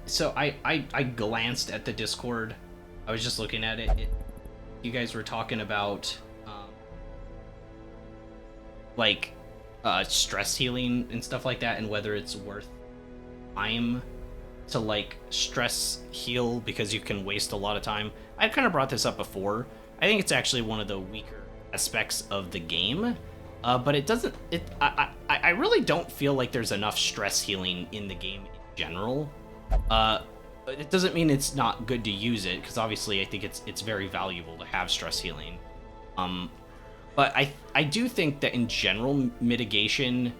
So I glanced at the Discord. I was just looking at it. You guys were talking about like stress healing and stuff like that, and whether it's worth time to like stress heal because you can waste a lot of time. I kind of brought this up before. I think it's actually one of the weaker aspects of the game, but it doesn't. I really don't feel like there's enough stress healing in the game in general. It doesn't mean it's not good to use it, because obviously I think it's very valuable to have stress healing. But I do think that in general mitigation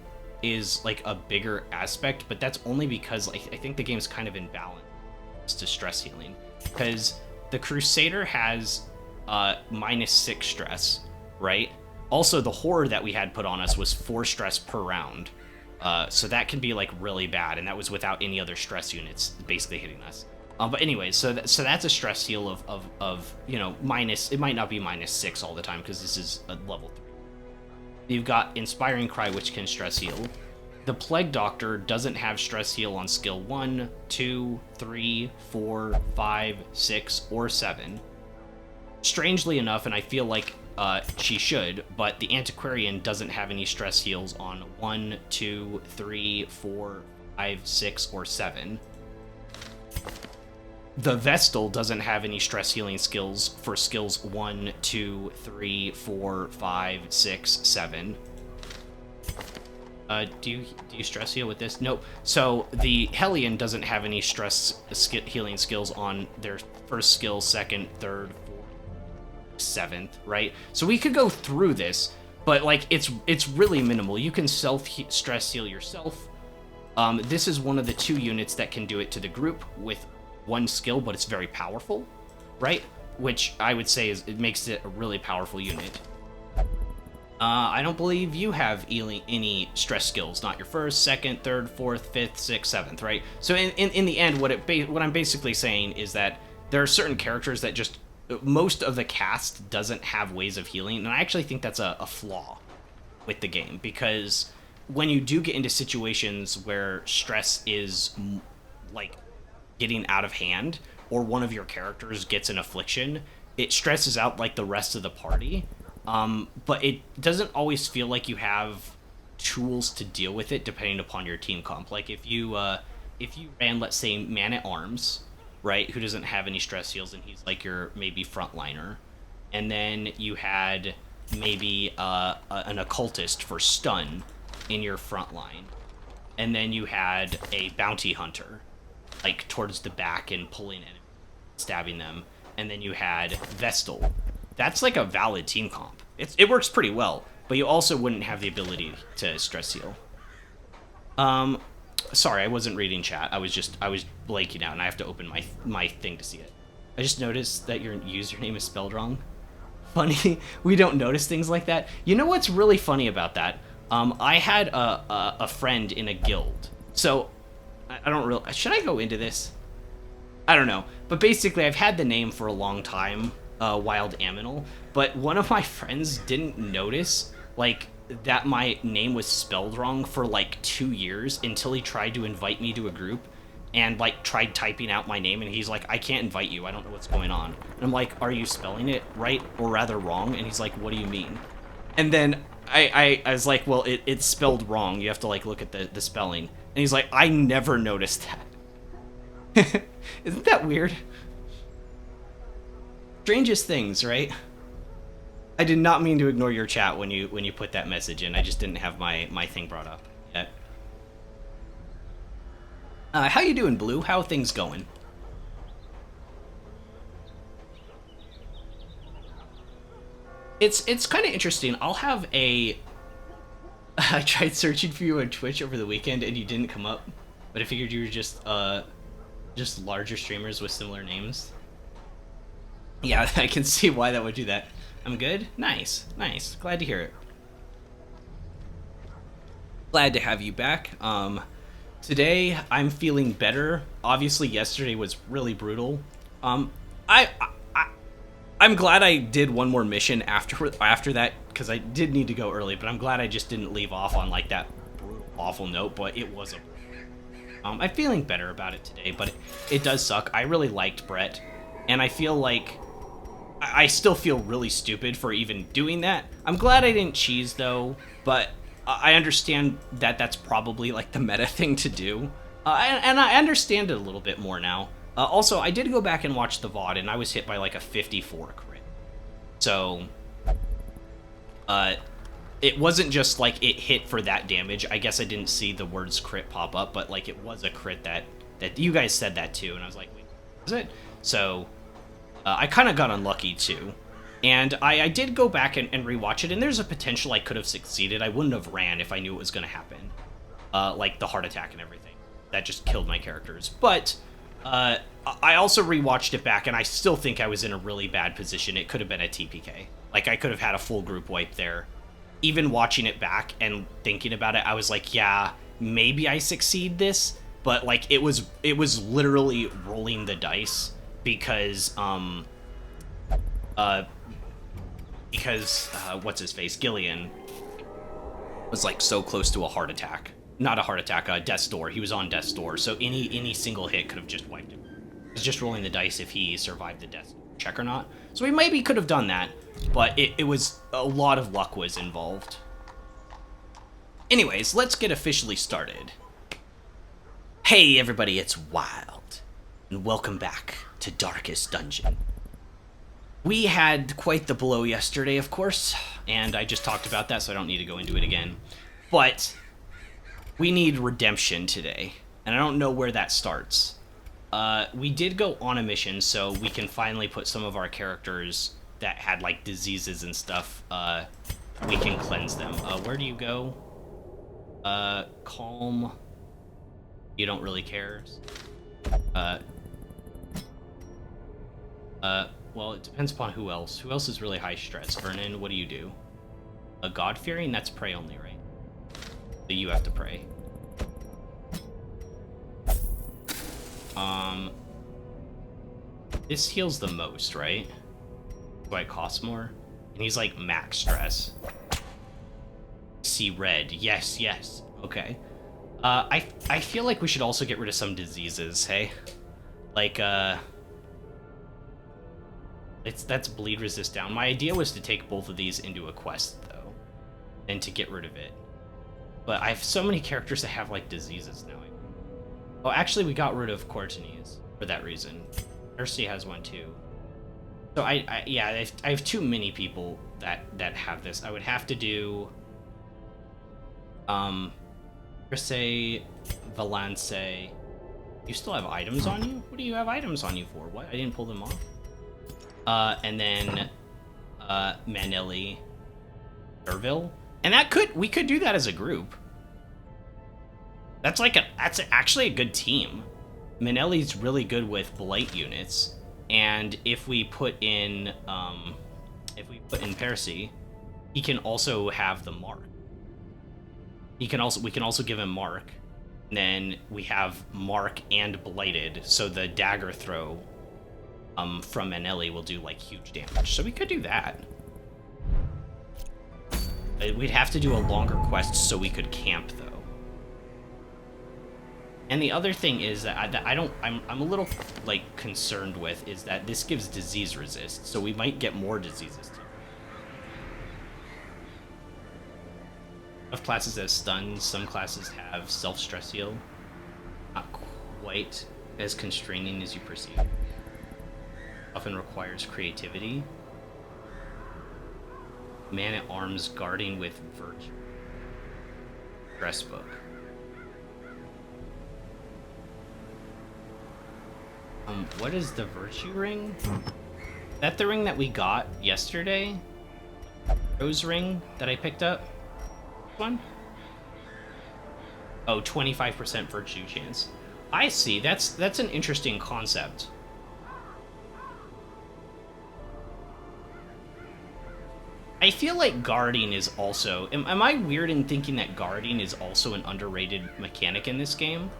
is like a bigger aspect, but that's only because I think the game's kind of in balance to stress healing, because the Crusader has -6 stress, right? Also, the horror that we had put on us was 4 stress per round. So that can be like really bad, and that was without any other stress units basically hitting us. But anyways, so that's a stress heal of you know, minus. It might not be -6 all the time because this is a level 3. You've got Inspiring Cry, which can stress heal. The Plague Doctor doesn't have stress heal on skill 1, 2, 3, 4, 5, 6, or 7. Strangely enough, and I feel like she should, but the Antiquarian doesn't have any stress heals on 1, 2, 3, 4, 5, 6, or 7. The Vestal doesn't have any stress healing skills for skills 1, 2, 3, 4, 5, 6, 7. Do you stress heal with this? Nope. So the Hellion doesn't have any stress healing skills on their first skill, second, third, seventh, right? So we could go through this, but like it's really minimal. You can stress heal yourself. This is one of the 2 units that can do it to the group with 1 skill, but it's very powerful, right? Which I would say it makes it a really powerful unit. I don't believe you have any stress skills, not your first, second, third, fourth, fifth, sixth, seventh, right? So in the end, what I'm basically saying is that there are certain characters that just most of the cast doesn't have ways of healing, and I actually think that's a flaw with the game, because when you do get into situations where stress is like getting out of hand, or one of your characters gets an affliction, it stresses out like the rest of the party, but it doesn't always feel like you have tools to deal with it depending upon your team comp. Like if you ran, let's say, Man-at-Arms, right, who doesn't have any stress heals, and he's like your maybe frontliner, and then you had maybe an occultist for stun in your front line, and then you had a bounty hunter like towards the back and pulling enemies, stabbing them, and then you had Vestal. That's like a valid team comp. It works pretty well, but you also wouldn't have the ability to stress heal. Sorry, I wasn't reading chat. I was blanking out, and I have to open my thing to see it. I just noticed that your username is spelled wrong. Funny, we don't notice things like that. You know what's really funny about that? I had a friend in a guild. So, I don't really... Should I go into this? I don't know. But basically, I've had the name for a long time, Wild Aminal, but one of my friends didn't notice, like, that my name was spelled wrong for like 2 years until he tried to invite me to a group and like tried typing out my name, and he's like, I can't invite you, I don't know what's going on. And I'm like, are you spelling it right or rather wrong? And he's like, what do you mean? And then I was like, well, it's spelled wrong, you have to like look at the spelling. And he's like, I never noticed that. Isn't that weird? Strangest things, right? I did not mean to ignore your chat when you put that message in. I just didn't have my thing brought up yet. How you doing, Blue? How are things going? It's kind of interesting. I'll have a... I tried searching for you on Twitch over the weekend and you didn't come up, but I figured you were just larger streamers with similar names. Yeah, I can see why that would do that. I'm good? Nice, nice. Glad to hear it. Glad to have you back. Today, I'm feeling better. Obviously, yesterday was really brutal. I'm glad I did one more mission after that, because I did need to go early, but I'm glad I just didn't leave off on, like, that brutal, awful note, but it was a... I'm feeling better about it today, but it does suck. I really liked Brett, and I feel like I still feel really stupid for even doing that. I'm glad I didn't cheese, though, but I understand that that's probably, like, the meta thing to do. And I understand it a little bit more now. Also, I did go back and watch the VOD, and I was hit by, like, a 54 crit. So, it wasn't just, like, it hit for that damage. I guess I didn't see the words crit pop up, but, like, it was a crit that you guys said that, too. And I was like, wait, is it? So, I kind of got unlucky, too. And I did go back and rewatch it, and there's a potential I could have succeeded. I wouldn't have ran if I knew it was going to happen. Like, the heart attack and everything. That just killed my characters. But, I also rewatched it back, and I still think I was in a really bad position. It could have been a TPK. Like, I could have had a full group wipe there. Even watching it back and thinking about it, I was like, yeah, maybe I succeed this. But, like, it was literally rolling the dice because, what's his face, Gillian, was, like, so close to a heart attack. Not a heart attack, death's door. He was on death's door, so any single hit could have just wiped him. It was just rolling the dice if he survived the death check or not. So we maybe could have done that, but it was a lot of luck was involved. Anyways, let's get officially started. Hey everybody, it's Wild, and welcome back to Darkest Dungeon. We had quite the blow yesterday, of course, and I just talked about that, so I don't need to go into it again. But we need redemption today, and I don't know where that starts. We did go on a mission, so we can finally put some of our characters that had, like, diseases and stuff, we can cleanse them. Where do you go? Calm. You don't really care. Well, it depends upon who else. Who else is really high stress? Vernon, what do you do? God-fearing? That's pray only, right? So you have to pray. This heals the most, right? Do I cost more? And he's like max stress. See red. Yes, yes. Okay. I feel like we should also get rid of some diseases, hey? Like, that's bleed resist down. My idea was to take both of these into a quest, though, and to get rid of it. But I have so many characters that have, like, diseases now. Oh, actually, we got rid of Courtenay's for that reason. Mercy has one, too. So, yeah, I have too many people that have this. I would have to do... Say Valance. You still have items on you? What do you have items on you for? What? I didn't pull them off. And then Manelli, Derville, and we could do that as a group. That's actually a good team. Manelli's really good with blight units, and if we put in Percy, he can also have the mark. We can also give him mark. And then we have mark and blighted, so the dagger throw from Manelli will do, like, huge damage. So we could do that. We'd have to do a longer quest so we could camp, though. And the other thing is that I'm a little, like, concerned with is that this gives disease resist, so we might get more diseases too. Of classes have stuns, some classes have self-stress heal. Not quite as constraining as you perceive. Often requires creativity. Man-at-Arms guarding with virtue. Dress book. What is the virtue ring? Is that the ring that we got yesterday? Rose ring that I picked up? One? Oh, 25% virtue chance. I see. That's an interesting concept. I feel like guarding is also... Am I weird in thinking that guarding is also an underrated mechanic in this game?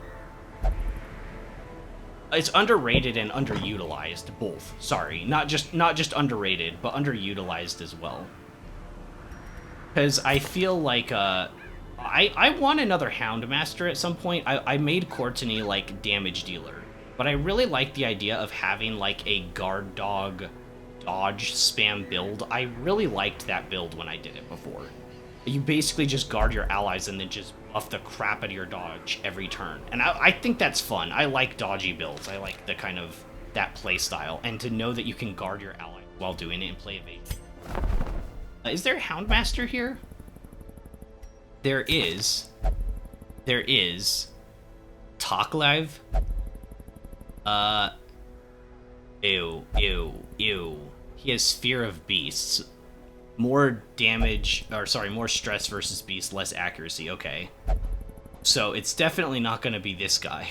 It's underrated and underutilized, both. Sorry, not just underrated, but underutilized as well. Because I feel like I want another Houndmaster at some point. I made Courtney, like, damage dealer. But I really like the idea of having, like, a guard dog dodge spam build. I really liked that build when I did it before. You basically just guard your allies and then just buff the crap out of your dodge every turn. And I think that's fun. I like dodgy builds. I like the kind of that play style. And to know that you can guard your ally while doing it and play evasion. Is there a Houndmaster here? There is. There is. Talk Live. Ew, ew, ew. He has Fear of Beasts. More damage, or sorry, more stress versus beast, less accuracy. Okay. So it's definitely not going to be this guy.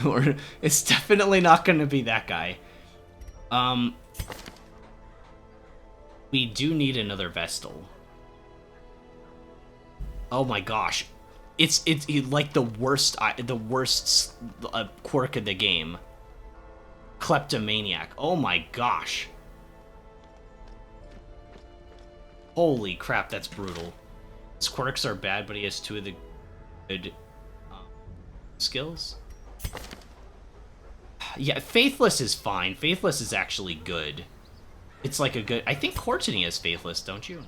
Or it's definitely not going to be that guy. We do need another Vestal. Oh my gosh. It's like the worst quirk of the game. Kleptomaniac. Oh my gosh. Holy crap, that's brutal. His quirks are bad, but he has 2 of the good skills. Yeah, Faithless is fine. Faithless is actually good. It's like a good... I think Courtney has Faithless, don't you?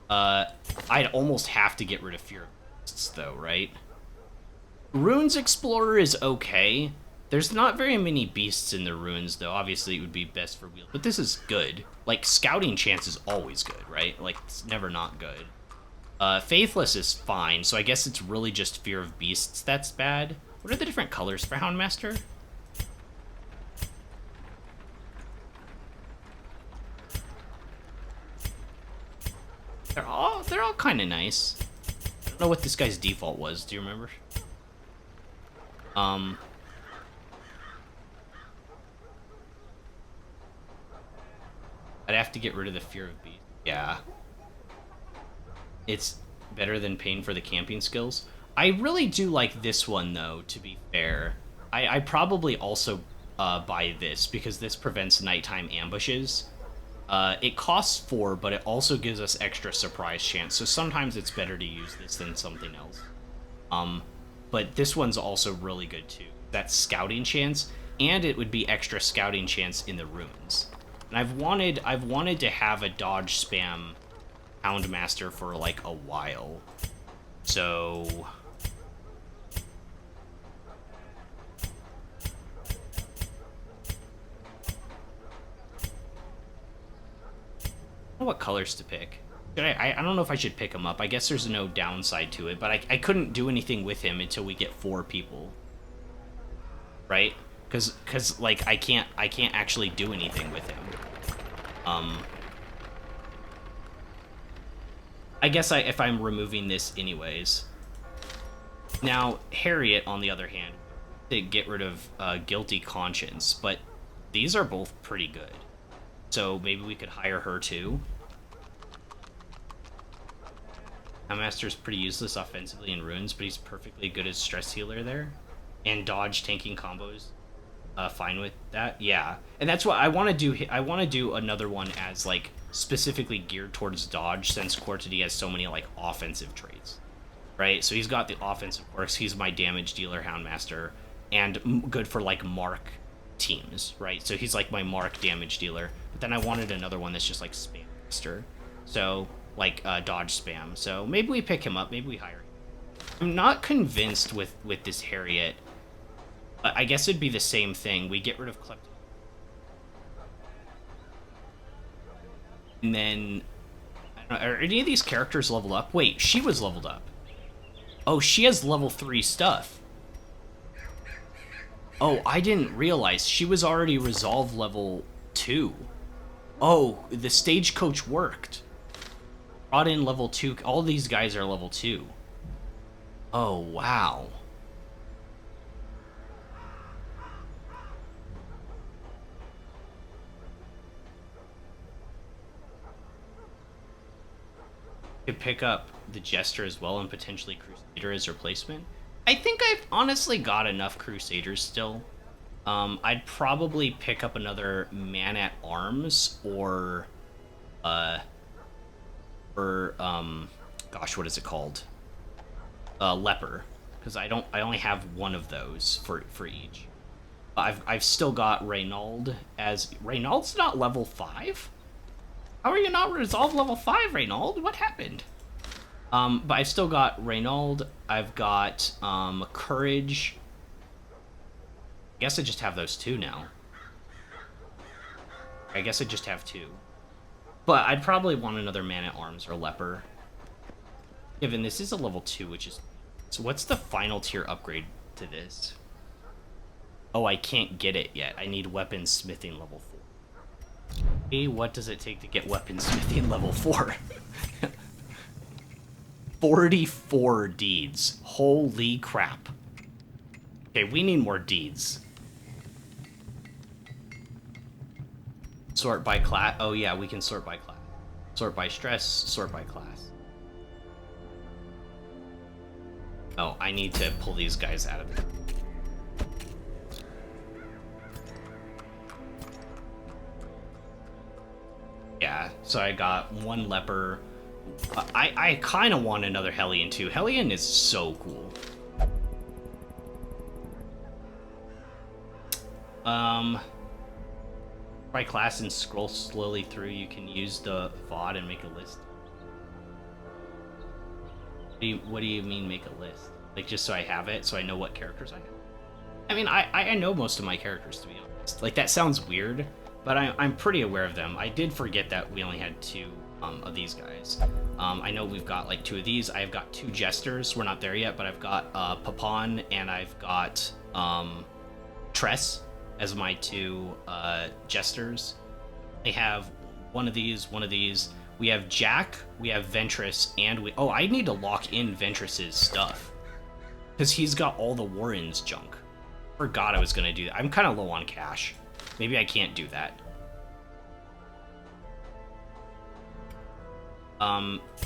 I'd almost have to get rid of Fear of Beasts, though, right? Runes Explorer is okay. There's not very many beasts in the runes, though. Obviously, it would be best for wheels. But this is good. Like, Scouting Chance is always good, right? Like, it's never not good. Faithless is fine, so I guess it's really just Fear of Beasts that's bad. What are the different colors for Houndmaster? They're all kind of nice. I don't know what this guy's default was. Do you remember? I'd have to get rid of the Fear of Beast. Yeah. It's better than Pain for the camping skills. I really do like this one, though, to be fair. I probably also buy this, because this prevents nighttime ambushes. It costs 4, but it also gives us extra surprise chance, so sometimes it's better to use this than something else. But this one's also really good, too. That's Scouting Chance, and it would be extra Scouting Chance in the runes. And I've wanted to have a dodge spam Houndmaster for like a while. So I don't know what colors to pick. I don't know if I should pick him up. I guess there's no downside to it, but I couldn't do anything with him until we get 4 people. Right? Cause like I can't actually do anything with him. I guess if I'm removing this anyways. Now Harriet, on the other hand, to get rid of Guilty Conscience, but these are both pretty good. So maybe we could hire her too. Master's pretty useless offensively in runes, but he's perfectly good as stress healer there. And dodge tanking combos. Fine with that, yeah. And that's what I want to do. I want to do another one as like specifically geared towards dodge, since Courtney has so many like offensive traits, right? So he's got the offensive quirks. He's my damage dealer Houndmaster, and good for like mark teams, right? So he's like my mark damage dealer. But then I wanted another one that's just like spam master, so like dodge spam. So maybe we pick him up. Maybe we hire him. I'm not convinced with this Harriet. I guess it'd be the same thing. We get rid of Klepto. And then... I don't know, are any of these characters leveled up? Wait, she was leveled up. Oh, she has level 3 stuff. Oh, I didn't realize. She was already Resolve level 2. Oh, the Stagecoach worked. Brought in level 2. All these guys are level 2. Oh, wow. Could pick up the Jester as well and potentially Crusader as replacement. I think I've honestly got enough Crusaders still. I'd probably pick up another Man-at-Arms or gosh, what is it called? Leper, because I only have one of those for each. I've still got Reynauld as Reynaud's not level 5. How are you not resolve level 5, Reynauld? What happened? But I've still got Reynauld. I've got Courage. I guess I just have those 2 now. I guess I just have 2. But I'd probably want another Man-at-Arms or Leper. Given this is a level 2, which is... So what's the final tier upgrade to this? Oh, I can't get it yet. I need Weaponsmithing level 4. Hey, what does it take to get Weaponsmithing level 4? 44 deeds. Holy crap. Okay, we need more deeds. Sort by class. Oh yeah, we can sort by class. Sort by stress, sort by class. Oh, I need to pull these guys out of there. Yeah, so I got 1 leper. I kind of want another Hellion too. Hellion is so cool. By class and scroll slowly through, you can use the VOD and make a list. What do you mean make a list? Like just so I have it, so I know what characters I have? I mean, I know most of my characters, to be honest. Like, that sounds weird, but I'm pretty aware of them. I did forget that we only had 2 of these guys. I know we've got like 2 of these. I've got 2 Jesters. We're not there yet, but I've got Papon and I've got Tress as my 2 Jesters. I have one of these. We have Jack, we have Ventress, and we... Oh, I need to lock in Ventress's stuff. Because he's got all the Warren's junk. Forgot I was going to do that. I'm kind of low on cash. Maybe I can't do that.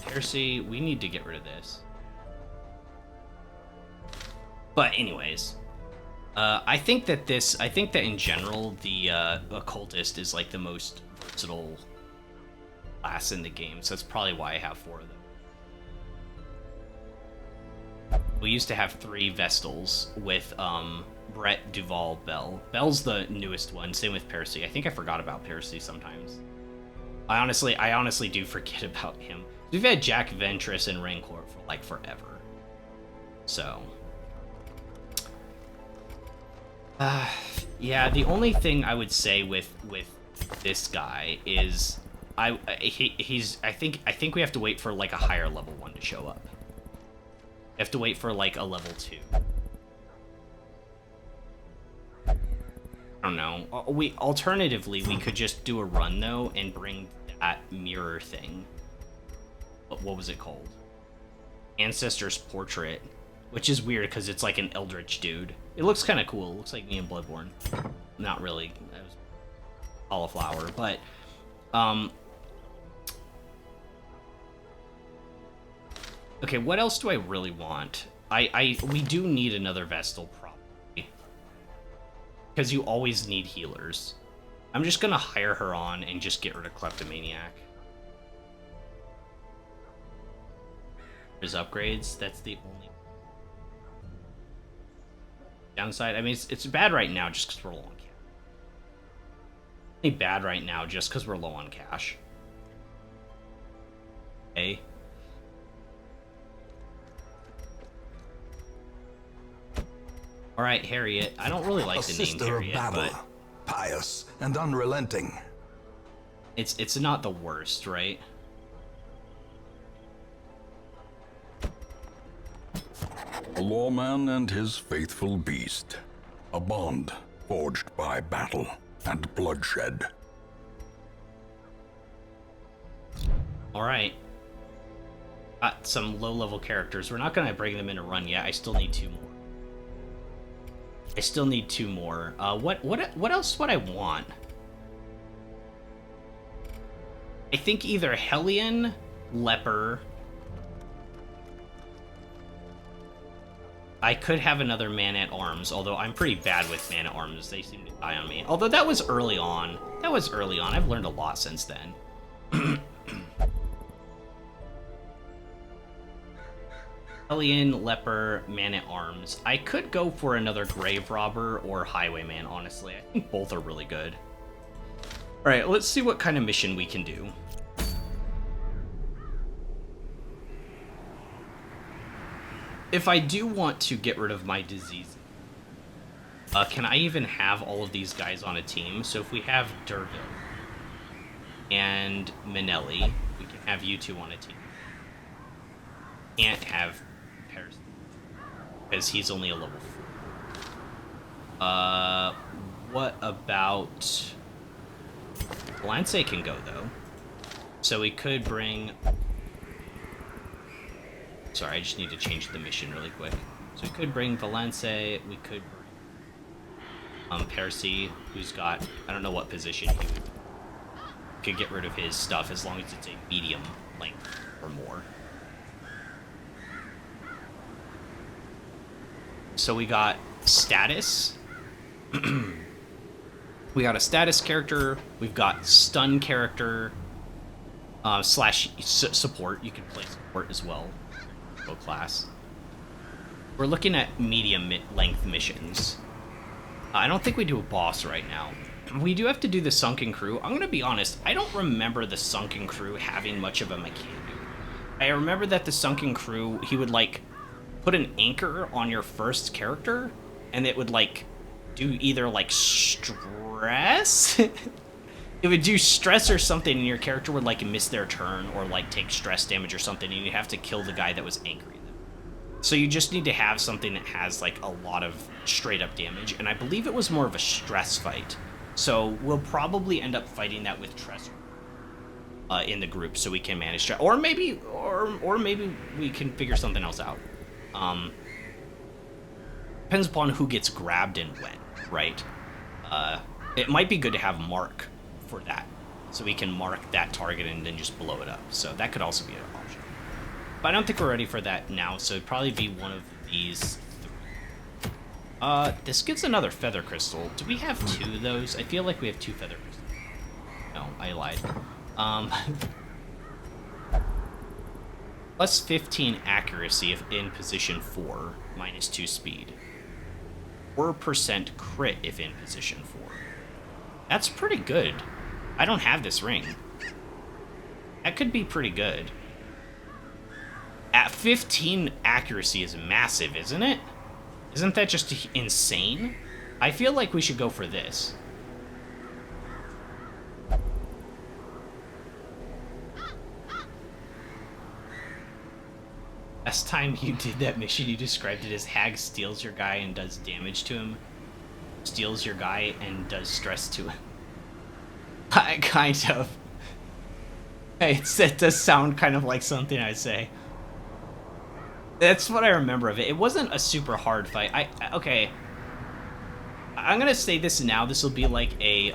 Percy, we need to get rid of this. But anyways... I think that in general, the Occultist is like the most versatile class in the game, so that's probably why I have 4 of them. We used to have 3 Vestals with Brett, Duval, Bell. Bell's the newest one, same with Percy. I think I forgot about Percy sometimes. I honestly do forget about him. We've had Jack, Ventress, and Rancor for like forever. So... yeah, the only thing I would say with this guy is I think we have to wait for like a higher level 1 to show up. We have to wait for like a level 2. I don't know. Alternatively, we could just do a run though and bring that mirror thing. What was it called? Ancestor's Portrait. Which is weird because it's like an eldritch dude. It looks kind of cool. It looks like me in Bloodborne. Not really. It was cauliflower, but okay, what else do I really want? We do need another Vestal probably. Because you always need healers. I'm just gonna hire her on and just get rid of Kleptomaniac. There's upgrades. That's the only downside. I mean, it's bad right now just because we're low on cash. It's bad right now just because we're low on cash. Okay. All right, Harriet. I don't really like the name Harriet, but pious and unrelenting. It's not the worst, right? A lawman and his faithful beast. A bond forged by battle and bloodshed. Alright. Got some low-level characters. We're not going to bring them in a run yet. I still need 2 more. What else would I want? I think either Hellion, Leper... I could have another Man-at-Arms, although I'm pretty bad with Man-at-Arms. They seem to die on me. Although that was early on. I've learned a lot since then. Hellion, Leper, Man-at-Arms. I could go for another Grave Robber or Highwayman, honestly. I think both are really good. Alright, let's see what kind of mission we can do. If I do want to get rid of my disease, can I even have all of these guys on a team? So if we have Derville and Manelli, we can have you two on a team. Can't have Paris because he's only a level 4. What about Lance can go though, so we could bring. Sorry, I just need to change the mission really quick. So we could bring Valence, we could bring Percy, who's got, I don't know what position he could get rid of his stuff as long as it's a medium length or more. So we got status. We got a status character, we've got stun character, slash support, you can play support as well. Class. We're looking at medium length missions. I don't think we do a boss right now. We do have to do the Sunken Crew. I'm gonna be honest, I don't remember the Sunken Crew having much of a mechanic. I remember that the Sunken Crew, he would like put an anchor on your first character and it would like do either like stress it would do stress or something, and your character would like miss their turn or like take stress damage or something, and you have to kill the guy that was anchoring them. So you just need to have something that has like a lot of straight up damage, and I believe it was more of a stress fight. So we'll probably end up fighting that with Tress in the group, so we can manage stress, or maybe we can figure something else out. Depends upon who gets grabbed and when, right? It might be good to have Mark for that, so we can mark that target and then just blow it up. So that could also be an option. But I don't think we're ready for that now, so it'd probably be one of these three. This gives another Feather Crystal. Do we have 2 of those? I feel like we have 2 Feather Crystals. No, I lied. Plus 15 accuracy if in position 4, minus 2 speed. 4% crit if in position 4. That's pretty good. I don't have this ring. That could be pretty good. At 15 accuracy is massive, isn't it? Isn't that just insane? I feel like we should go for this. Last time you did that mission, you described it as Hag steals your guy and does damage to him. Steals your guy and does stress to him. Kind of. It does sound kind of like something I'd say. That's what I remember of it. It wasn't a super hard fight. Okay. I'm gonna say this now. This will be like a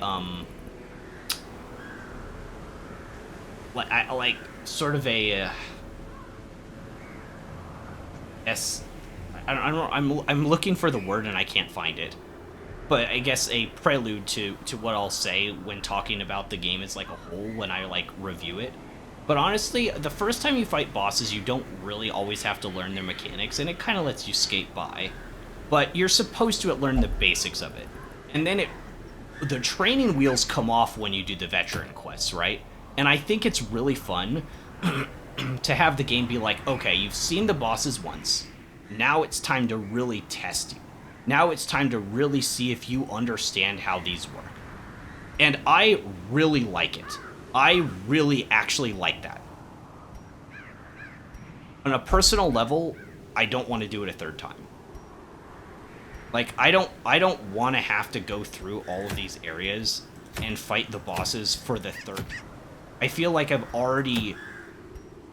like sort of a yes. I don't. I'm looking for the word and I can't find it. But I guess a prelude to what I'll say when talking about the game as like a whole when I like review it. But honestly, the first time you fight bosses, you don't really always have to learn their mechanics, and it kind of lets you skate by. But you're supposed to learn the basics of it. And then the training wheels come off when you do the veteran quests, right? And I think it's really fun to have the game be like, okay, you've seen the bosses once. Now it's time to really test you. Now it's time to really see if you understand how these work. And I really like it. I really actually like that. On a personal level, I don't want to do it a third time. Like, I don't want to have to go through all of these areas and fight the bosses for the third time. I feel like I've already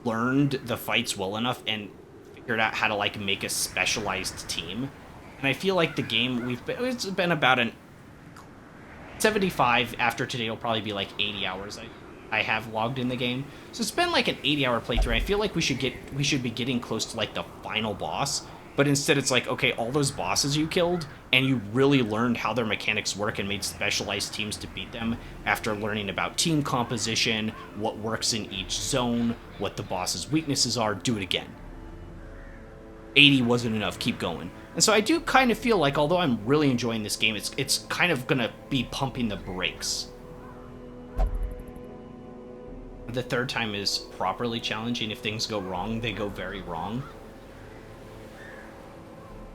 learned the fights well enough and figured out how to, like, make a specialized team. And I feel like the game, it's been about an 75, after today it'll probably be like 80 hours I have logged in the game. So it's been like an 80-hour playthrough. I feel like we should be getting close to like the final boss, but instead it's like, okay, all those bosses you killed, and you really learned how their mechanics work and made specialized teams to beat them after learning about team composition, what works in each zone, what the boss's weaknesses are, do it again. 80 wasn't enough, keep going. And so I do kind of feel like, although I'm really enjoying this game, it's kind of gonna be pumping the brakes. The third time is properly challenging. If things go wrong, they go very wrong.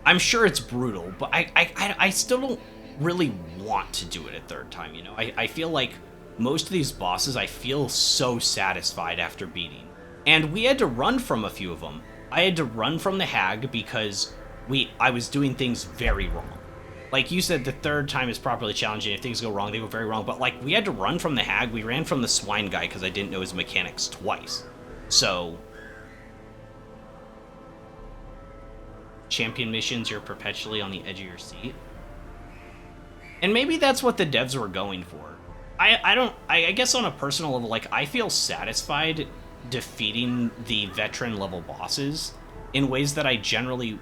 I'm sure it's brutal, but I still don't really want to do it a third time, you know? I feel like most of these bosses, I feel so satisfied after beating. And we had to run from a few of them. I had to run from the hag because I was doing things very wrong. Like you said, the third time is properly challenging. If things go wrong, they go very wrong. But like, we had to run from the hag. We ran from the swine guy because I didn't know his mechanics twice. So, champion missions, you're perpetually on the edge of your seat. And maybe that's what the devs were going for. I guess on a personal level, like, I feel satisfied defeating the veteran level bosses in ways that I generally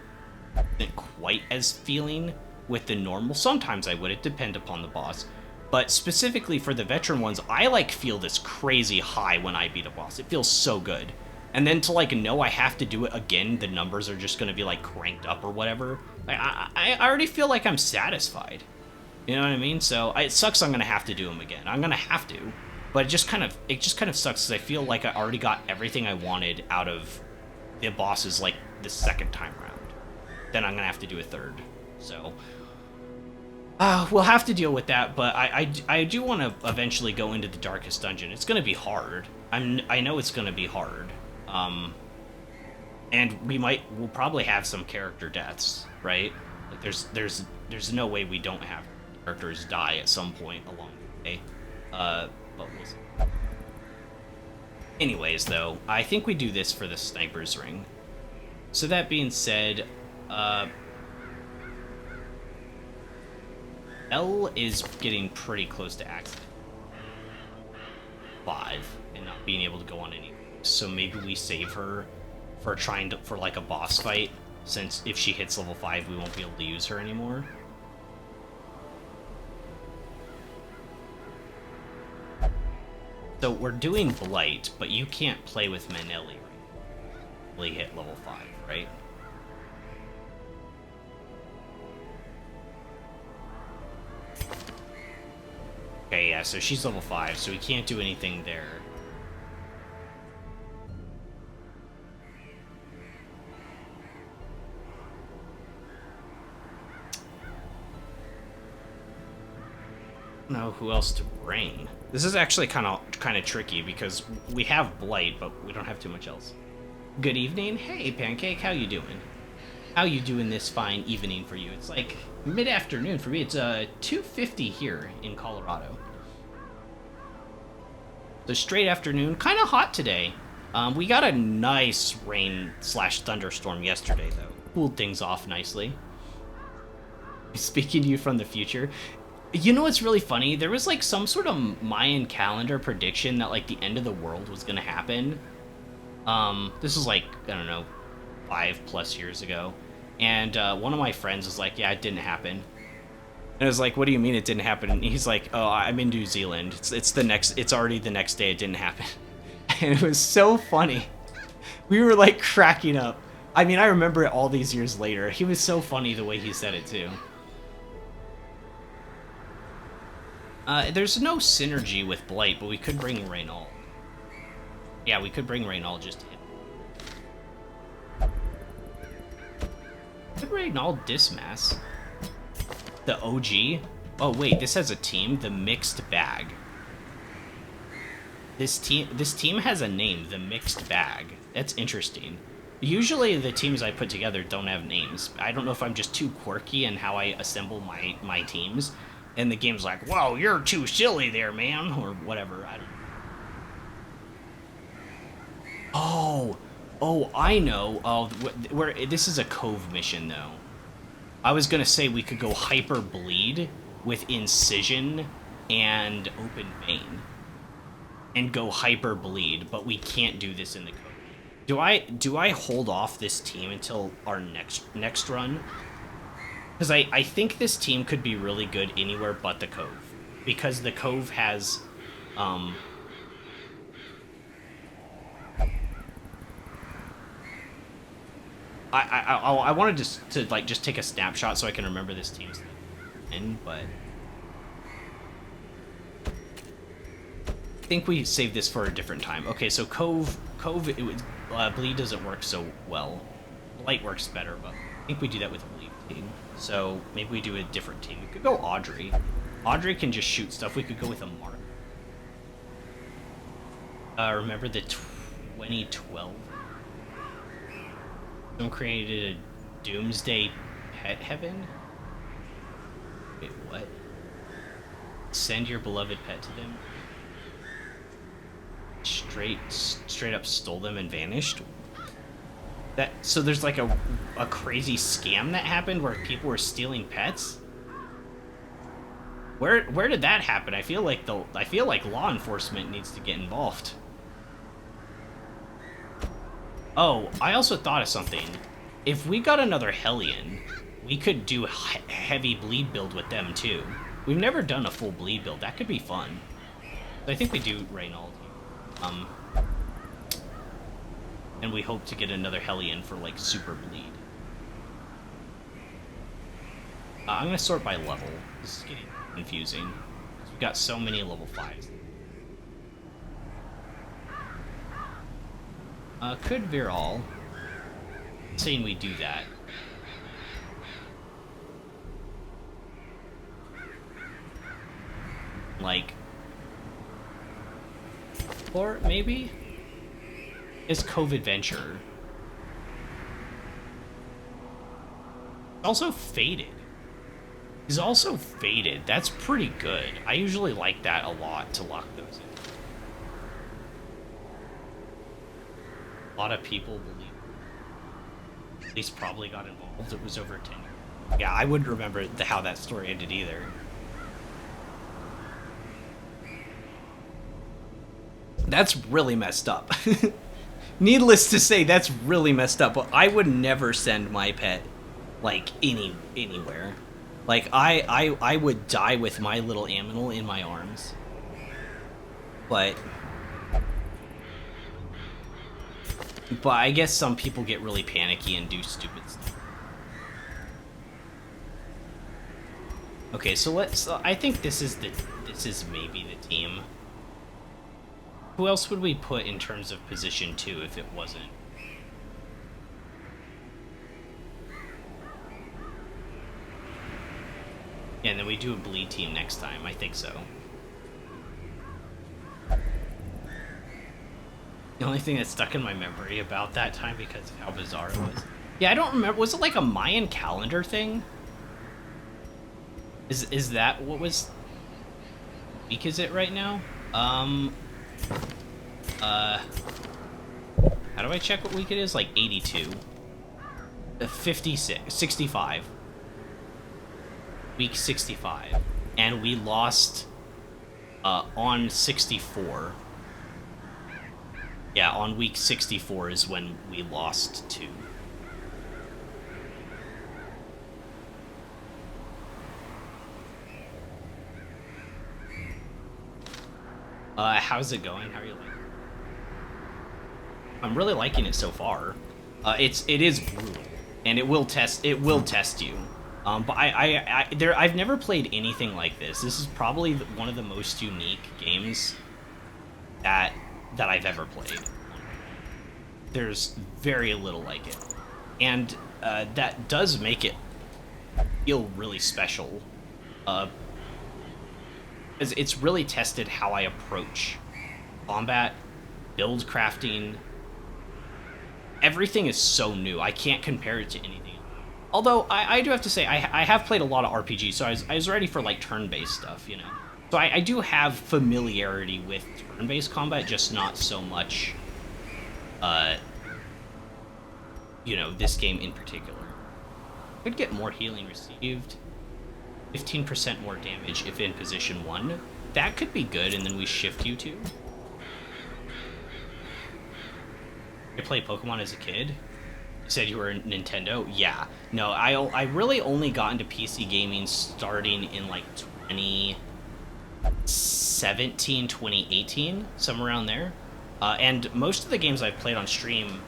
wasn't quite as feeling with the normal. Sometimes I would, it depend upon the boss. But specifically for the veteran ones, I like feel this crazy high when I beat a boss. It feels so good. And then to like know I have to do it again, the numbers are just gonna be like cranked up or whatever. I already feel like I'm satisfied. You know what I mean? So it sucks I'm gonna have to do them again. I'm gonna have to. But it just kind of sucks because I feel like I already got everything I wanted out of the bosses like the second time around. Then I'm gonna have to do a third. So we'll have to deal with that, but I do want to eventually go into the darkest dungeon. It's gonna be hard. I know it's gonna be hard. And we'll probably have some character deaths, right? Like there's no way we don't have characters die at some point along the way. But we'll see. Anyways, though, I think we do this for the sniper's ring. So that being said, Elle is getting pretty close to Act 5 and not being able to go on any. So maybe we save her for like a boss fight, since if she hits level 5, we won't be able to use her anymore. So we're doing Blight, but you can't play with Manelli. Really hit level 5, right? Okay, yeah, so she's level 5, so we can't do anything there. I don't know who else to bring. This is actually kind of tricky because we have Blight, but we don't have too much else. Good evening. Hey, Pancake, how you doing? How you doing this fine evening for you? It's like mid-afternoon for me. It's 2:50 here in Colorado. So straight afternoon, kind of hot today. We got a nice rain/thunderstorm yesterday, though. Cooled things off nicely. Speaking to you from the future. You know what's really funny? There was like some sort of Mayan calendar prediction that like the end of the world was gonna happen. This was like, I don't know, 5+ years ago. And one of my friends was like, yeah, it didn't happen. And I was like, what do you mean it didn't happen? And he's like, oh, I'm in New Zealand. It's already the next day, it didn't happen. And it was so funny. We were like cracking up. I mean, I remember it all these years later. He was so funny the way he said it too. There's no synergy with Blight, but we could bring Reynald. Yeah, we could bring Reynald just to hit. Could Reynald dismass? The OG? Oh wait, this has a team, the Mixed Bag. This team has a name, the Mixed Bag. That's interesting. Usually the teams I put together don't have names. I don't know if I'm just too quirky in how I assemble my teams. And the game's like, whoa, you're too silly there, man, or whatever. I don't. Oh, I know. Oh, this is a Cove mission, though. I was gonna say we could go Hyper Bleed with Incision and Open Vein, and go Hyper Bleed, but we can't do this in the Cove. Do I hold off this team until our next run? Because I think this team could be really good anywhere but the Cove. Because the Cove has... I wanted to like just take a snapshot so I can remember this team's in, but I think we saved this for a different time. Okay, so Cove, it was, Bleed doesn't work so well. Light works better, but I think we do that with Bleed team. So maybe we do a different team. We could go Audrey. Audrey can just shoot stuff. We could go with a Mark. Remember the 2012? Someone created a Doomsday Pet Heaven? Wait, what? Send your beloved pet to them? Straight up stole them and vanished? So there's like a crazy scam that happened where people were stealing pets? Where did that happen? I feel like law enforcement needs to get involved. Oh, I also thought of something. If we got another Hellion, we could do heavy bleed build with them too. We've never done a full bleed build. That could be fun. I think we do Reynald. And we hope to get another Hellion for like super bleed. I'm gonna sort by level. This is getting confusing. We've got so many level 5s. Could Viral. Saying we do that. Like, or maybe is Cove Adventure. Also Faded. He's also Faded. That's pretty good. I usually like that a lot to lock those in. A lot of people believe. At least probably got involved. It was over 10 years. Yeah, I wouldn't remember how that story ended either. That's really messed up. Needless to say, that's really messed up. But I would never send my pet, like, anywhere. Like, I would die with my little Aminal in my arms. But I guess some people get really panicky and do stupid stuff. Okay, so I think this is maybe the team. Who else would we put in terms of position 2 if it wasn't? Yeah, and then we do a bleed team next time. I think so. The only thing that's stuck in my memory about that time because of how bizarre it was. Yeah, I don't remember. Was it like a Mayan calendar thing? Is that what was... week is it right now? How do I check what week it is? Like 82. 56, 65. Week 65. And we lost on 64. Yeah, on week 64 is when we lost to. How's it going? How are you liking it? I'm really liking it so far. It is brutal, and it will test you. But I've never played anything like this. This is probably one of the most unique games that I've ever played. There's very little like it, and that does make it feel really special. It's really tested how I approach combat, build crafting. Everything is so new. I can't compare it to anything. Although I do have to say I have played a lot of RPGs, so I was ready for like turn-based stuff, you know. So I do have familiarity with turn-based combat, just not so much, you know, this game in particular. Could get more healing received. 15% more damage if in position 1. That could be good, and then we shift you to. You play Pokemon as a kid? You said you were in Nintendo? Yeah. No, I really only got into PC gaming starting in like 2017, 2018, somewhere around there. And most of the games I've played on stream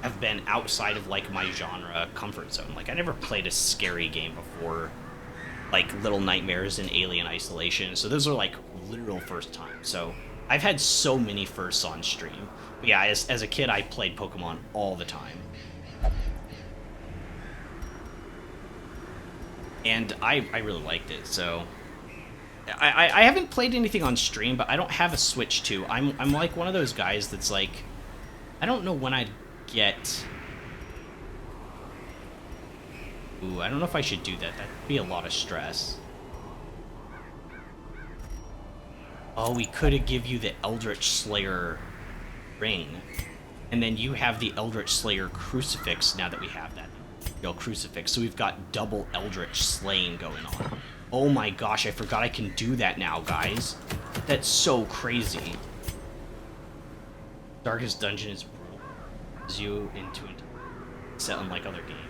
have been outside of like my genre comfort zone. Like I never played a scary game before, like Little Nightmares and Alien Isolation. So those are like literal first time. So I've had so many firsts on stream. But yeah, as a kid, I played Pokemon all the time. And I really liked it, so... I haven't played anything on stream, but I don't have a Switch 2. I'm like one of those guys that's like... I don't know when I'd get... Ooh, I don't know if I should do that. That'd be a lot of stress. Oh, we could have give you the Eldritch Slayer ring. And then you have the Eldritch Slayer crucifix now that we have that. Crucifix. So we've got double Eldritch slaying going on. Oh my gosh, I forgot I can do that now, guys. That's so crazy. Darkest Dungeon is brutal. Puts you into it. Set unlike other games.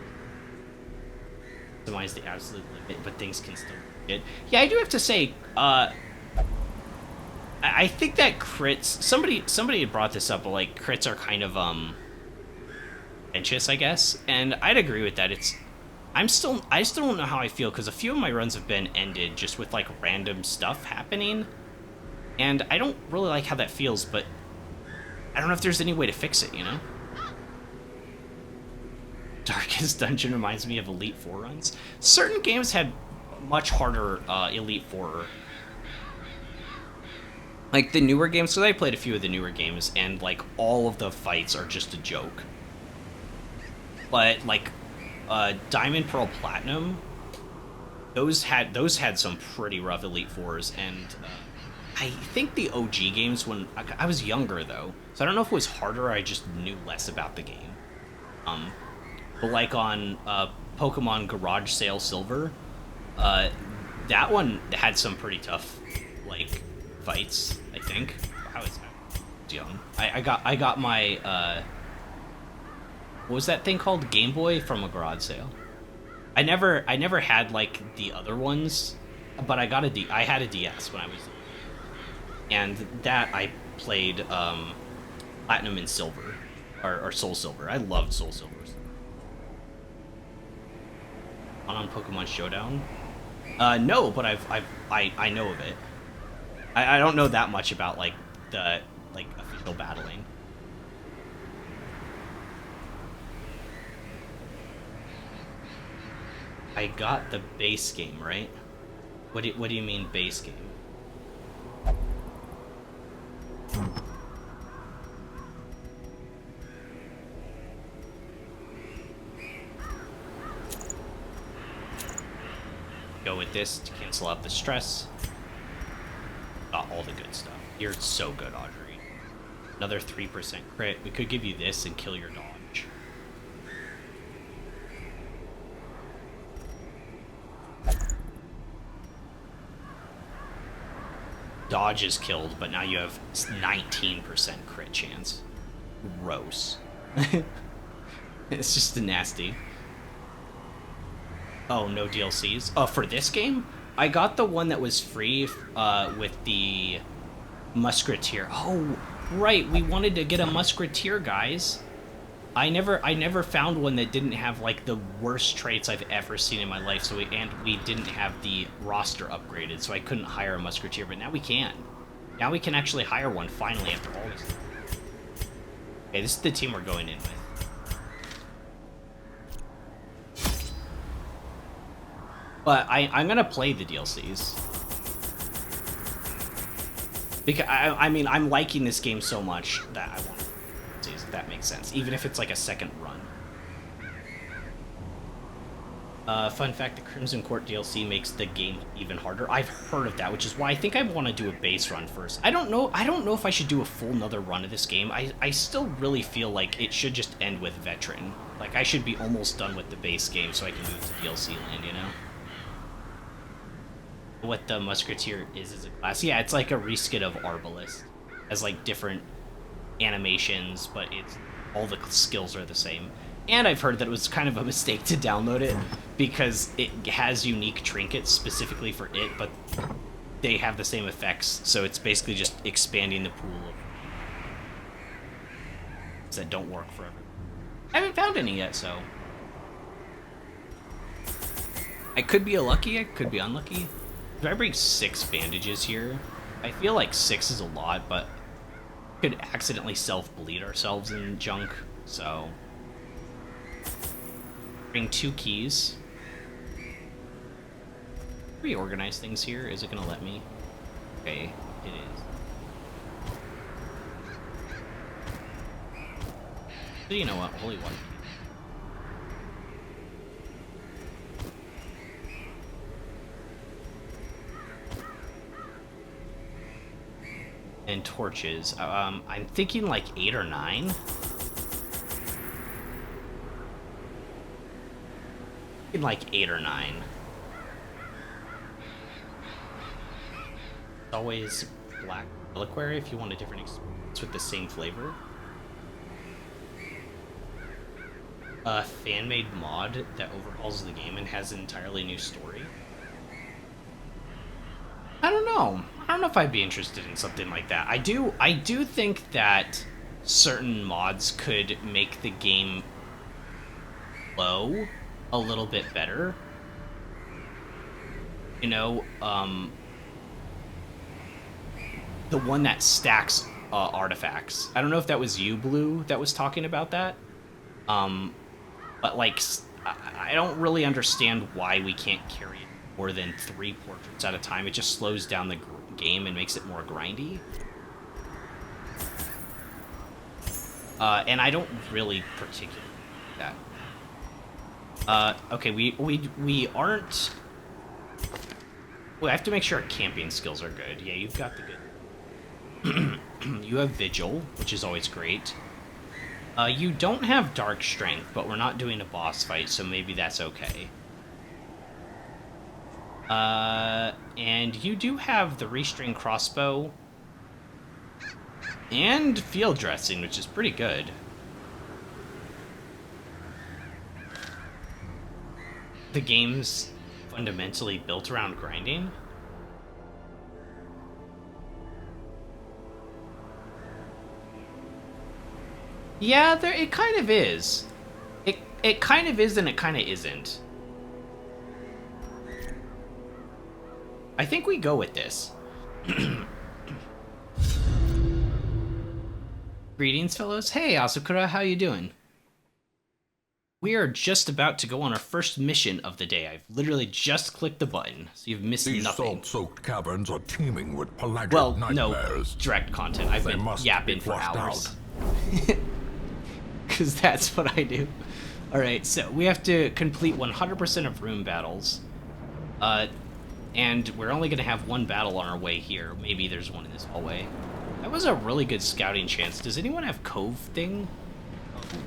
Optimize the absolute limit, but things can still be good. Yeah, I do have to say, I think that crits... Somebody had brought this up, but like, crits are kind of, contentious, I guess, and I'd agree with that. I still don't know how I feel, because a few of my runs have been ended just with, like, random stuff happening, and I don't really like how that feels, but I don't know if there's any way to fix it, you know? Darkest Dungeon reminds me of Elite Four runs. Certain games had much harder Elite Four. Like, the newer games, so I played a few of the newer games, and, like, all of the fights are just a joke. But, like, Diamond, Pearl, Platinum, those had some pretty rough Elite Fours, and I think the OG games, when I was younger, though, so I don't know if it was harder or I just knew less about the game. But, like, on Pokemon Garage Sale Silver, that one had some pretty tough, like, fights, I think. I was young. I got my, what was that thing called? Game Boy from a garage sale. I never had like the other ones, but I had a DS when I was, and that I played Platinum and Silver, or Soul Silver. I loved Soul Silver. On Pokemon Showdown? No, but I know of it. I don't know that much about like the official battling. I got the base game, right? What do you mean base game? Go with this to cancel out the stress. Got all the good stuff. You're so good, Audrey. Another 3% crit. We could give you this and kill your dodge. Dodge is killed, but now you have 19% crit chance. Gross. It's just nasty. Oh, no DLCs? Oh, for this game? I got the one that was free with the Musketeer. Oh, right, we wanted to get a Musketeer, guys. I never found one that didn't have like the worst traits I've ever seen in my life. So we didn't have the roster upgraded, so I couldn't hire a Musketeer. But now we can. Now we can actually hire one finally after all this. Okay, this is the team we're going in with. But I'm gonna play the DLCs. Because I mean I'm liking this game so much that I want to. If that makes sense, even if it's like a second run. Fun fact, the Crimson Court DLC makes the game even harder. I've heard of that, which is why I think I want to do a base run first. I don't know if I should do a full another run of this game. I still really feel like it should just end with Veteran. Like, I should be almost done with the base game so I can move to DLC land, you know? What the Musketeer is a class. Yeah, it's like a reskin of Arbalest. Has, like, different animations, but it's all the skills are the same. And I've heard that it was kind of a mistake to download it because it has unique trinkets specifically for it, but they have the same effects, so it's basically just expanding the pool of that don't work forever. I haven't found any yet, so... I could be lucky, I could be unlucky. Do I bring 6 bandages here? I feel like 6 is a lot, but we could accidentally self-bleed ourselves in junk, so... Bring 2 keys. Reorganize things here. Is it gonna let me? Okay, it is. So you know what? Holy one. And torches. I'm thinking like 8 or 9. In like 8 or 9. Always black reliquary if you want a different experience with the same flavor. A fan-made mod that overhauls the game and has an entirely new story. I don't know. I don't know if I'd be interested in something like that. I do think that certain mods could make the game flow a little bit better. You know, the one that stacks artifacts. I don't know if that was you, Blue, that was talking about that. But like, I don't really understand why we can't carry more than 3 portraits at a time. It just slows down the game and makes it more grindy. And I don't really particularly like that. Okay, we aren't... Well, I have to make sure our camping skills are good. Yeah, you've got the good... You have Vigil, which is always great. You don't have Dark Strength, but we're not doing a boss fight, so maybe that's okay. And you do have the Restring Crossbow and Field Dressing, which is pretty good. The game's fundamentally built around grinding. Yeah, it kind of is. It kind of is and it kind of isn't. I think we go with this. Greetings, fellows. Hey, Asakura, how you doing? We are just about to go on our first mission of the day. I've literally just clicked the button, so you've missed These nothing. salt-soaked caverns are teeming with pelagic No, nightmares. direct content. I've been yapping for hours. Because that's what I do. Alright, so we have to complete 100% of room battles. And we're only going to have 1 battle on our way here. Maybe there's one in this hallway. That was a really good scouting chance. Does anyone have Cove thing?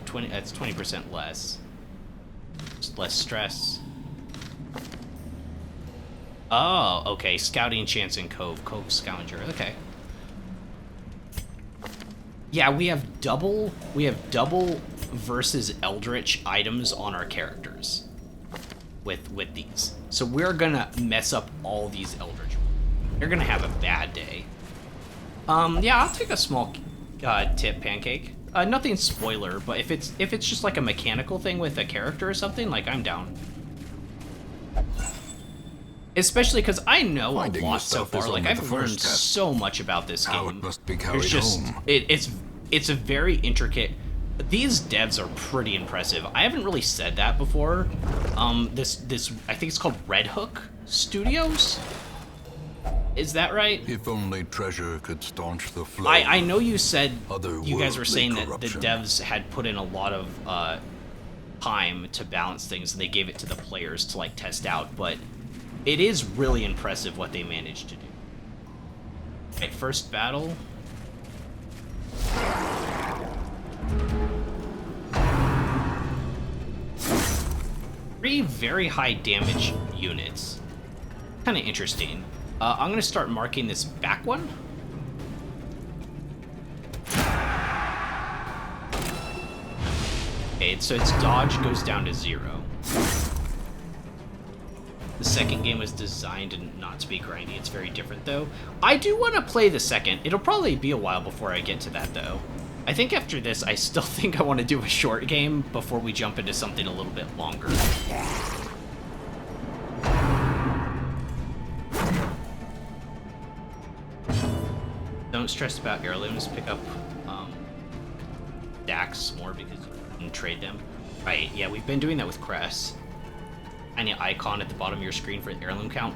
20. That's 20% less. Just less stress. Oh, okay. Scouting chance in Cove. Cove Scavenger. Okay. Yeah, we have double versus Eldritch items on our characters with these. So we're gonna mess up all these Eldritch. They're gonna have a bad day. Yeah, I'll take a small tip, Pancake. Nothing spoiler, but if it's just like a mechanical thing with a character or something, like, I'm down. Especially because I know a lot so far. Like, I've learned so much about this game. How it must be carried home. It's a very intricate. These devs are pretty impressive. I haven't really said that before. This I think it's called Red Hook Studios. Is that right? If only treasure could staunch the flow. I know you said you guys were saying that corruption. the devs had put in a lot of time to balance things, and they gave it to the players to like test out. But it is really impressive what they managed to do. Right, first battle. Three very high damage units. Kind of interesting. I'm going to start marking this back one. Okay, so its dodge goes down to 0. The second game was designed not to be grindy. It's very different, though. I do want to play the second. It'll probably be a while before I get to that, though. I think after this, I still think I want to do a short game before we jump into something a little bit longer. Don't stress about heirlooms. Pick up stacks more because you can trade them. Right, yeah, we've been doing that with Cress. Tiny icon at the bottom of your screen for the heirloom count.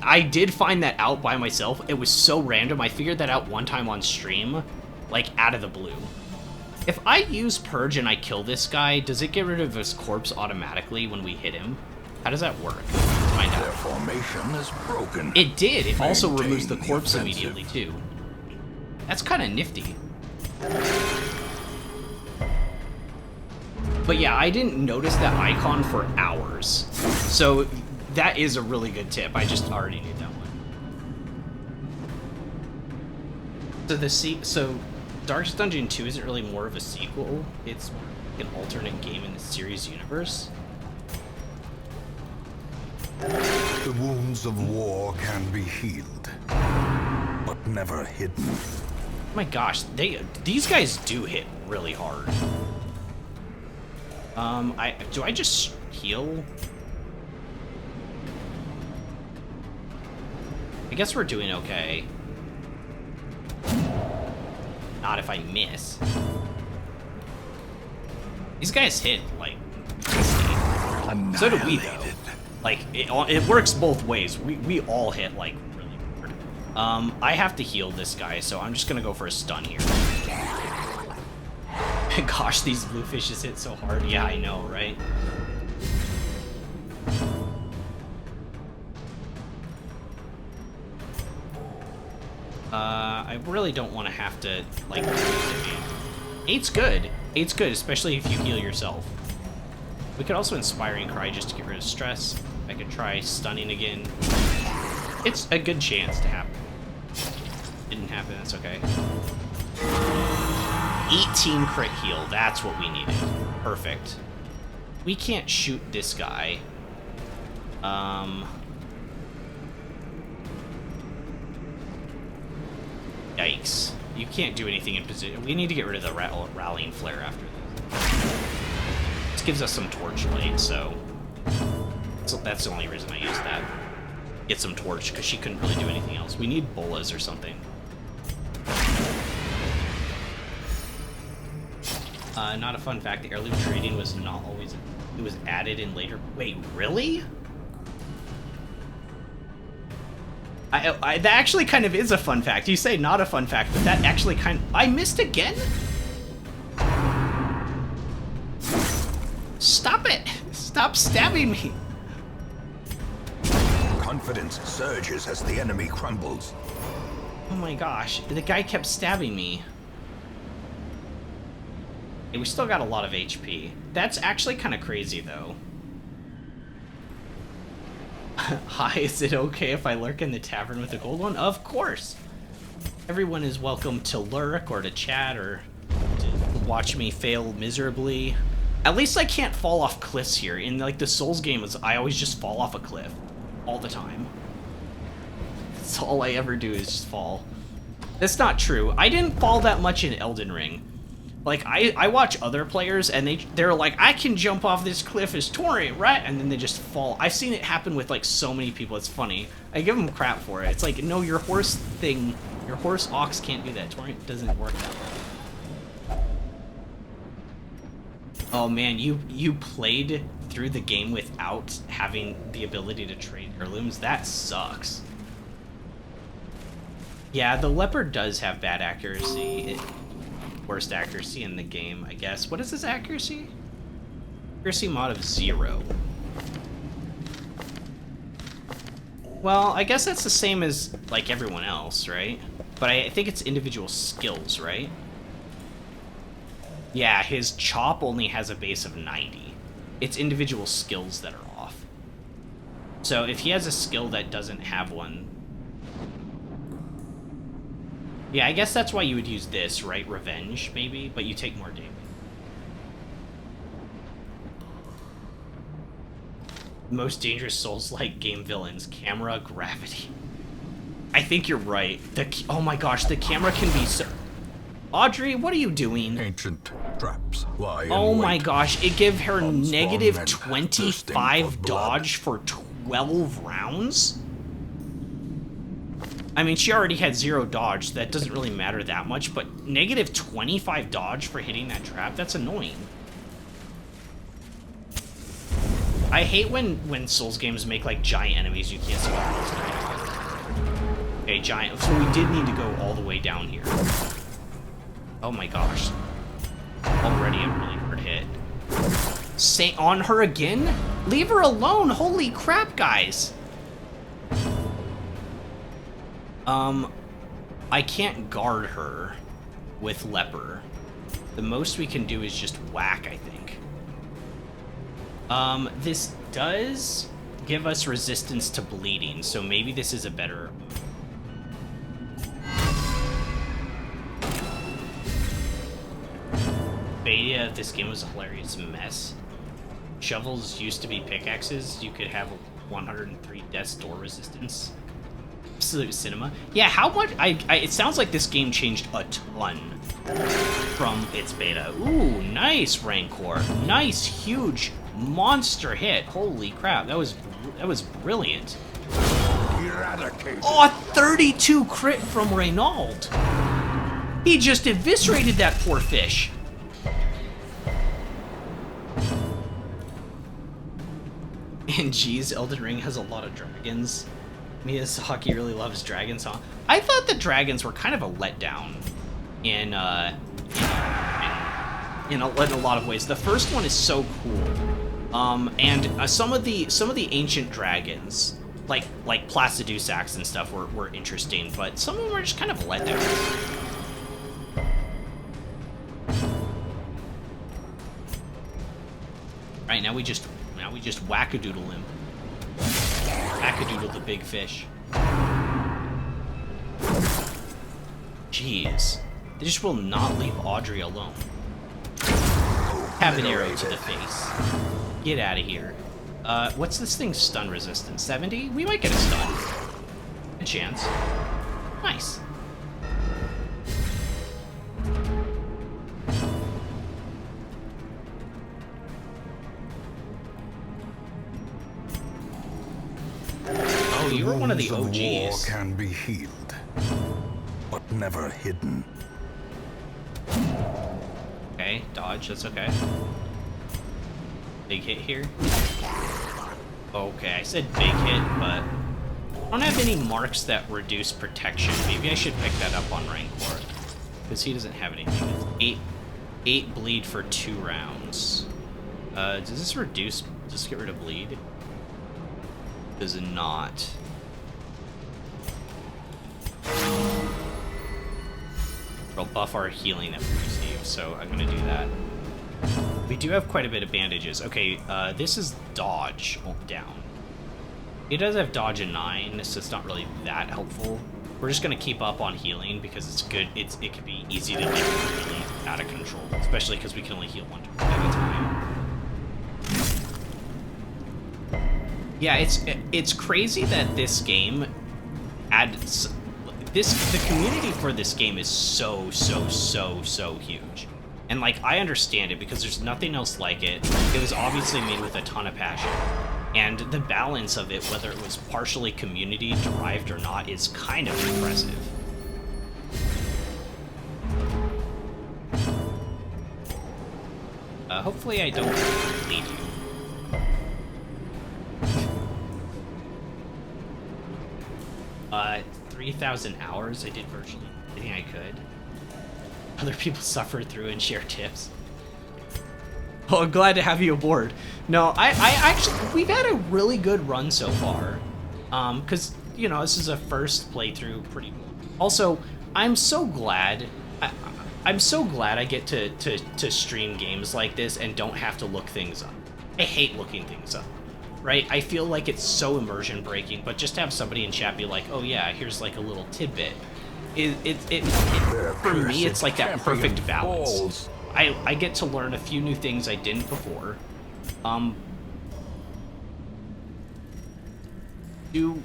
I did find that out by myself. It was so random. I figured that out one time on stream, like out of the blue. If I use Purge and I kill this guy, does it get rid of his corpse automatically when we hit him? How does that work? Find out. Their formation is broken. It did. It also Maintain removes the corpse offensive. immediately too. That's kind of nifty. But yeah, I didn't notice that icon for hours. So that is a really good tip. I just already knew that one. So Darkest Dungeon 2 isn't really more of a sequel. It's more like an alternate game in the series universe. The wounds of war can be healed, but never hidden. Oh my gosh, these guys do hit really hard. Do I just heal? I guess we're doing okay. Not if I miss. These guys hit, like, so do we, though. Like, it works both ways. We all hit, like, really hard. I have to heal this guy, so I'm just gonna go for a stun here. Gosh, these blue fishes hit so hard. Yeah, I know, right? I really don't want to have to, like, use it, man. 8's good. 8's good, especially if you heal yourself. We could also Inspiring Cry just to get rid of stress. I could try stunning again. It's a good chance to happen. Didn't happen, that's okay. 18 crit heal, that's what we needed. Perfect. We can't shoot this guy. Yikes. You can't do anything in position. We need to get rid of the Rallying Flare after this. This gives us some torch light, so that's the only reason I used that. Get some torch, because she couldn't really do anything else. We need bolas or something. Not a fun fact, the heirloom trading was not always... It was added in later... Wait, really? That actually kind of is a fun fact. You say not a fun fact, but that actually kind of... I missed again? Stop it! Stop stabbing me! Confidence surges as the enemy crumbles. Oh my gosh, the guy kept stabbing me. Hey, we still got a lot of HP. That's actually kind of crazy, though. Hi, is it okay if I lurk in the tavern with the gold one? Of course! Everyone is welcome to lurk, or to chat, or to watch me fail miserably. At least I can't fall off cliffs here. In, like, the Souls games, I always just fall off a cliff. All the time. That's all I ever do is just fall. That's not true. I didn't fall that much in Elden Ring. Like, I watch other players, and they're like, I can jump off this cliff as Torrent, right? And then they just fall. I've seen it happen with, like, so many people. It's funny. I give them crap for it. It's like, no, your horse thing, your horse ox can't do that. Torrent doesn't work that way. Oh, man, you played through the game without having the ability to trade heirlooms? That sucks. Yeah, the leopard does have bad accuracy. Worst accuracy in the game, I guess. What is his accuracy? Accuracy mod of 0. Well, I guess that's the same as, like, everyone else, right? But I think it's individual skills, right? Yeah, his chop only has a base of 90. It's individual skills that are off. So if he has a skill that doesn't have one... Yeah, I guess that's why you would use this, right? Revenge, maybe? But you take more damage. Most dangerous Souls-like game villains. Camera, gravity. I think you're right. Oh my gosh, the camera can be so... Audrey, what are you doing? Ancient traps lie in Oh my wait. gosh, it gave her Unspawn negative men, 25 thirsting for dodge for 12 rounds? I mean, she already had 0 dodge, so that doesn't really matter that much, but negative 25 dodge for hitting that trap, that's annoying. I hate when Souls games make, like, giant enemies you can't see what. Okay, giant. So we did need to go all the way down here. Oh my gosh. Already a really hard hit. Say on her again? Leave her alone! Holy crap, guys! I can't guard her with Leper. The most we can do is just whack, I think. This does give us resistance to bleeding, so maybe this is a better... Beta of this game was a hilarious mess. Shovels used to be pickaxes. You could have a 103 death's door resistance. Absolute cinema. Yeah, how much... it sounds like this game changed a ton from its beta. Ooh, nice, Rancor. Nice, huge, monster hit. Holy crap, that was brilliant. Eradicated. Oh, a 32 crit from Reynald. He just eviscerated that poor fish. And geez, Elden Ring has a lot of dragons. Miyazaki really loves dragons, huh? I thought the dragons were kind of a letdown in a lot of ways. The first one is so cool, and some of the ancient dragons, like Placidusax and stuff, were interesting, but some of them were just kind of letdowns. All right, now we just wackadoodle him. Wackadoodle the big fish. Jeez. They just will not leave Audrey alone. Have an arrow to the face. Get out of here. What's this thing's stun resistance? 70? We might get a stun. A chance. Nice. Oh, you were one of the Wounds of war OGs. can be healed, but never hidden. Okay, dodge, that's okay. Big hit here. Okay, I said big hit, but I don't have any marks that reduce protection. Maybe I should pick that up on Rancor, because he doesn't have anything. 8 bleed for 2 rounds. Does this reduce, does this get rid of bleed? Does it not? It'll buff our healing that we receive, so I'm gonna do that. We do have quite a bit of bandages. Okay, this is dodge down. It does have dodge at 9, so it's not really that helpful. We're just gonna keep up on healing because it's good. It can be easy to like really out of control, especially because we can only heal 1 turn at a time. Yeah, it's crazy that this game adds the community for this game is so huge. And like I understand it because there's nothing else like it. It was obviously made with a ton of passion. And the balance of it, whether it was partially community derived or not, is kind of impressive. Hopefully I don't lead you. 3,000 hours. I did virtually everything I could. Other people suffered through and share tips. Oh, I'm glad to have you aboard. No, I actually, we've had a really good run so far. Because, you know, this is a first playthrough pretty cool. Also, I'm so glad, I'm so glad I get to stream games like this and don't have to look things up. I hate looking things up. Right? I feel like it's so immersion breaking, but just have somebody in chat be like, oh yeah, here's like a little tidbit. For me, it's like that perfect balance. I get to learn a few new things I didn't before. Do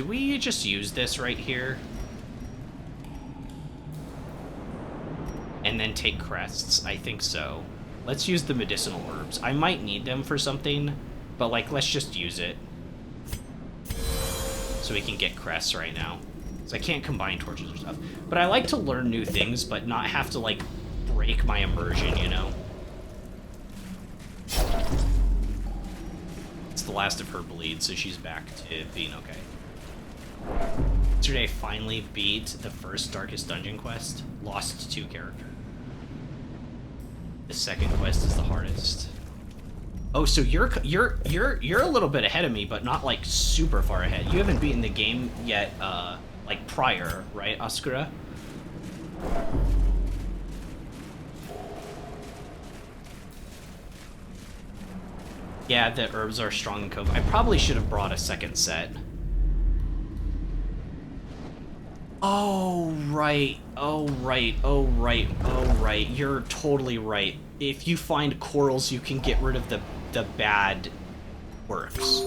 we just use this right here? and take crests. I think so. Let's use the medicinal herbs. I might need them for something, but like, let's just use it. So we can get crests right now. So I can't combine torches or stuff. But I like to learn new things, but not have to like break my immersion, you know? It's the last of her bleed, so she's back to being okay. Yesterday I finally beat the first Darkest Dungeon quest. Lost 2 characters. The second quest is the hardest. Oh, so you're a little bit ahead of me, but not like super far ahead. You haven't beaten the game yet, like prior, right, Asukura? Yeah, the herbs are strong in Cove. I probably should have brought a second set. Oh, right. Oh, right. Oh, right. Oh, right. You're totally right. If you find corals, you can get rid of the bad quirks.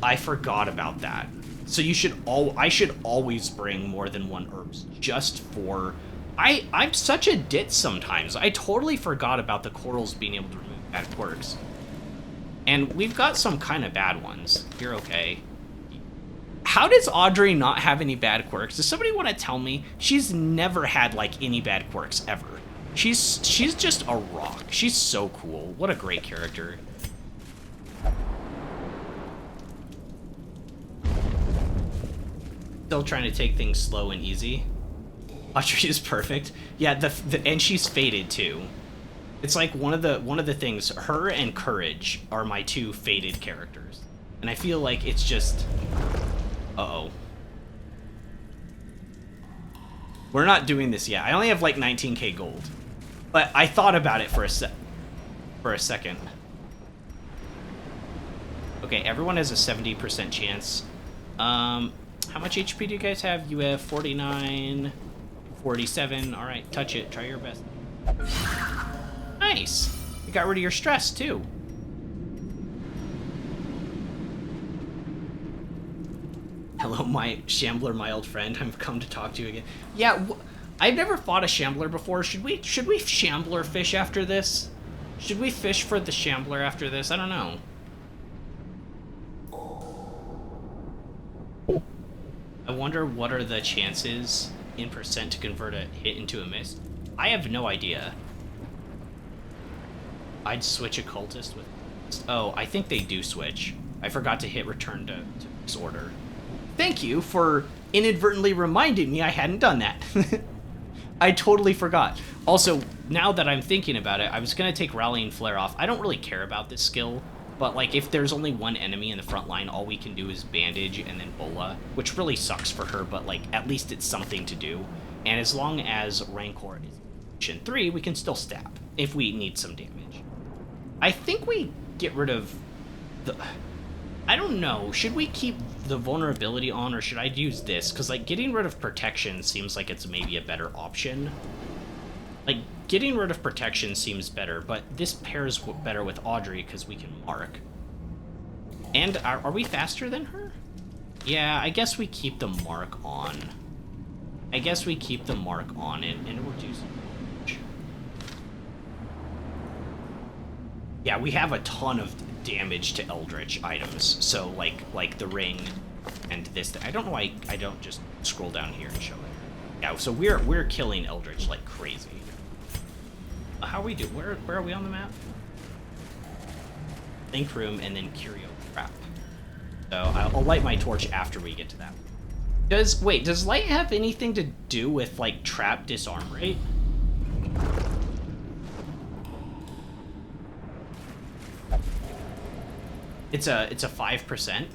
I forgot about that. So you should I should always bring more than 1 herbs just for... I'm such a ditz sometimes. I totally forgot about the corals being able to remove bad quirks. And we've got some kind of bad ones. You're okay. How does Audrey not have any bad quirks? Does somebody want to tell me? She's never had, like, any bad quirks, ever. She's just a rock. She's so cool. What a great character. Still trying to take things slow and easy. Audrey is perfect. Yeah, and she's fated too. It's like one of the things. Her and Courage are my 2 fated characters, and I feel like it's just. Uh-oh. We're not doing this yet. I only have like 19k gold, but I thought about it for a second. Okay, everyone has a 70% chance. How much HP do you guys have? You have 49. 47. All right, touch it. Try your best. Nice. You got rid of your stress, too. Hello, my Shambler, my old friend. I've come to talk to you again. Yeah, I've never fought a Shambler before. Should we Shambler fish after this? Should we fish for the Shambler after this? I don't know. I wonder what are the chances in percent to convert a hit into a miss. I have no idea. I'd switch a cultist with... Oh, I think they do switch. I forgot to hit return to disorder. Thank you for inadvertently reminding me I hadn't done that. I totally forgot. Also, now that I'm thinking about it, I was going to take Rallying Flare off. I don't really care about this skill, but like if there's only 1 enemy in the front line, all we can do is bandage and then Bola, which really sucks for her, but like at least it's something to do. And as long as Rancor is Mission 3, we can still stab if we need some damage. I think we get rid of the... I don't know, should we keep the vulnerability on or should I use this? Because like getting rid of protection seems like it's maybe a better option. Like getting rid of protection seems better, but this pairs better with Audrey because we can mark. And are we faster than her? Yeah, I guess we keep the mark on. I guess we keep the mark on and reduce damage. Yeah, we have a ton of damage to Eldritch items, so like the ring and this thing. I don't know why I don't just scroll down here and show it. Yeah, so we're killing Eldritch like crazy. How we do? Where are we on the map? Link room and then Curio Trap. So I'll light my torch after we get to that. Does light have anything to do with like trap disarm rate? It's a 5%.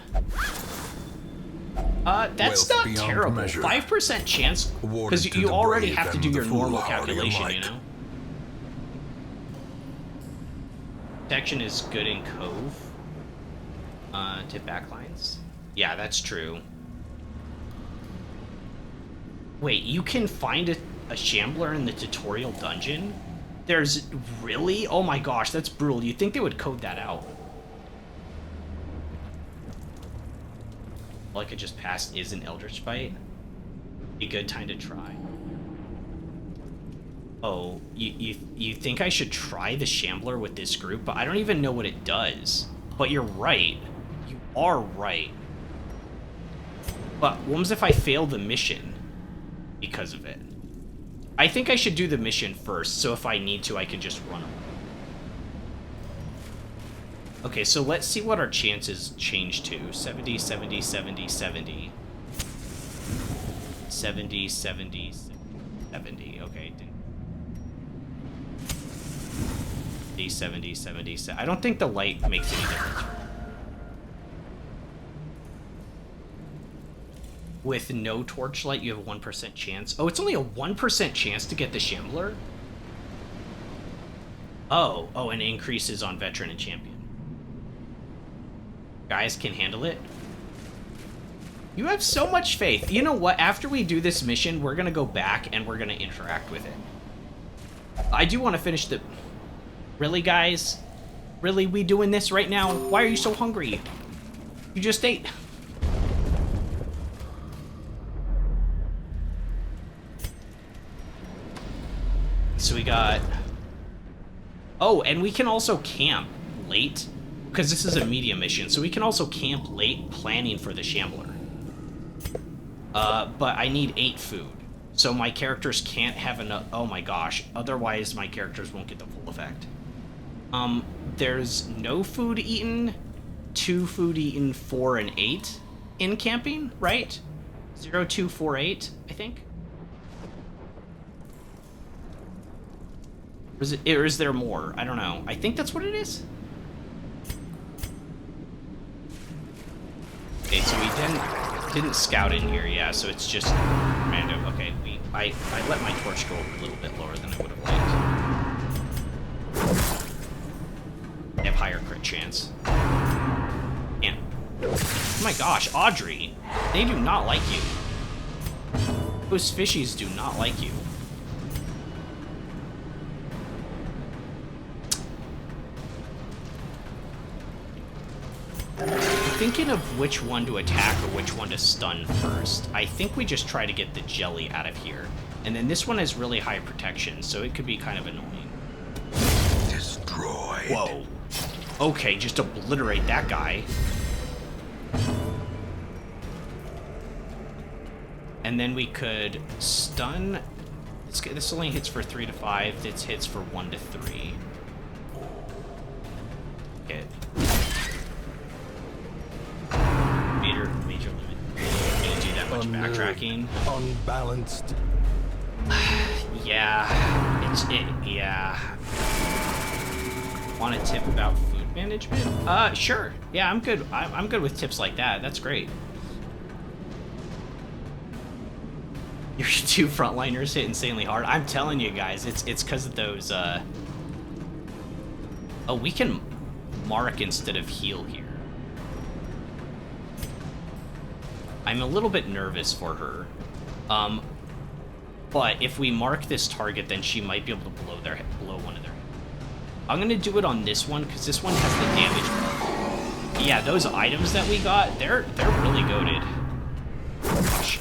That's not terrible. 5% chance, because you already have to do your normal calculation, you know? Protection is good in Cove. To backlines. Yeah, that's true. Wait, you can find a Shambler in the tutorial dungeon? There's really? Oh my gosh, that's brutal. You'd think they would code that out. All I could just pass is an Eldritch fight. Be a good time to try. Oh, you think I should try the Shambler with this group? But I don't even know what it does. But you're right. You are right. But what if I fail the mission because of it? I think I should do the mission first, so if I need to, I can just run away. Okay, so let's see what our chances change to. 70, 70, 70, 70. 70, 70, 70. Okay. 70, 70, 70. I don't think the light makes any difference. With no torchlight, you have a 1% chance. Oh, it's only a 1% chance to get the Shambler? Oh, and it increases on Veteran and Champion. Guys can handle it. You have so much faith. You know what? After we do this mission, we're going to go back and we're going to interact with it. I do want to finish the... Really, guys? Really, we doing this right now? Why are you so hungry? You just ate. So we got... Oh, and we can also camp late, because this is a medium mission, so we can also camp late planning for the Shambler. But I need 8 food, so my characters can't have enough... Oh my gosh, otherwise my characters won't get the full effect. There's no food eaten, 2 food eaten, 4 and 8 in camping, right? 0, 2, 4, 8, I think. Or is there more? I don't know. I think that's what it is. Okay, so we didn't scout in here, yeah, so it's just random. Okay, I let my torch go a little bit lower than I would have liked. I have higher crit chance. Yeah. Oh my gosh, Audrey! They do not like you. Those fishies do not like you. Thinking of which one to attack or which one to stun first. I think we just try to get the jelly out of here. And then this one has really high protection, so it could be kind of annoying. Destroyed. Whoa. Okay, just obliterate that guy. And then we could stun... This only hits for 3 to 5. This hits for 1 to 3. Okay. Major limit. Gonna do that much backtracking. Unbalanced. Yeah. Yeah. Want a tip about food management? Sure. Yeah, I'm good. I'm good with tips like that. That's great. Your 2 frontliners hit insanely hard. I'm telling you guys, it's because of those, Oh, we can mark instead of heal here. I'm a little bit nervous for her. But if we mark this target, then she might be able to blow one of their... I'm gonna do it on this one, because this one has the damage. Yeah, those items that we got, they're really goated. Gosh.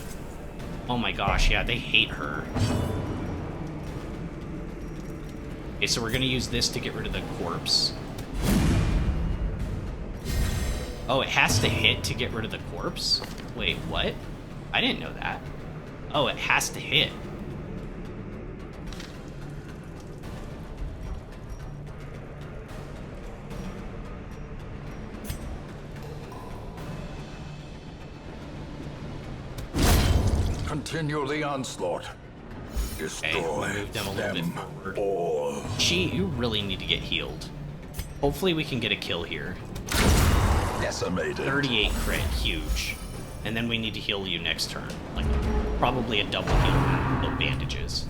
Oh my gosh, yeah, they hate her. Okay, so we're gonna use this to get rid of the corpse. Oh, it has to hit to get rid of the corpse? Wait, what? I didn't know that. Oh, it has to hit. Continue the onslaught. Destroy we'll move them a little bit forward. all. You really need to get healed. Hopefully we can get a kill here. Decimated. 38 crit, huge. And then we need to heal you next turn. Like, probably a double heal with no bandages.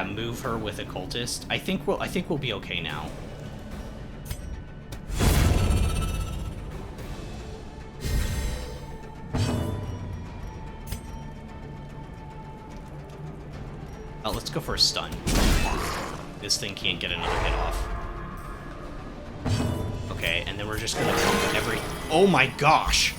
Move her with a cultist. I think we'll be okay now. Let's go for a stun. This thing can't get another hit off. Okay, and then we're just gonna pump every... Oh my gosh!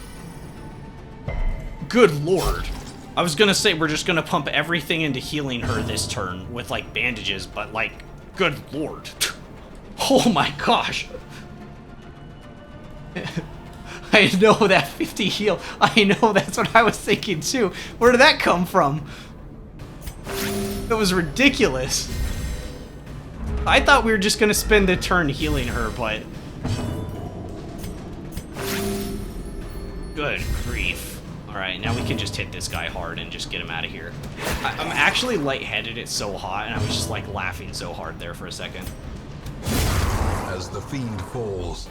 Good lord! I was gonna say we're just gonna pump everything into healing her this turn with like bandages, but like, good lord. Oh my gosh. I know that 50 heal. I know, that's what I was thinking too. Where did that come from? That was ridiculous. I thought we were just gonna spend the turn healing her, but... Good grief. Alright, now we can just hit this guy hard and just get him out of here. I'm actually lightheaded, it's so hot, and I was just like laughing so hard there for a second. As the fiend falls,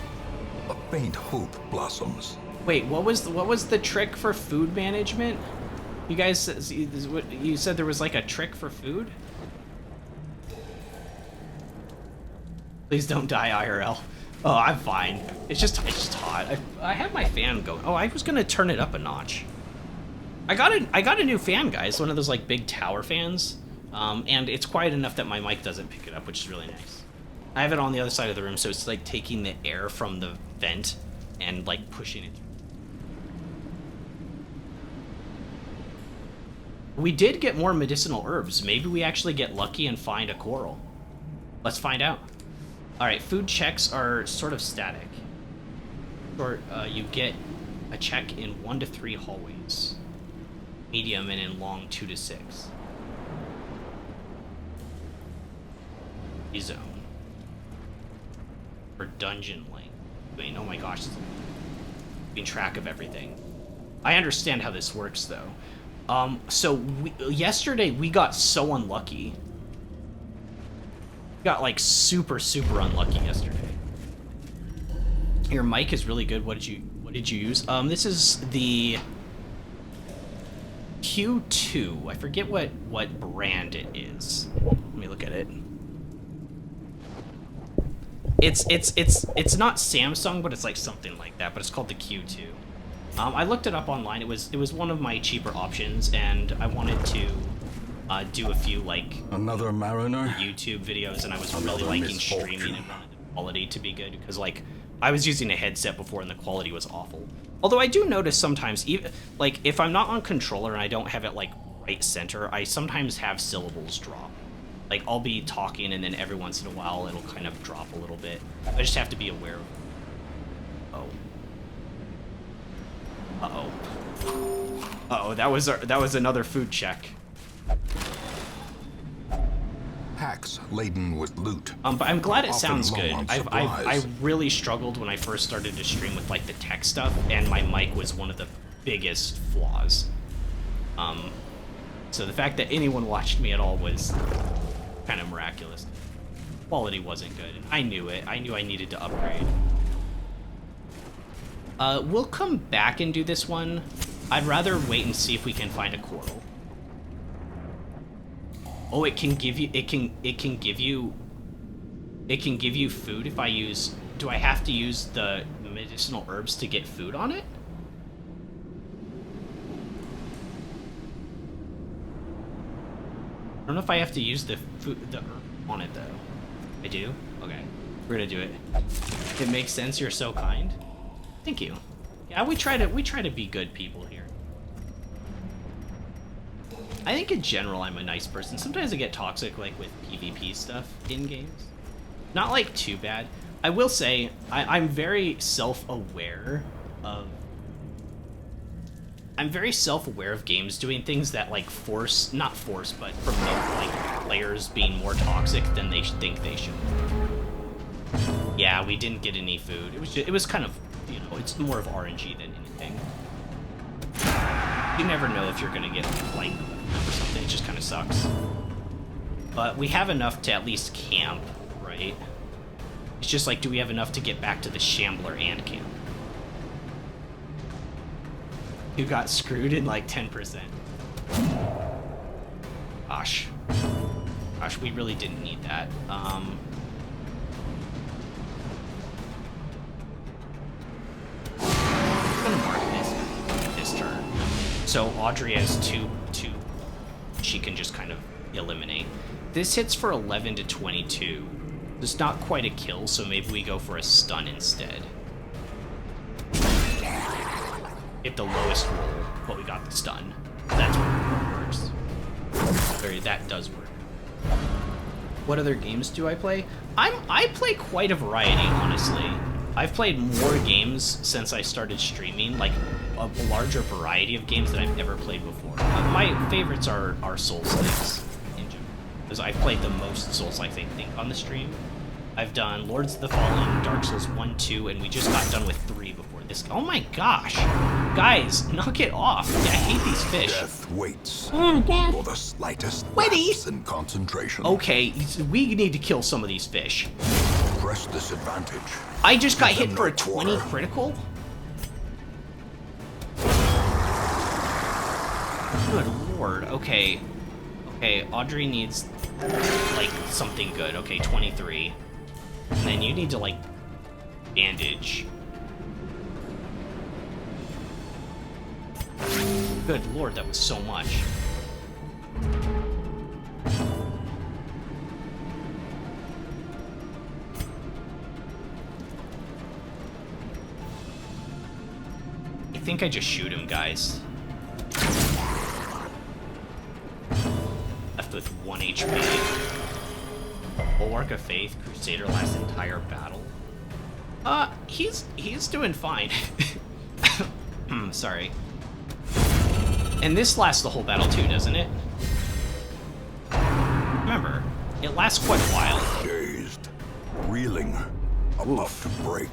a faint hope blossoms. Wait, what was the trick for food management? You guys, you said there was like a trick for food? Please don't die, IRL. Oh, I'm fine. It's just hot. I have my fan going. Oh, I was gonna turn it up a notch. I got a new fan, guys. One of those like big tower fans, and it's quiet enough that my mic doesn't pick it up, which is really nice. I have it on the other side of the room, so it's like taking the air from the vent and like pushing it. We did get more medicinal herbs. Maybe we actually get lucky and find a coral. Let's find out. Alright, food checks are sort of static. Or you get a check in 1 to 3 hallways. Medium and in long 2 to 6. Zone. For dungeon length. I mean, oh my gosh. Keeping track of everything. I understand how this works though. Yesterday we got so unlucky. We got like super unlucky yesterday. Your mic is really good. What did you use? This is the Q2. I forget what brand it is. Let me look at it. It's not Samsung, but it's like something like that, but it's called the Q2. I looked it up online. It was one of my cheaper options, and I wanted to do a few like another mariner YouTube videos, and I was really liking streaming and wanted the quality to be good because like I was using a headset before and the quality was awful. Although I do notice sometimes, even like if I'm not on controller and I don't have it like right center, I sometimes have syllables drop. Like I'll be talking and then every once in a while it'll kind of drop a little bit. I just have to be aware of. Uh-oh, that was another food check. Packs laden with loot. But I'm glad it sounds good. I I really struggled when I first started to stream with like the tech stuff, and my mic was one of the biggest flaws. So the fact that anyone watched me at all was kind of miraculous. Quality wasn't good, and I knew it. I knew I needed to upgrade. We'll come back and do this one. I'd rather wait and see if we can find a coral. Oh, it can give you food if I use. Do I have to use the medicinal herbs to get food on it? I don't know if I have to use the herb on it though. I do? Okay. We're gonna do it. It makes sense, you're so kind. Thank you. Yeah, we try to be good people here. I think in general I'm a nice person. Sometimes I get toxic like with PvP stuff in games. Not like too bad. I will say I'm very self-aware of games doing things that like not force, but promote like players being more toxic than they think they should. Yeah, we didn't get any food. It was kind of, you know, it's more of RNG than anything. You never know if you're gonna get like or something. It just kind of sucks. But we have enough to at least camp, right? It's just like, do we have enough to get back to the Shambler and camp? You got screwed in like 10%. Gosh, we really didn't need that. I'm gonna mark this turn. So Audrey has two she can just kind of eliminate. This hits for 11 to 22. It's not quite a kill, so maybe we go for a stun instead. Hit the lowest roll, but we got the stun. That's what that does work. What other games do I play? I play quite a variety, honestly. I've played more games since I started streaming, like a larger variety of games that I've never played before. My favorites are Souls-likes in general, because I've played the most Souls-likes I think on the stream. I've done Lords of the Fallen, Dark Souls 1, 2, and we just got done with 3 before this. Oh my gosh! Guys, knock it off! Yeah, I hate these fish. Death waits Death. for the slightest Witty. lapse in concentration. Okay, we need to kill some of these fish. Press this advantage. I just got Give hit them for a no 20 quarter. critical? Good lord. Okay. Okay, Audrey needs, like, something good. Okay, 23. And then you need to, like, bandage. Good lord, that was so much. I think I just shoot him, guys. Left with 1 HP. Bulwark of Faith, Crusader lasts entire battle. He's doing fine. Sorry. And this lasts the whole battle too, doesn't it? Remember, it lasts quite a while. Dazed, reeling, about to break.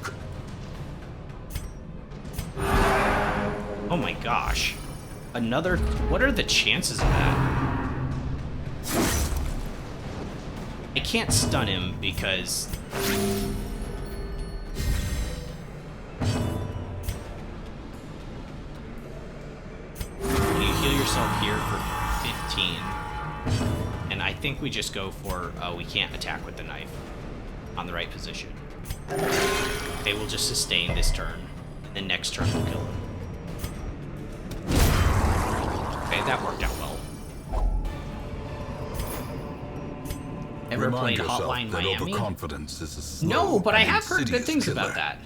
Oh my gosh. Another... What are the chances of that? I can't stun him because... You heal yourself here for 15. And I think we just go for... we can't attack with the knife on the right position. Okay, we'll just sustain this turn. And then next turn we'll kill him. Okay, that worked out well. Ever Remind played yourself Hotline that Miami? overconfidence is a slow No, but I and have heard good insidious things killer. about that.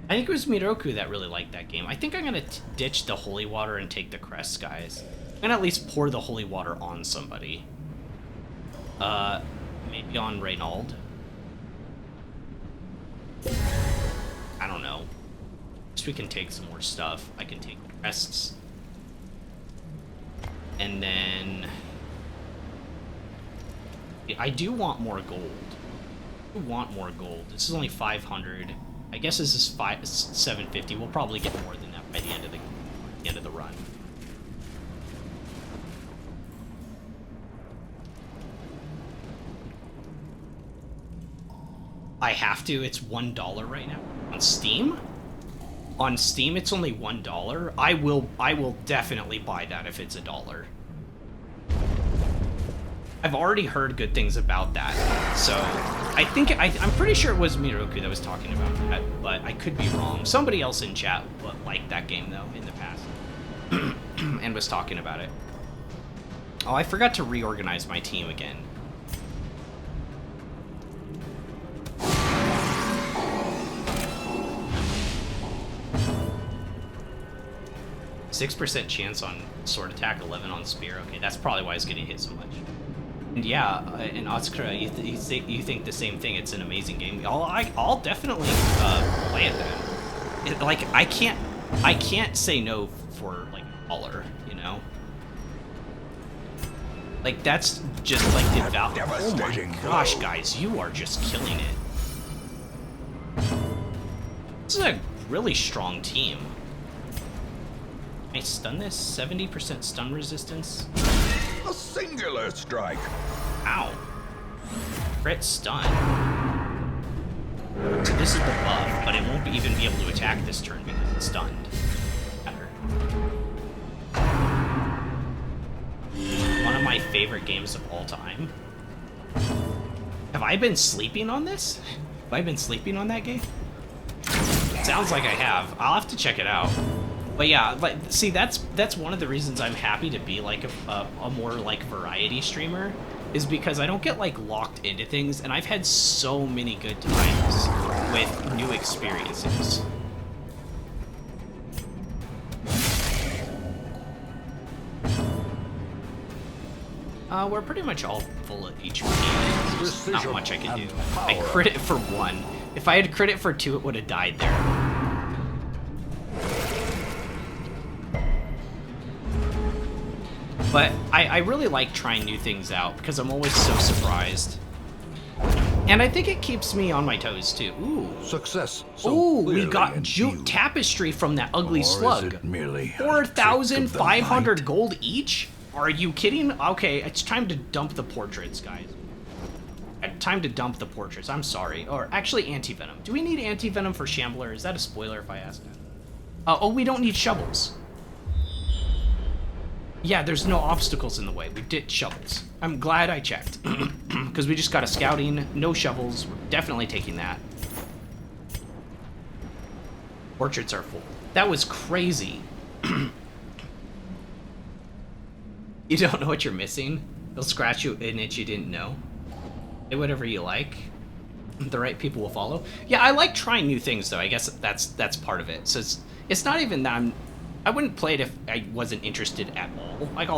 I think it was Miroku that really liked that game. I think I'm gonna ditch the holy water and take the crests, guys. I'm gonna at least pour the holy water on somebody. Maybe on Reynald. I don't know. Guess we can take some more stuff. I can take the crests. And then... I do want more gold. I want more gold. This is only 500. I guess this is 750. We'll probably get more than that by the end of the run. I have to. It's $1 right now on Steam. On Steam, it's only $1. I will definitely buy that if it's $1. I've already heard good things about that, so I think I'm pretty sure it was Miroku that was talking about that, but I could be wrong. Somebody else in chat liked that game though in the past and was talking about it. Oh, I forgot to reorganize my team again. %6 chance on sword attack, 11 on spear. Okay, that's probably why it's getting hit so much. And yeah, and Otskara, you think the same thing. It's an amazing game. I'll definitely play it then. Like I can't say no for like $1, you know. Like that's just like the value. Oh my gosh, guys, you are just killing it. This is a really strong team. Can I stun this? 70% stun resistance. A singular strike. Ow. Crit stun. So this is the buff, but it won't even be able to attack this turn because it's stunned. Better. One of my favorite games of all time. Have I been sleeping on this? Have I been sleeping on that game? It sounds like I have. I'll have to check it out. But yeah, like, see, that's one of the reasons I'm happy to be like a more like variety streamer, is because I don't get like locked into things, and I've had so many good times with new experiences. We're pretty much all full of HP. There's not much I can do. I crit it for 1. If I had crit it for 2, it would have died there. But I really like trying new things out because I'm always so surprised. And I think it keeps me on my toes too. Ooh. Success. So ooh, we got jute tapestry from that ugly slug. 4,500 gold each? Are you kidding? Okay, it's time to dump the portraits, guys. Time to dump the portraits. I'm sorry. Or actually, anti-venom. Do we need anti-venom for Shambler? Is that a spoiler if I ask that? Oh, we don't need shovels. Yeah, there's no obstacles in the way. We did shovels. I'm glad I checked. Because we just got a scouting, no shovels. We're definitely taking that. Portraits are full. That was crazy. You don't know what you're missing? They'll scratch you an itch you didn't know. Say whatever you like. The right people will follow. Yeah, I like trying new things, though. I guess that's part of it. So it's not even that I wouldn't play it if I wasn't interested at all. Like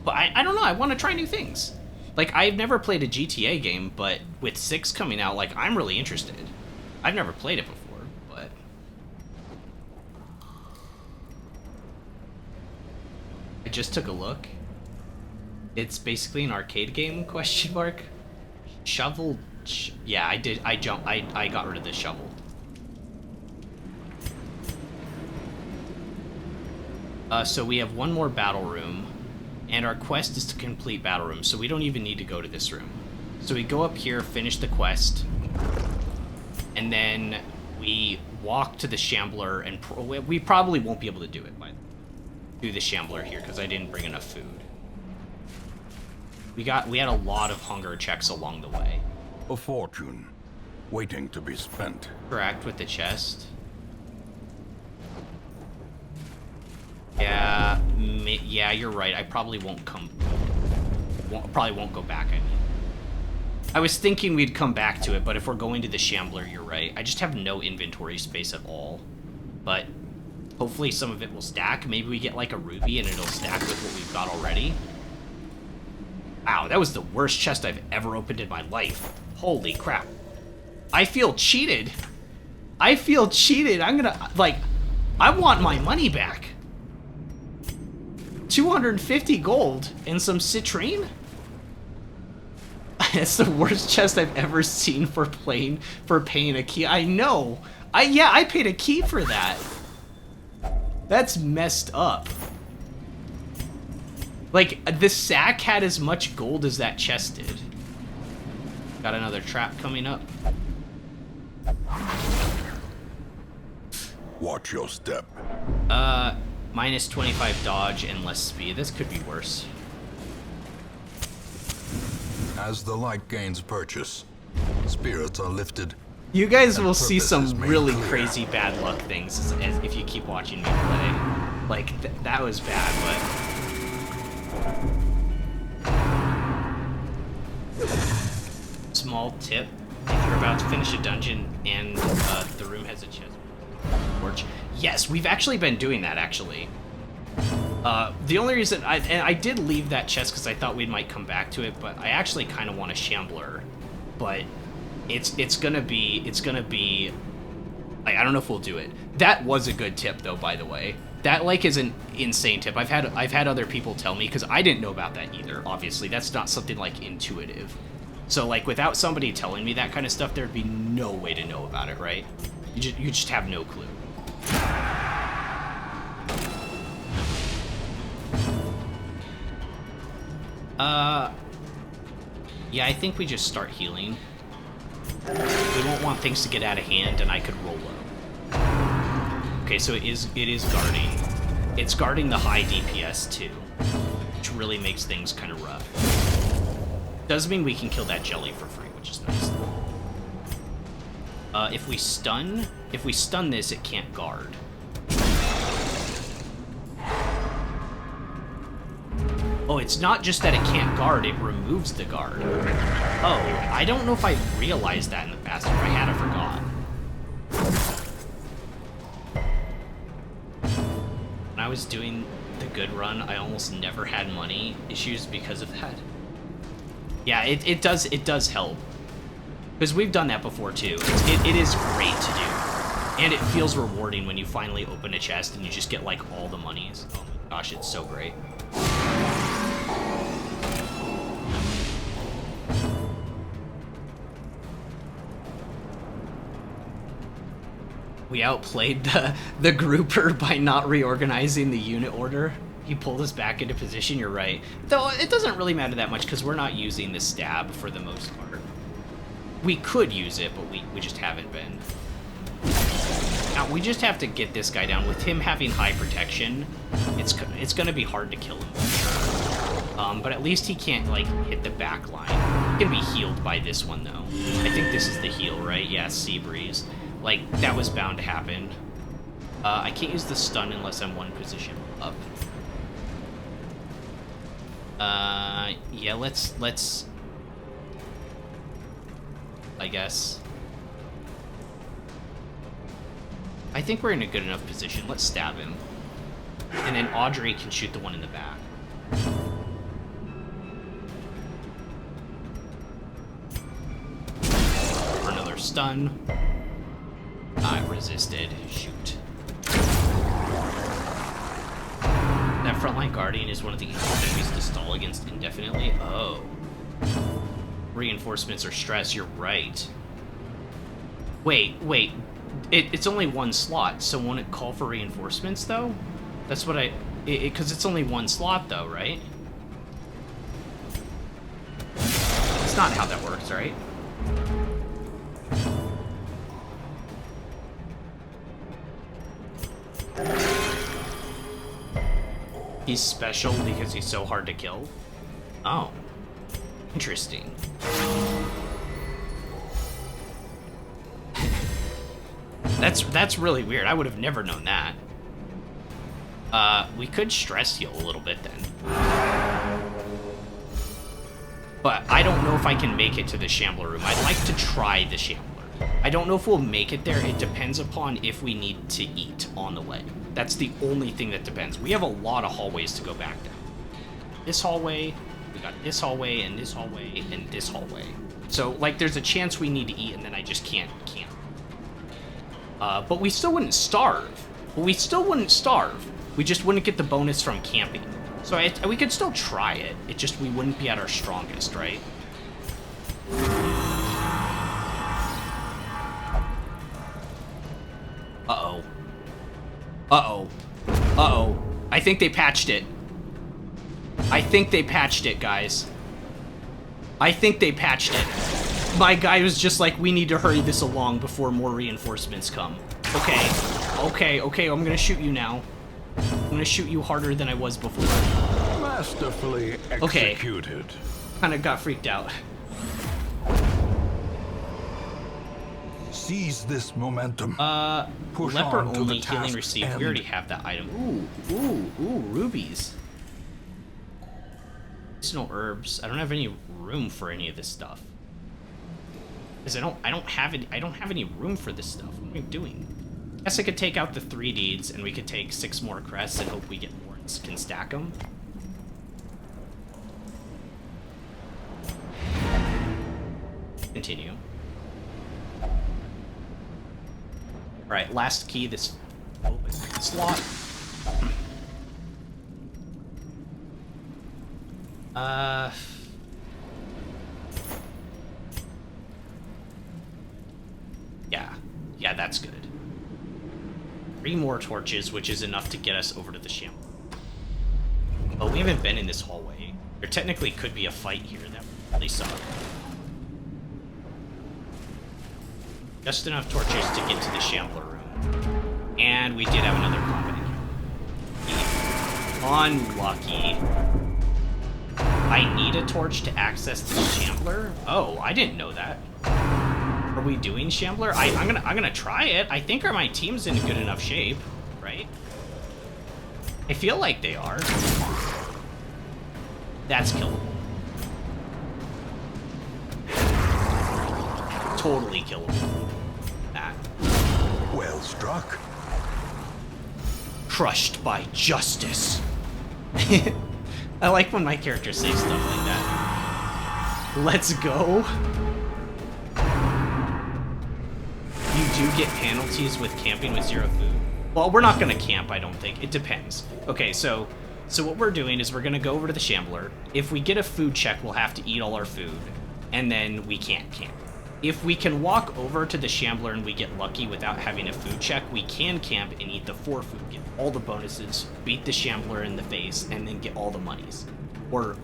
but I don't know. I want to try new things. Like I've never played a GTA game, but with 6 coming out, like I'm really interested. I've never played it before, but I just took a look. It's basically an arcade game? Question mark. Shovel. Yeah, I did. I got rid of the shovel. So we have one more battle room, and our quest is to complete battle room, so we don't even need to go to this room. So we go up here, finish the quest, and then we walk to the Shambler, and we probably won't be able to do it, but do the Shambler here, because I didn't bring enough food. We had a lot of hunger checks along the way. A fortune, waiting to be spent. Interact with the chest. Yeah, yeah, you're right. I probably won't go back. I mean, I was thinking we'd come back to it, but if we're going to the Shambler, you're right. I just have no inventory space at all. But hopefully some of it will stack. Maybe we get like a ruby and it'll stack with what we've got already. Wow, that was the worst chest I've ever opened in my life. Holy crap. I feel cheated. I feel cheated. I'm gonna, like, I want my money back. 250 gold and some citrine? That's the worst chest I've ever seen for paying a key. I know. Yeah, I paid a key for that. That's messed up. Like, the sack had as much gold as that chest did. Got another trap coming up. Watch your step. Minus 25 dodge and less speed. This could be worse. As the light gains purchase, spirits are lifted. You guys will see some really crazy bad luck things as if you keep watching me play. Like, that was bad, but... Small tip. If you're about to finish a dungeon and the room has a chest. Yes, we've actually been doing that, actually. The only reason... I did leave that chest because I thought we might come back to it, but I actually kind of want a Shambler. But it's gonna be... I don't know if we'll do it. That was a good tip, though, by the way. That, like, is an insane tip. I've had other people tell me, because I didn't know about that either, obviously. That's not something, like, intuitive. So, like, without somebody telling me that kind of stuff, there'd be no way to know about it, right? You just have no clue. Yeah, I think we just start healing. We won't want things to get out of hand, and I could roll low. Okay, so it is guarding. It's guarding the high DPS, too, which really makes things kind of rough. Does mean we can kill that jelly for free, which is nice. If we stun this, it can't guard. Oh, it's not just that it can't guard, it removes the guard. Oh, I don't know if I realized that in the past. If I had, I forgot. When I was doing the good run, I almost never had money issues because of that. Yeah, it does help. Because we've done that before, too. It is great to do. And it feels rewarding when you finally open a chest and you just get, like, all the monies. Oh my gosh, it's so great. We outplayed the grouper by not reorganizing the unit order. He pulled us back into position, you're right. Though it doesn't really matter that much because we're not using the stab for the most part. We could use it, but we just haven't been. Now, we just have to get this guy down. With him having high protection, it's going to be hard to kill him for sure. But at least he can't, like, hit the back line. He can be healed by this one, though. I think this is the heal, right? Yeah, Sea Breeze. Like, that was bound to happen. I can't use the stun unless I'm one position up. Yeah, let's... I guess. I think we're in a good enough position. Let's stab him. And then Audrey can shoot the one in the back. For another stun. I resisted. Shoot. That frontline guardian is one of the easiest enemies to stall against indefinitely. Oh. Reinforcements or stress, you're right. Wait. It's only one slot, so won't it call for reinforcements, though? That's what because it's only one slot, though, right? It's not how that works, right? He's special because he's so hard to kill? Oh. Interesting. That's really weird. I would have never known that. We could stress heal a little bit then. But I don't know if I can make it to the Shambler room. I'd like to try the Shambler. I don't know if we'll make it there. It depends upon if we need to eat on the way. That's the only thing that depends. We have a lot of hallways to go back down. This hallway, we got this hallway, and this hallway, and this hallway. So, like, there's a chance we need to eat, and then I just can't. But we still wouldn't starve. We just wouldn't get the bonus from camping. So we could still try it. It just, we wouldn't be at our strongest, right? Uh-oh. Uh-oh. Uh-oh. I think they patched it. I think they patched it, guys. I think they patched it. My guy was just like, we need to hurry this along before more reinforcements come. Okay, I'm gonna shoot you now. I'm gonna shoot you harder than I was before. Masterfully executed. Okay. Kinda got freaked out. Seize this momentum. Push Leper on to only the healing task's received. end. We already have that item. Ooh, rubies. Medicinal herbs. I don't have any room for any of this stuff. Because I don't have any room for this stuff. What am I doing? I guess I could take out the 3 deeds and we could take 6 more crests and hope we get more and can stack them. Continue. Alright, last key, this open slot. Yeah, that's good. 3 more torches, which is enough to get us over to the Shambler. Oh, we haven't been in this hallway. There technically could be a fight here. That would really suck. Just enough torches to get to the Shambler room. And we did have another combat. Unlucky. I need a torch to access the Shambler? Oh, I didn't know that. Are we doing Shambler? I'm gonna try it. I think my team's in good enough shape, right? I feel like they are. That's killable. Totally killable. That. Well struck. Crushed by justice. I like when my characters say stuff like that. Let's go. You do get penalties with camping with 0 food. Well, we're not gonna camp, I don't think. It depends. Okay, so what we're doing is we're gonna go over to the Shambler. If we get a food check, we'll have to eat all our food, and then we can't camp. If we can walk over to the Shambler and we get lucky without having a food check, we can camp and eat the 4 food, get all the bonuses, beat the Shambler in the face, and then get all the monies. Or,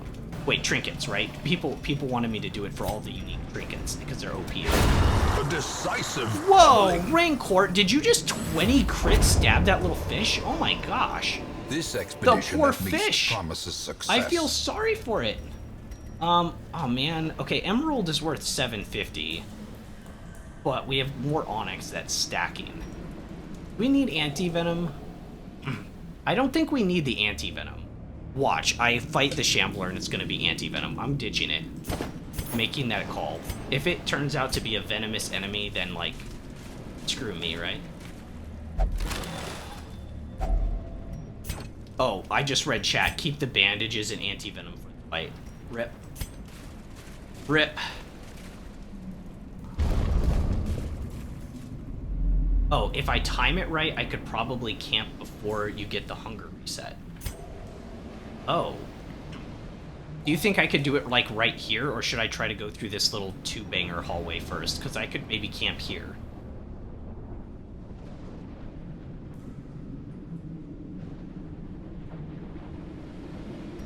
wait, trinkets, right? People wanted me to do it for all the unique trinkets because they're OP. A decisive. Whoa, Raincourt, did you just 20 crit stab that little fish? Oh my gosh. This expedition poor at least fish. promises success. I feel sorry for it. Oh man. Okay, Emerald is worth 750. But we have more Onyx that's stacking. We need Anti-Venom. I don't think we need the Anti-Venom. Watch, I fight the Shambler and it's gonna be Anti-Venom. I'm ditching it. Making that call. If it turns out to be a venomous enemy, then like, screw me, right? Oh, I just read chat. Keep the bandages and Anti-Venom for the fight. Rip. Rip. Oh, if I time it right, I could probably camp before you get the hunger reset. Oh. Do you think I could do it, like, right here, or should I try to go through this little 2-banger hallway first? Because I could maybe camp here.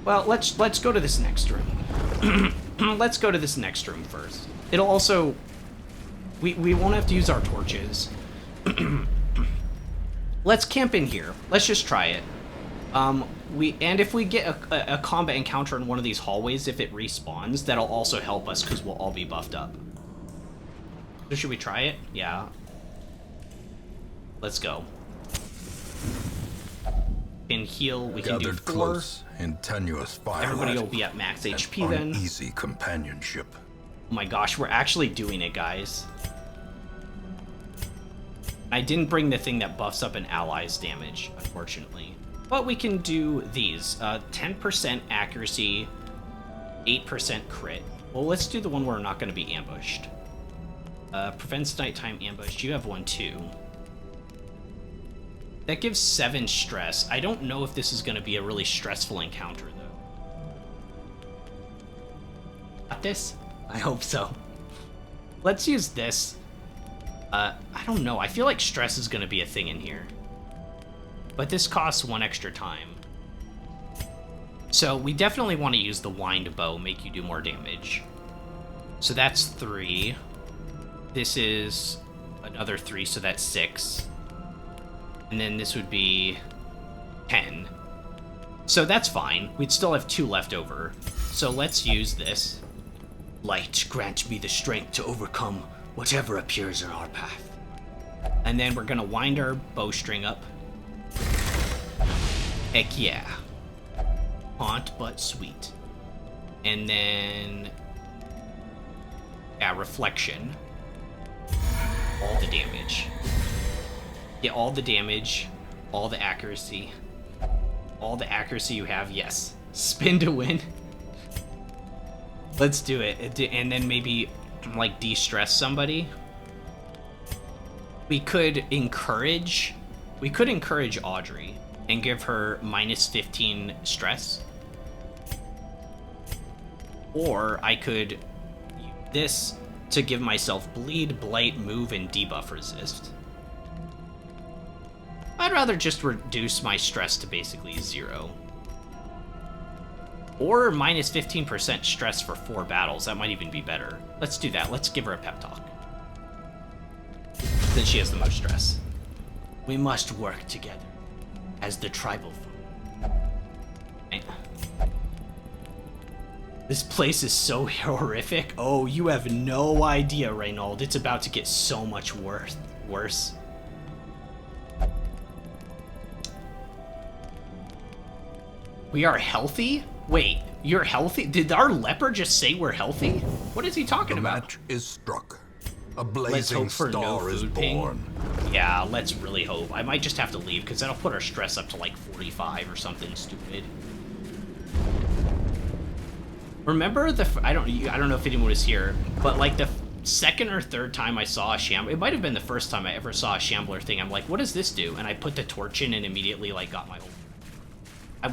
Well, let's go to this next room. Let's go to this next room first. It'll also... We won't have to use our torches. Let's camp in here. Let's just try it. And if we get a combat encounter in one of these hallways, if it respawns, that'll also help us because we'll all be buffed up. So should we try it? Yeah. Let's go. And heal, we can do 4. Close in tenuous firelight. Everybody will be at max HP then. Easy companionship. Oh my gosh, we're actually doing it, guys. I didn't bring the thing that buffs up an ally's damage, unfortunately. But we can do these. 10% accuracy, 8% crit. Well, let's do the one where we're not going to be ambushed. Prevents nighttime ambush. You have one too. That gives 7 stress. I don't know if this is going to be a really stressful encounter, though. Got this? I hope so. Let's use this. I don't know. I feel like stress is going to be a thing in here. But this costs 1 extra time. So we definitely want to use the wind bow, make you do more damage. So that's 3. This is another 3, so that's 6. And then this would be 10. So that's fine. We'd still have 2 left over. So let's use this. Light, grant me the strength to overcome whatever appears in our path. And then we're gonna wind our bowstring up. Heck yeah. Haunt but sweet. And then... yeah, reflection. All the damage. Get all the damage, all the accuracy. All the accuracy you have, yes. Spin to win. Let's do it. And then maybe, like, de-stress somebody. We could encourage Audrey and give her minus 15 stress. Or I could use this to give myself bleed, blight, move, and debuff resist. I'd rather just reduce my stress to basically 0. Or minus 15% stress for 4 battles. That might even be better. Let's do that. Let's give her a pep talk. Then she has the most stress. We must work together as the tribal folk. This place is so horrific. Oh, you have no idea, Reynold. It's about to get so much worse. We are healthy? Wait, you're healthy? Did our leper just say we're healthy? What is he talking about? The match is struck. A Let's blazing hope for no star is food ping. born. Yeah, let's really hope. I might just have to leave because that'll put our stress up to like 45 or something stupid. Remember I don't know if anyone was here, but like the second or third time I saw a shambler, it might have been the first time I ever saw a shambler thing. I'm like, what does this do? And I put the torch in and immediately like got my whole.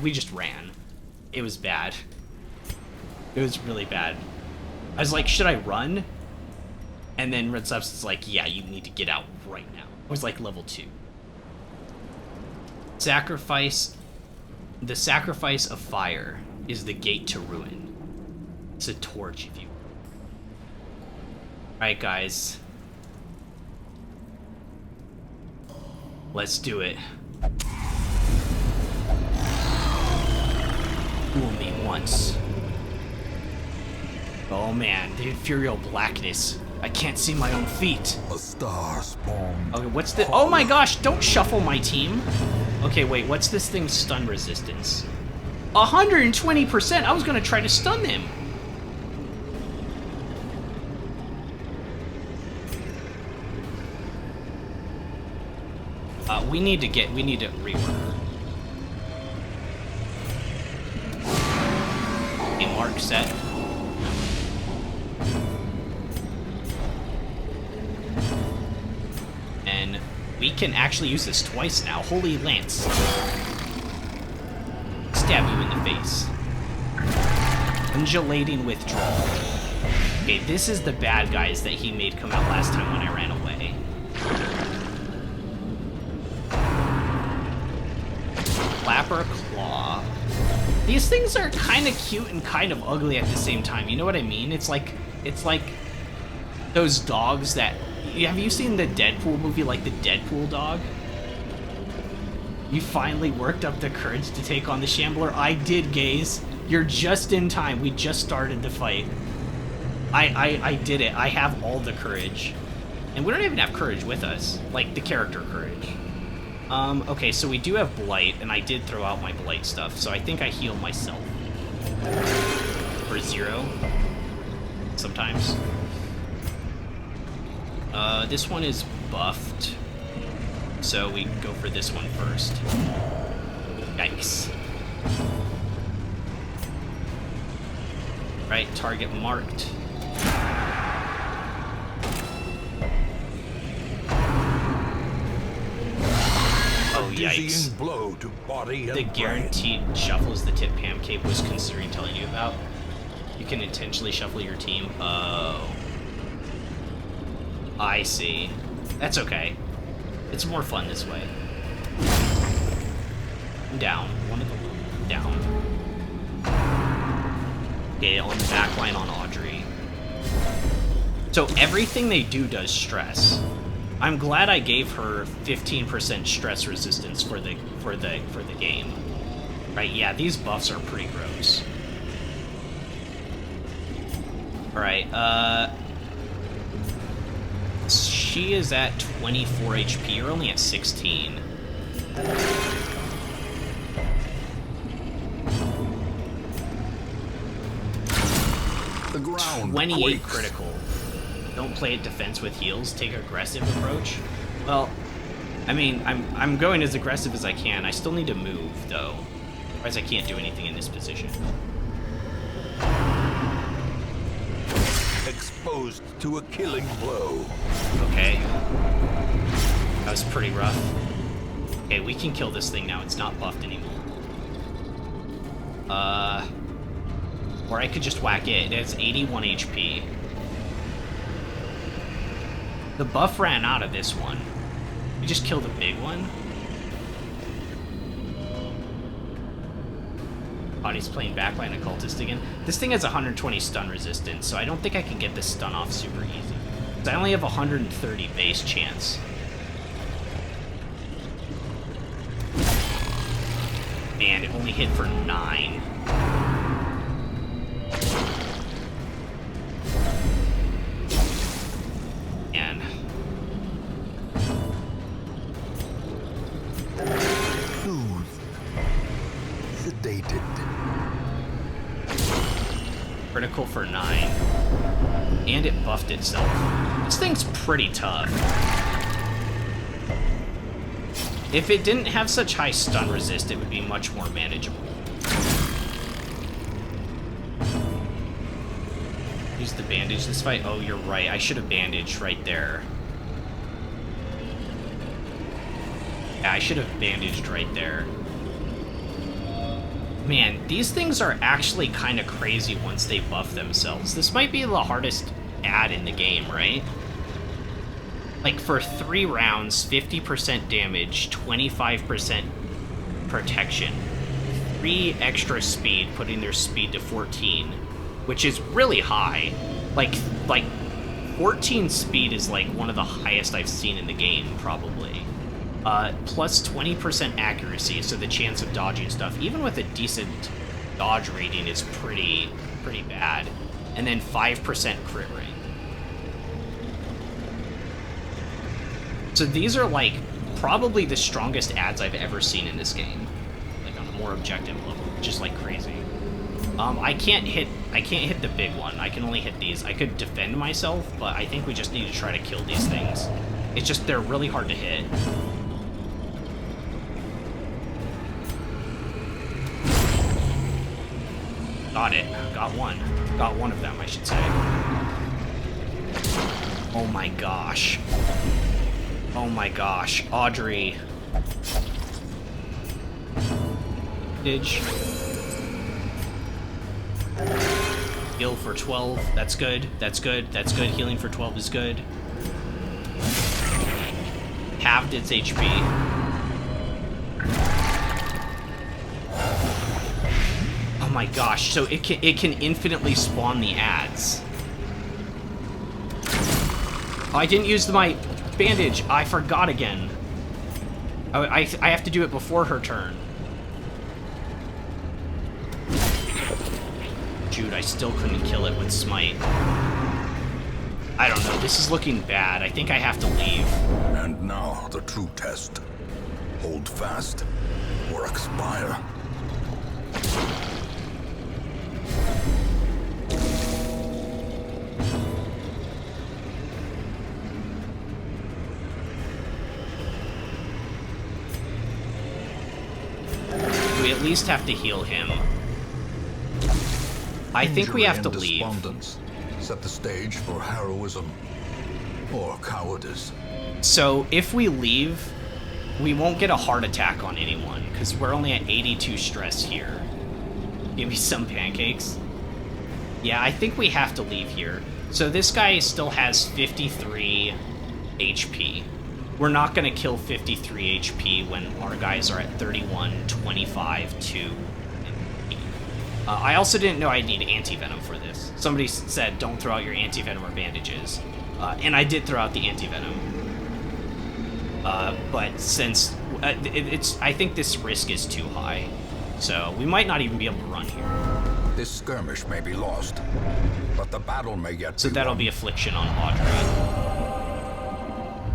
We just ran. It was bad. It was really bad. I was like, should I run? And then Red Substance is like, yeah, you need to get out right now. It was like level 2. Sacrifice. The sacrifice of fire is the gate to ruin. It's a torch, if you. Alright, guys. Let's do it. Fool me once. Oh man, the Imperial Blackness. I can't see my own feet. A star spawned. Okay, what's the... Oh my gosh, don't shuffle my team. Okay, wait, what's this thing's stun resistance? 120%! I was gonna try to stun them. We need to rework. A mark set. And we can actually use this twice now. Holy Lance. Stab you in the face. Undulating withdrawal. Okay, this is the bad guys that he made come out last time when I ran away. Clapper Claw. These things are kind of cute and kind of ugly at the same time. You know what I mean? It's like those dogs that... Have you seen the Deadpool movie, like the Deadpool dog? You finally worked up the courage to take on the Shambler? I did, Gaze. You're just in time. We just started the fight. I did it. I have all the courage. And we don't even have courage with us. Like, the character courage. Okay, so we do have Blight, and I did throw out my Blight stuff, so I think I heal myself. For 0. Sometimes. This one is buffed, so we go for this one first. Yikes. Right, target marked. Oh, yikes. Blow to body and The guaranteed shuffles the Tip Pam Cape was considering telling you about. You can intentionally shuffle your team. Oh. I see. That's okay. It's more fun this way. Down. One of them. Down. Okay, on the back line on Audrey. So everything they do does stress. I'm glad I gave her 15% stress resistance for the game. Right, yeah, these buffs are pretty gross. Alright, she is at 24 HP. You're only at 16. the ground 28 quakes. critical. Don't play it defense with heals. Take aggressive approach. Well, I mean, I'm going as aggressive as I can. I still need to move, though. Otherwise, I can't do anything in this position. Exposed to a killing blow. Okay. That was pretty rough. Okay, we can kill this thing now. It's not buffed anymore. Or I could just whack it. It has 81 HP. The buff ran out of this one. We just killed the big one. Oh, he's playing backline occultist again. This thing has 120 stun resistance, so I don't think I can get this stun off super easy. 'Cause I only have 130 base chance. Man, it only hit for 9. And Soothed. Sedated. critical for 9. And it buffed itself. This thing's pretty tough. If it didn't have such high stun resist, it would be much more manageable. Use the bandage this fight. Oh, you're right. I should have bandaged right there. Yeah, I should have bandaged right there. Man, these things are actually kind of crazy once they buff themselves. This might be the hardest ad in the game, right? Like, for 3 rounds, 50% damage, 25% protection, 3 extra speed, putting their speed to 14, which is really high. Like 14 speed is like one of the highest I've seen in the game, probably. Plus 20% accuracy, so the chance of dodging stuff, even with a decent dodge rating, is pretty bad. And then 5% crit rate. So these are like probably the strongest ads I've ever seen in this game, like on a more objective level, just like crazy. I can't hit the big one. I can only hit these. I could defend myself, but I think we just need to try to kill these things. It's just they're really hard to hit. Got it. Got one. Got one of them, I should say. Oh my gosh. Oh my gosh. Audrey. Ditch. Heal for 12. That's good. That's good. That's good. Healing for 12 is good. Halved its HP. Oh my gosh. So it can infinitely spawn the ads. Oh, I didn't use my bandage. I forgot again. I have to do it before her turn. Shoot, I still couldn't kill it with Smite. I don't know. This is looking bad. I think I have to leave. And now the true test. Hold fast or expire. We at least have to heal him. I think we have to leave. Despondence set the stage for heroism or cowardice. So if we leave, we won't get a heart attack on anyone, because we're only at 82 stress here. Give me some pancakes. Yeah, I think we have to leave here. So this guy still has 53 HP. We're not going to kill 53 HP when our guys are at 31, 25, 2, and 8. I also didn't know I need anti-venom for this. Somebody said don't throw out your anti-venom or bandages. And I did throw out the anti-venom. But since I think this risk is too high. So we might not even be able to run here. This skirmish may be lost, but the battle may yet So be that'll won. be Affliction on Audrey.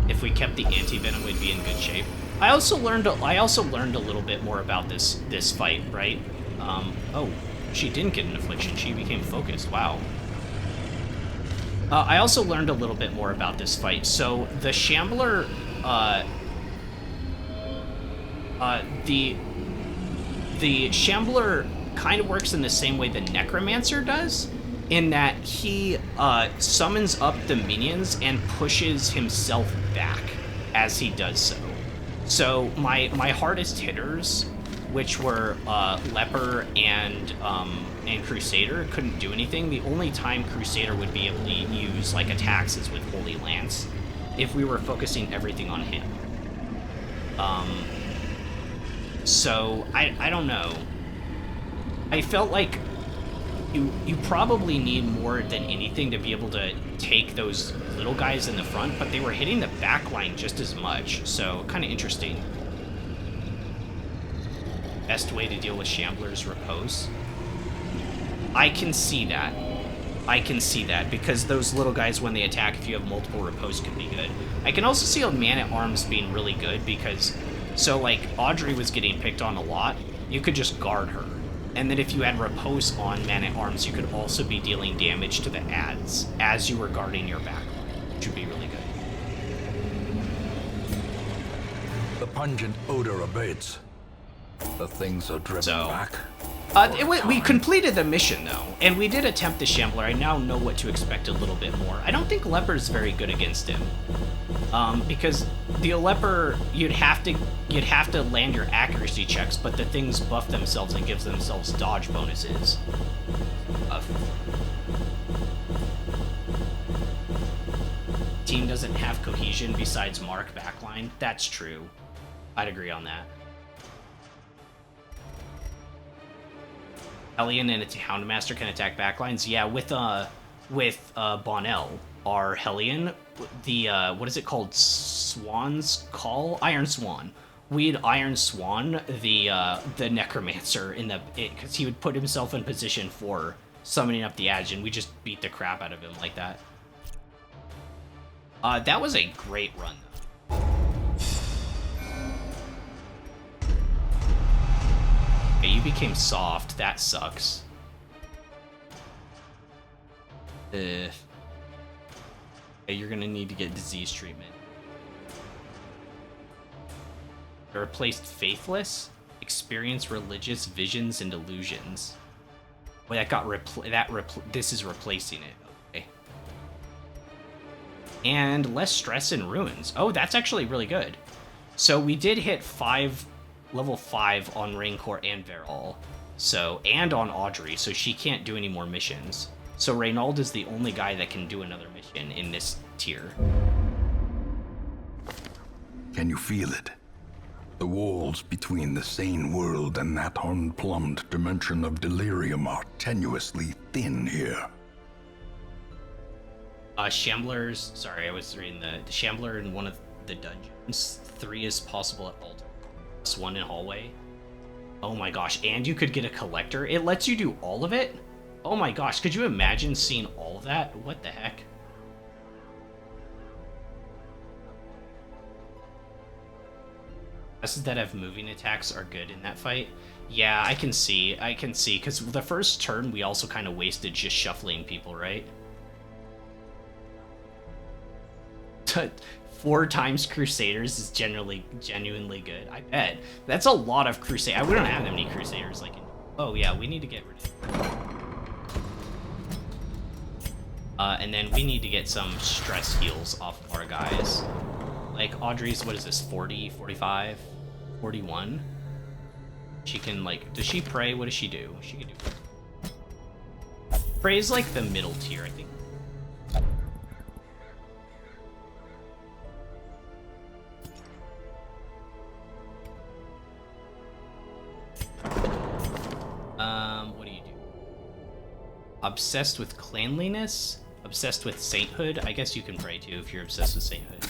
If we kept the anti-venom, we'd be in good shape. I also learned a little bit more about this fight, right? Oh, she didn't get an Affliction. She became focused. Wow. I also learned a little bit more about this fight. So the Shambler, the Shambler kind of works in the same way the Necromancer does, in that he summons up the minions and pushes himself back as he does so. So my hardest hitters, which were Leper and Crusader, couldn't do anything. The only time Crusader would be able to use like attacks is with Holy Lance, if we were focusing everything on him. So I don't know. I felt like you probably need more than anything to be able to take those little guys in the front, but they were hitting the back line just as much, so kind of interesting. Best way to deal with Shambler's Repose? I can see that. I can see that, because those little guys, when they attack, if you have multiple Repose, can be good. I can also see a Man-at-Arms being really good, because, so like, Audrey was getting picked on a lot, you could just guard her. And then if you had Repose on Man-at-Arms, you could also be dealing damage to the ads as you were guarding your back line, which would be really good. The pungent odor abates. The things are driven So, back. We completed the mission, though, and we did attempt the Shambler. I now know what to expect a little bit more. I don't think Leper's very good against him. Because the Leper, you'd have to land your accuracy checks, but the things buff themselves and gives themselves dodge bonuses. Team doesn't have cohesion besides Mark backline. That's true. I'd agree on that. Hellion and its Houndmaster can attack backlines. Yeah, with Bonnell, our Hellion, the what is it called? Swan's Call? Iron Swan. We'd Iron Swan the Necromancer in because he would put himself in position for summoning up the Edge, and we just beat the crap out of him like that. That was a great run, though. Okay, you became soft. That sucks. Okay, you're gonna need to get disease treatment. They replaced Faithless. Experience religious visions and illusions. Well, that got this is replacing it. Okay. And less stress and ruins. Oh, that's actually really good. So we did hit level 5 on Raincourt and Verol. So, and on Audrey, so she can't do any more missions. So Reynald is the only guy that can do another mission in this tier. Can you feel it? The walls between the sane world and that unplumbed dimension of delirium are tenuously thin here. Shambler's... Sorry, I was reading the Shambler in one of the dungeons. 3 is possible at all times. 1 in hallway. Oh my gosh, and you could get a collector. It lets you do all of it? Oh my gosh, could you imagine seeing all of that? What the heck? Bosses that have moving attacks are good in that fight. Yeah, I can see, because the first turn we also kind of wasted just shuffling people, right? 4 times Crusaders is genuinely good. I bet. That's a lot of Crusaders. We don't have that many Crusaders. Oh yeah, we need to get rid of it. And then we need to get some stress heals off of our guys. Like Audrey's, what is this, 40, 45, 41? She can, does she pray? What does she do? She can do... Pray's like the middle tier, I think. What do you do? Obsessed with cleanliness? Obsessed with sainthood? I guess you can pray too if you're obsessed with sainthood.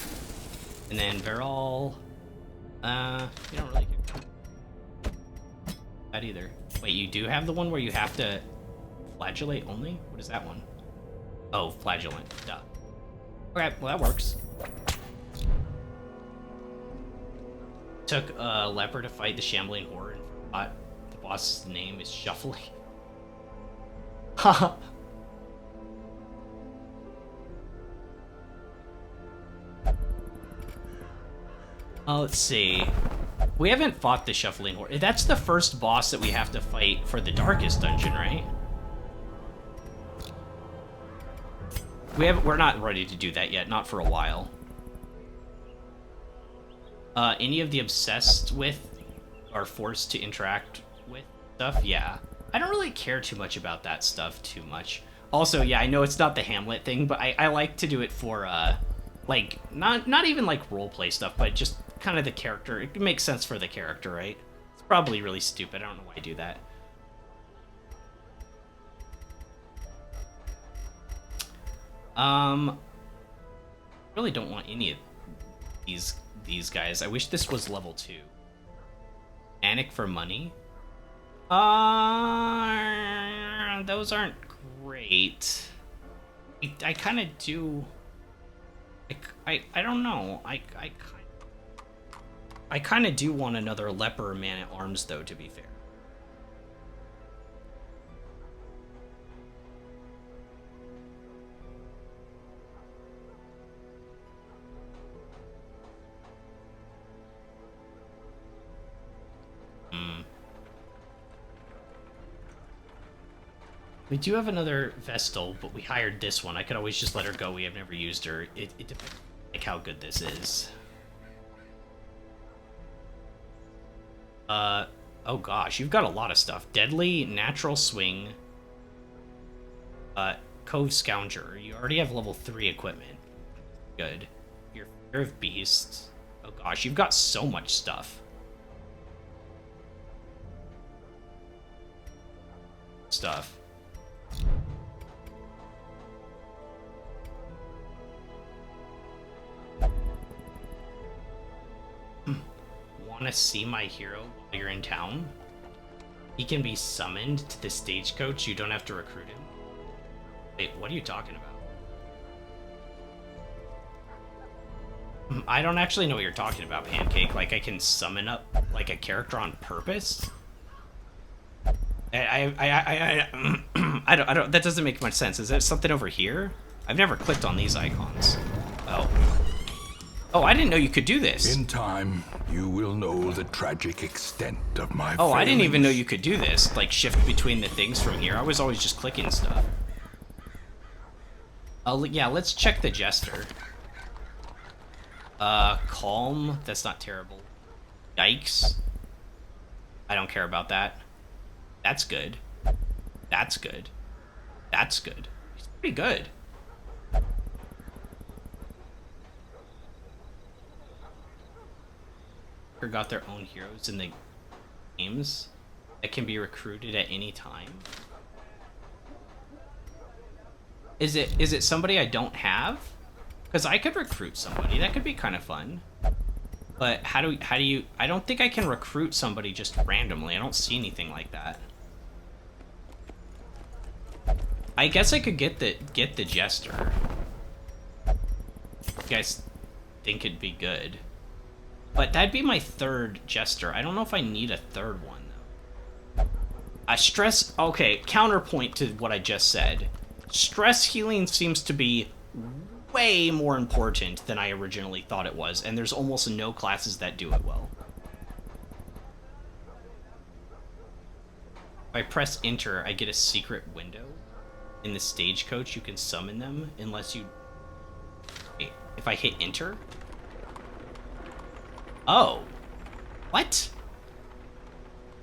And then Verol... you don't really care. That either. Wait, you do have the one where you have to flagellate only? What is that one? Oh, flagellant. Duh. Okay, well that works. Took a leper to fight the shambling horror and forgot the boss's name is Shuffling. Haha. Let's see. We haven't fought the Shuffling Horde. That's the first boss that we have to fight for the Darkest Dungeon, right? We're not ready to do that yet, not for a while. Any of the obsessed with are forced to interact with stuff? Yeah. I don't really care too much about that stuff too much. Also, yeah, I know it's not the Hamlet thing, but I like to do it for, not even like roleplay stuff, but just kind of the character. It makes sense for the character, right? It's probably really stupid. I don't know why I do that. Really don't want any of these guys. I wish this was level 2. Anik for money? Those aren't great. I kind of do... I don't know. I kind of do want another leper man-at-arms, though, to be fair. We do have another Vestal, but we hired this one. I could always just let her go. We have never used her. It depends like how good this is. Oh gosh, you've got a lot of stuff. Deadly, Natural Swing, Cove Scounger. You already have level 3 equipment. Good. Your Fear of Beasts. Oh gosh, you've got so much stuff. Want to see my hero while you're in town? He can be summoned to the stagecoach. You don't have to recruit him. Wait, what are you talking about? I don't actually know what you're talking about, Pancake. Like, I can summon up, like, a character on purpose? I don't, that doesn't make much sense. Is there something over here? I've never clicked on these icons. Oh. Oh, I didn't know you could do this. In time, you will know the tragic extent of my Oh, I didn't even know failings. you could do this. Like, shift between the things from here. I was always just clicking stuff. Yeah, let's check the Jester. Calm. That's not terrible. Yikes. I don't care about that. That's good. That's good. That's good. He's pretty good. Got their own heroes in the games that can be recruited at any time. Is it somebody I don't have? Because I could recruit somebody. That could be kind of fun. But how do you? I don't think I can recruit somebody just randomly. I don't see anything like that. I guess I could get the Jester. You guys think it'd be good? But that'd be my third Jester. I don't know if I need a third one, though. Stress... Okay, counterpoint to what I just said. Stress healing seems to be way more important than I originally thought it was, and there's almost no classes that do it well. If I press enter, I get a secret window. In the stagecoach, you can summon them unless you... Wait, if I hit enter... Oh. What?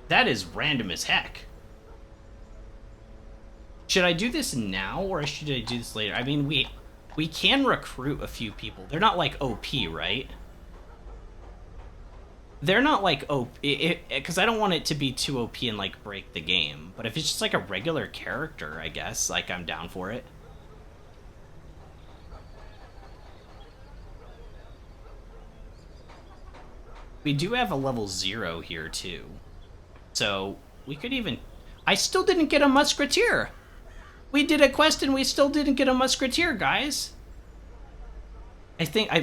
That is random as heck. Should I do this now, or should I do this later? I mean, we can recruit a few people. They're not like OP, right? They're not like OP, because I don't want it to be too OP and like break the game. But if it's just like a regular character, I guess, like I'm down for it. We do have a level 0 here, too. So, we could even... I still didn't get a Musketeer! We did a quest and we still didn't get a Musketeer, guys! I think I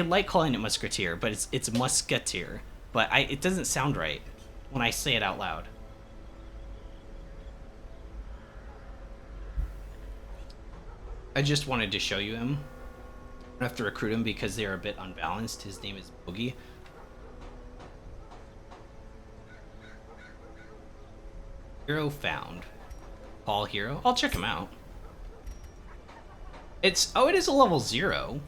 like calling it Musketeer, but it's Musketeer. But it doesn't sound right when I say it out loud. I just wanted to show you him. I have to recruit him because they are a bit unbalanced. His name is Boogie. Hero found. Paul Hero. I'll check him out. It's... Oh, it is a level 0.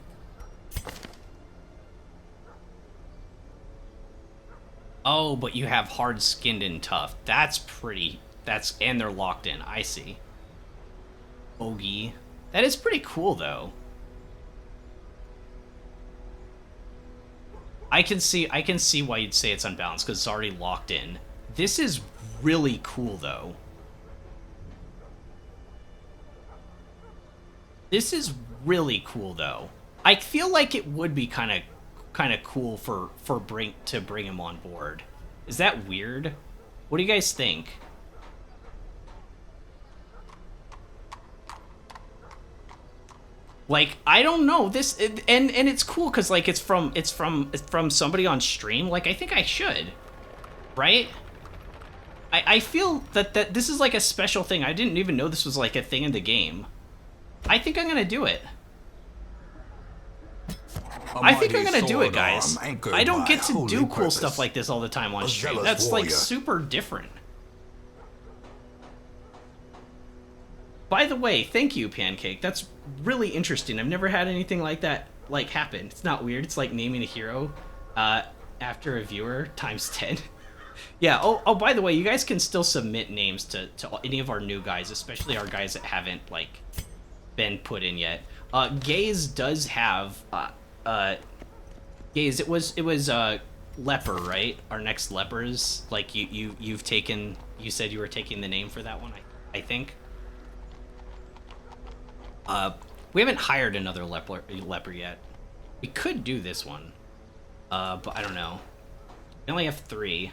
Oh, but you have hard skinned and tough. That's pretty... That's... And they're locked in. I see. Bogey. That is pretty cool, though. I can see why you'd say it's unbalanced, because it's already locked in. This is really cool, though. This is really cool, though. I feel like it would be kind of cool to bring him on board. Is that weird? What do you guys think? Like, I don't know, this, and it's cool because like it's from somebody on stream. Like, I think I should, right? I feel that this is like a special thing. I didn't even know this was like a thing in the game. I think I'm gonna do it. I think I'm gonna do it, guys. I don't get to do cool stuff like this all the time on stream. That's like super different. By the way, thank you, Pancake. That's really interesting. I've never had anything like that happen. It's not weird. It's like naming a hero after a viewer times 10. Yeah. Oh, by the way, you guys can still submit names to any of our new guys, especially our guys that haven't been put in yet. Gaze does have Gaze. It was Leper, right? Our next lepers. Like you've taken. You said you were taking the name for that one. I think. We haven't hired another leper yet. We could do this one, but I don't know. We only have 3.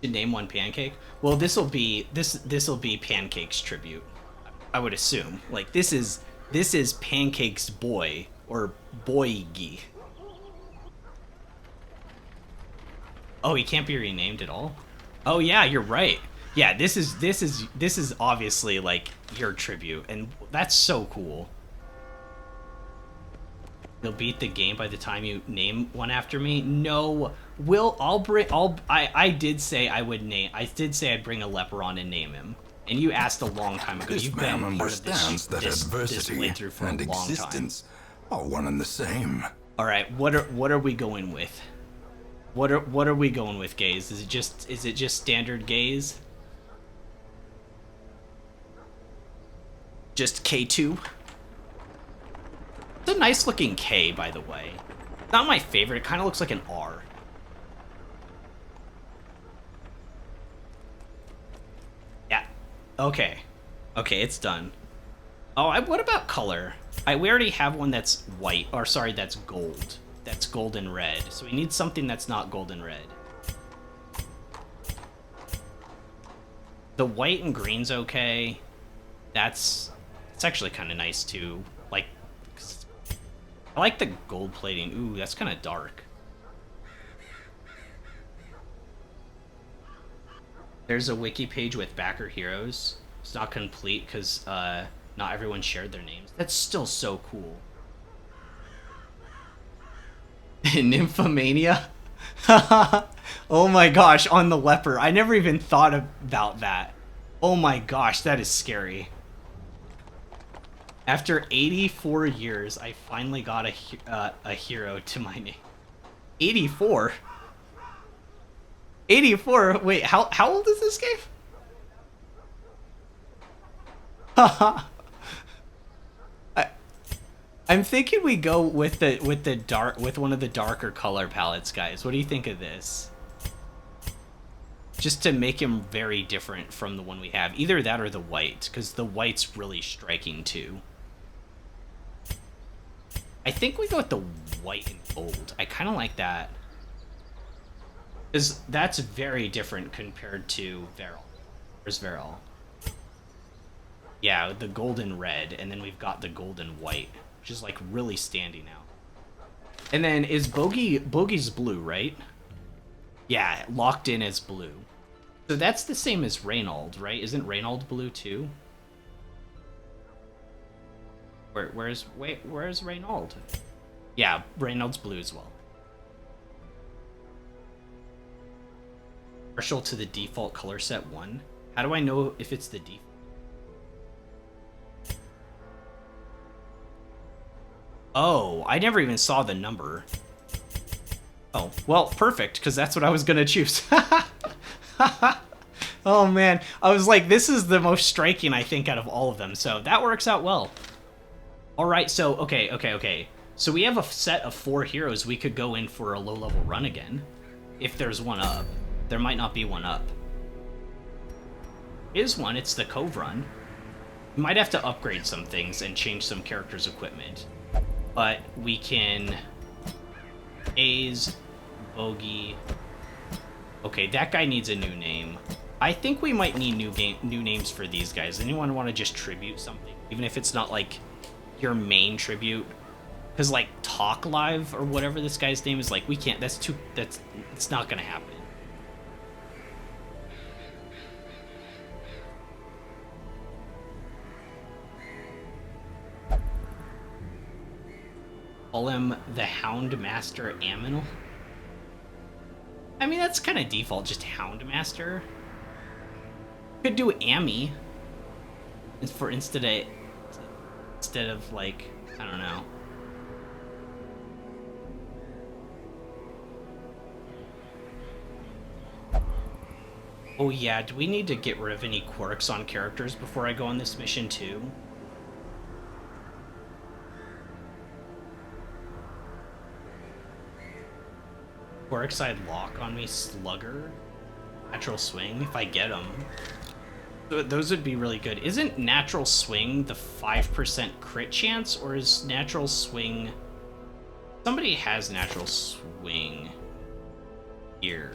Should name one Pancake. Well, this'll be Pancake's tribute. I would assume. Like this is Pancake's boy or Boygi. Oh, he can't be renamed at all. Oh yeah, you're right. Yeah, this is obviously like your tribute, and that's so cool. You'll beat the game by the time you name one after me. No, I did say I would name. I did say I'd bring a leper on and name him. And you asked a long time ago. This You've man been part of understands that this adversity playthrough for and a long time. existence are one and the same. All right, what are we going with? What are we going with, Gaze? Is it just standard Gaze? Just K2? It's a nice looking K, by the way. Not my favorite. It kind of looks like an R. Yeah. Okay. Okay, it's done. Oh, what about color? We already have one that's white, or sorry, that's gold. That's gold and red. So we need something that's not gold and red. The white and green's okay. It's actually kind of nice too. Like, I like the gold plating. Ooh, that's kind of dark. There's a wiki page with backer heroes. It's not complete because not everyone shared their names. That's still so cool. Nymphomania? Oh my gosh, on the leper. I never even thought about that. Oh my gosh, that is scary. After 84 years, I finally got a hero to my name. 84? 84? Wait, how old is this game? Haha. I'm thinking we go with one of the darker color palettes, guys. What do you think of this? Just to make him very different from the one we have. Either that or the white, because the white's really striking too. I think we go with the white and gold. I kind of like that. Because that's very different compared to Veril. Where's Veril? Yeah, the gold and red, and then we've got the gold and white, which is like really standing out. And then is Bogey's blue, right? Yeah, locked in as blue. So that's the same as Reynold, right? Isn't Reynold blue too? Where's Reynold? Yeah, Reynold's blue as well. Partial to the default color set 1. How do I know if it's the default? Oh, I never even saw the number. Oh, well, perfect, because that's what I was gonna choose. Oh man, I was like, this is the most striking, I think, out of all of them, so that works out well. Alright, so, okay. So we have a set of 4 heroes. We could go in for a low-level run again. If there's one up. There might not be one up. Is one, it's the Cove run. We might have to upgrade some things and change some characters' equipment. But we can... A's, Bogey... Okay, that guy needs a new name. I think we might need new names for these guys. Anyone want to just tribute something? Even if it's not, like, your main tribute? Because, like, Talk Live or whatever this guy's name is, like, we can't... it's not gonna happen. Call him the Houndmaster Aminal? I mean, that's kind of default, just Houndmaster. Could do Amy. For instead of like, I don't know. Oh yeah, do we need to get rid of any quirks on characters before I go on this mission too? Quirks I'd lock on me, Slugger, Natural Swing, if I get them. Those would be really good. Isn't Natural Swing the 5% crit chance, or is Natural Swing... Somebody has Natural Swing here.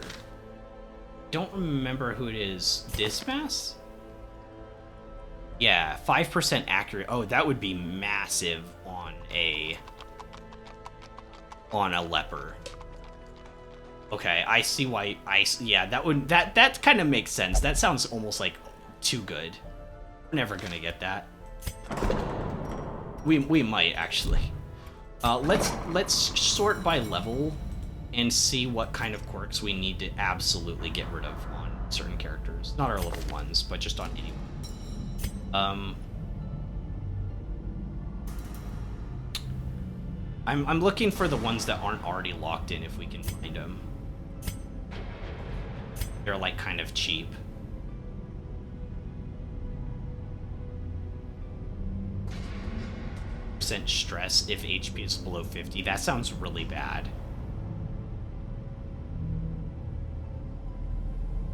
Don't remember who it is. Dismas? Yeah, 5% accurate. Oh, that would be massive on a leper. Okay, I see why. Yeah, that kind of makes sense. That sounds almost like too good. We're never gonna get that. We might actually. Let's sort by level and see what kind of quirks we need to absolutely get rid of on certain characters. Not our level ones, but just on anyone. I'm looking for the ones that aren't already locked in if we can find them. They're like kind of cheap. Percent stress if HP is below 50. That sounds really bad.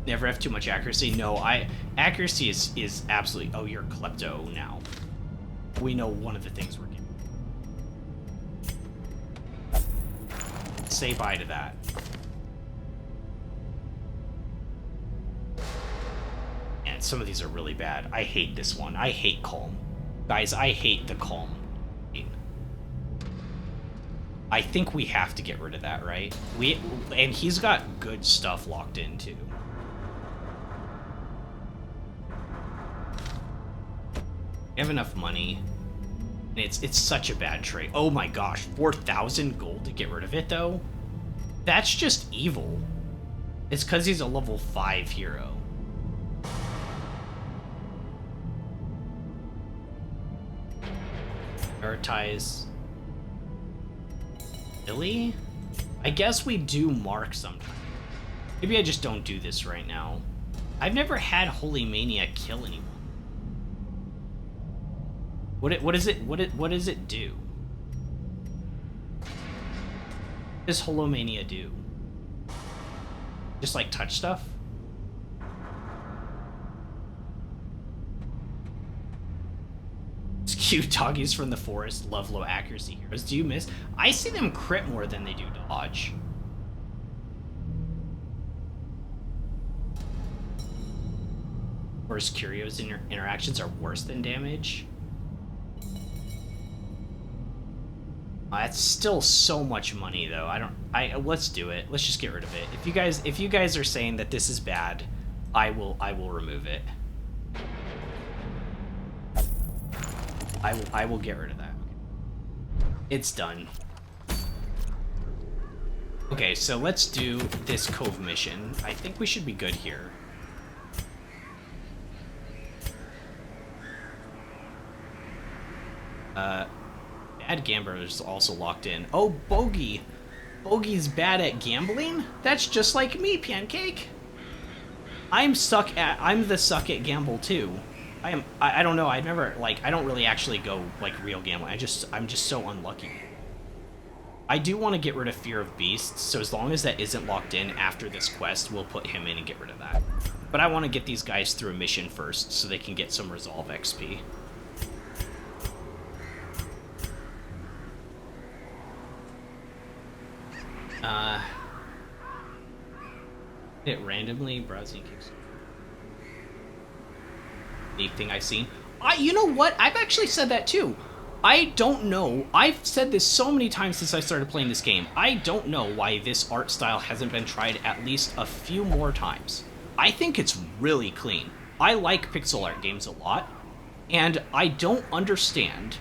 Never have too much accuracy. No, accuracy is absolutely. Oh, you're Klepto now. We know one of the things we're getting. Say bye to that. And some of these are really bad. I hate this one. I hate Calm. Guys, I hate the Calm. I think we have to get rid of that, right? And he's got good stuff locked in too. We have enough money. And it's such a bad trade. Oh my gosh, 4,000 gold to get rid of it though? That's just evil. It's because he's a level 5 hero. Prioritize. Really? I guess we do mark sometime. Maybe I just don't do this right now. I've never had Holy Mania kill anyone. What does it do? What does Holomania do? Just like touch stuff? It's cute. Doggies from the forest love low accuracy heroes. Do you miss? I see them crit more than they do dodge. Whereas Curio's interactions are worse than damage. That's still so much money though. Let's do it. Let's just get rid of it. If you guys are saying that this is bad, I will remove it. I will get rid of that. It's done. Okay, so let's do this Cove mission. I think we should be good here. Bad Gambler is also locked in. Oh, Bogey. Bogey's bad at gambling? That's just like me, Pancake. I'm the suck at gamble too. I don't know, I don't really actually go like real gambling. I'm just so unlucky. I do want to get rid of Fear of Beasts, so as long as that isn't locked in after this quest, we'll put him in and get rid of that. But I want to get these guys through a mission first so they can get some resolve XP. It randomly browsing kicks. Anything I've seen. You know what? I've actually said that too. I don't know. I've said this so many times since I started playing this game. I don't know why this art style hasn't been tried at least a few more times. I think it's really clean. I like pixel art games a lot, and I don't understand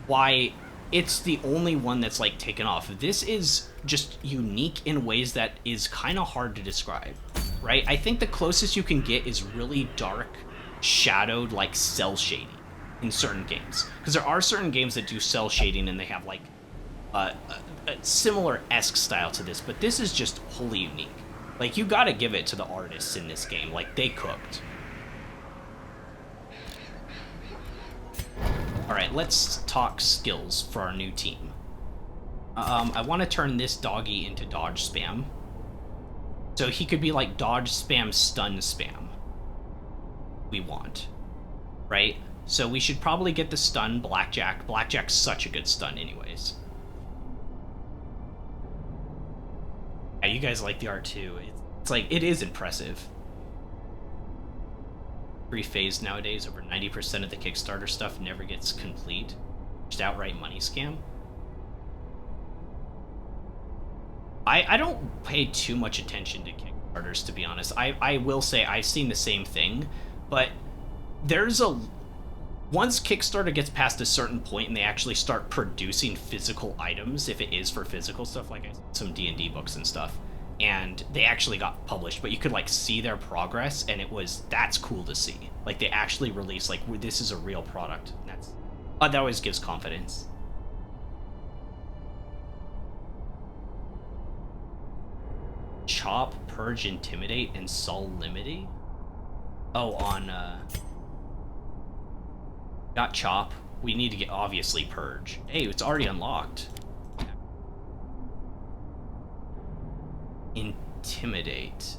why it's the only one that's like taken off. This is just unique in ways that is kind of hard to describe, right? I think the closest you can get is really dark, shadowed like cell shading in certain games, because there are certain games that do cell shading and they have like a similar-esque style to this, but this is just wholly unique. Like, you gotta give it to the artists in this game. Like, they cooked. Alright, let's talk skills for our new team. I want to turn this doggy into dodge spam. So he could be like dodge spam, stun spam. We want. Right? So we should probably get the stun Blackjack. Blackjack's such a good stun anyways. Yeah, you guys like the art too. It's like, it is impressive. Three-phase nowadays, over 90% of the Kickstarter stuff never gets complete. Just outright money scam. I don't pay too much attention to Kickstarters, to be honest. I will say I've seen the same thing, but there's a... Once Kickstarter gets past a certain point and they actually start producing physical items, if it is for physical stuff, like some D&D books and stuff, and they actually got published, but you could like see their progress, and that's cool to see. Like, they actually release, like, this is a real product. That always gives confidence. Chop, Purge, Intimidate, and Solemnity? Oh, on, got Chop. We need to get, obviously, Purge. Hey, it's already unlocked. Intimidate.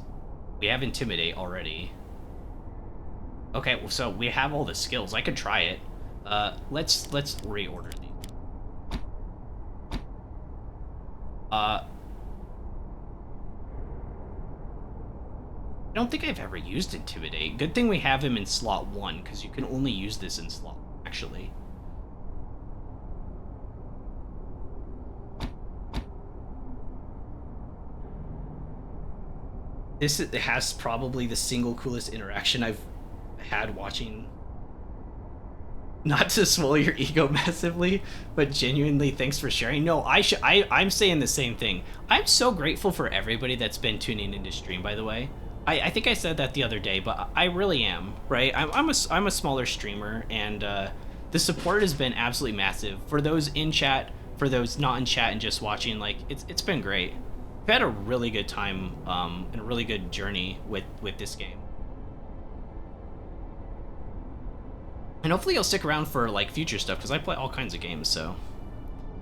We have Intimidate already. Okay, well, so we have all the skills. I could try it. Let's reorder these. I don't think I've ever used Intimidate. Good thing we have him in slot 1, because you can only use this in slot 1, actually. This has probably the single coolest interaction I've had watching. Not to swallow your ego massively, but genuinely thanks for sharing. No, I'm saying the same thing. I'm so grateful for everybody that's been tuning into stream, by the way. I think I said that the other day, but I really am, right? I'm a smaller streamer, and the support has been absolutely massive. For those in chat, for those not in chat and just watching, like, it's been great. I've had a really good time and a really good journey with this game. And hopefully you'll stick around for, like, future stuff, because I play all kinds of games, so...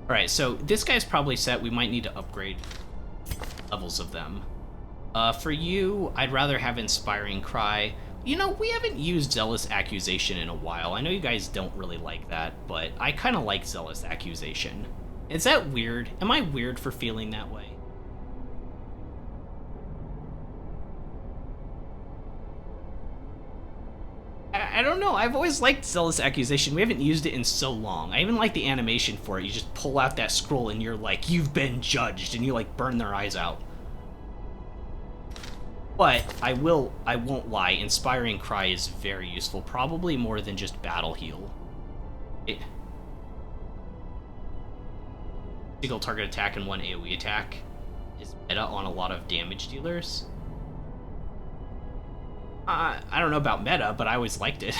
Alright, so this guy's probably set. We might need to upgrade levels of them. For you, I'd rather have Inspiring Cry. You know, we haven't used Zealous Accusation in a while. I know you guys don't really like that, but I kind of like Zealous Accusation. Is that weird? Am I weird for feeling that way? I don't know. I've always liked Zealous Accusation. We haven't used it in so long. I even like the animation for it. You just pull out that scroll and you're like, you've been judged, and you like burn their eyes out. But I won't lie, Inspiring Cry is very useful, probably more than just Battle Heal. Single target attack and one AoE attack is meta on a lot of damage dealers. I don't know about meta, but I always liked it.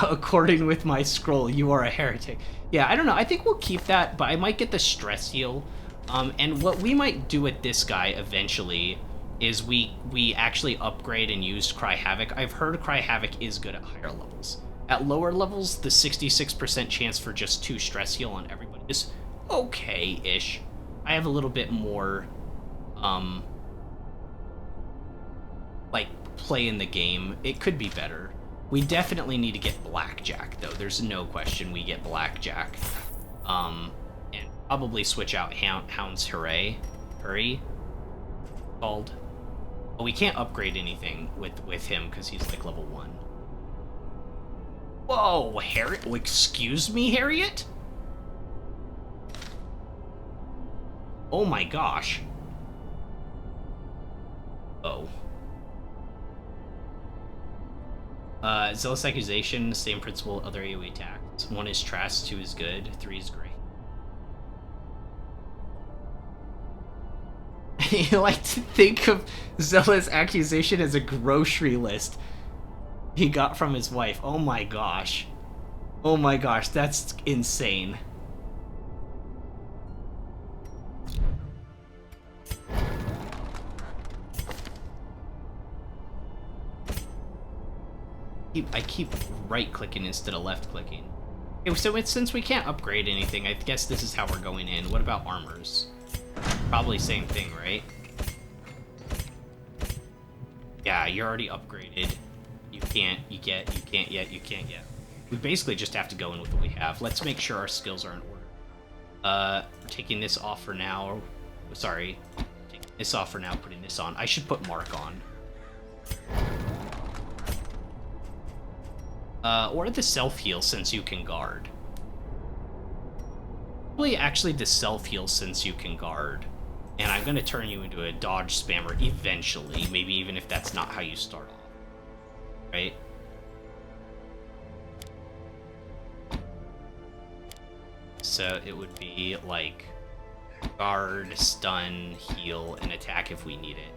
According with my scroll, you are a heretic. Yeah, I don't know. I think we'll keep that, but I might get the stress heal. And what we might do with this guy eventually is we actually upgrade and use Cry Havoc. I've heard Cry Havoc is good at higher levels. At lower levels, the 66% chance for just 2 stress heal on everybody is okay-ish. I have a little bit more, like, play in the game. It could be better. We definitely need to get Blackjack, though. There's no question we get Blackjack. And probably switch out Hound's Hurry, called. But we can't upgrade anything with him because he's like level 1. Whoa, Harriet? Excuse me, Harriet? Oh my gosh. Oh. Zealous Accusation, same principle, other AoE attacks. 1 is trash, 2 is good, 3 is great. You like to think of Zella's accusation as a grocery list he got from his wife. Oh my gosh. Oh my gosh, that's insane. I keep right-clicking instead of left-clicking. Okay, so since we can't upgrade anything, I guess this is how we're going in. What about armors? Probably same thing, right? Yeah, you're already upgraded. You can't yet. We basically just have to go in with what we have. Let's make sure our skills are in order. Taking this off for now. Sorry. Taking this off for now, putting this on. I should put Mark on. Or the self-heal since you can guard. Probably actually the self-heal since you can guard. And I'm going to turn you into a dodge spammer eventually, maybe even if that's not how you start off. Right? So it would be like guard, stun, heal, and attack if we need it.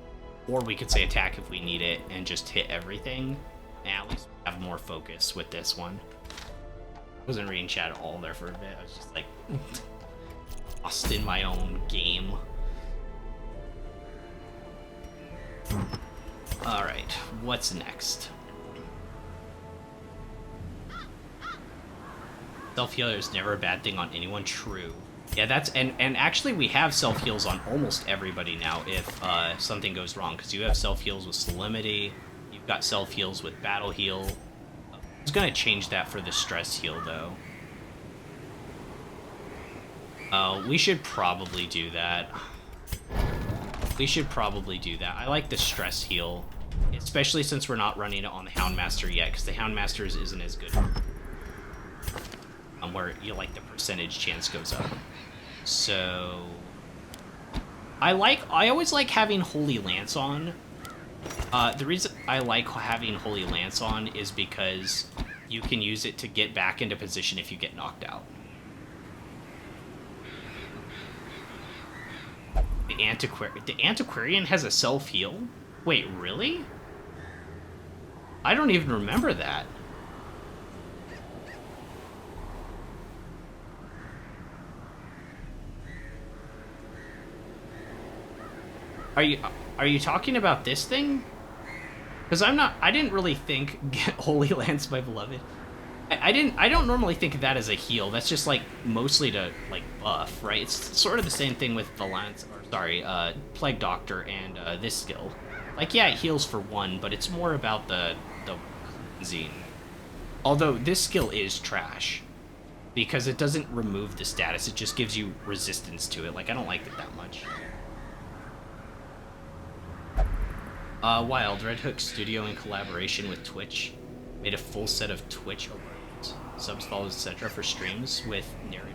Or we could say attack if we need it and just hit everything. And at least we have more focus with this one. I wasn't reading chat at all there for a bit. I was just like lost in my own game. Alright, what's next? Self-healer is never a bad thing on anyone, true. Yeah, that's, and actually we have self-heals on almost everybody now if something goes wrong, because you have self-heals with Solemnity, you've got self-heals with Battle Heal. I was gonna change that for the Stress Heal, though. We should probably do that. I like the Stress Heal, especially since we're not running it on the Houndmaster yet, because the Houndmaster's isn't as good. Where you like the percentage chance goes up. So I always like having Holy Lance on. The reason I like having Holy Lance on is because you can use it to get back into position if you get knocked out. The Antiquarian has a self-heal? Wait, really? I don't even remember that. Are you talking about this thing? Because I didn't really think Holy Lance, my beloved. I don't normally think of that as a heal. That's just like mostly to like buff, right? It's sort of the same thing with the Lance, or sorry, Plague Doctor and this skill. Like, yeah, it heals for one, but it's more about the cleansing. Although this skill is trash because it doesn't remove the status; it just gives you resistance to it. Like, I don't like it that much. Wild, Red Hook Studio in collaboration with Twitch made a full set of Twitch alerts, subs, follows, etc. for streams with narrative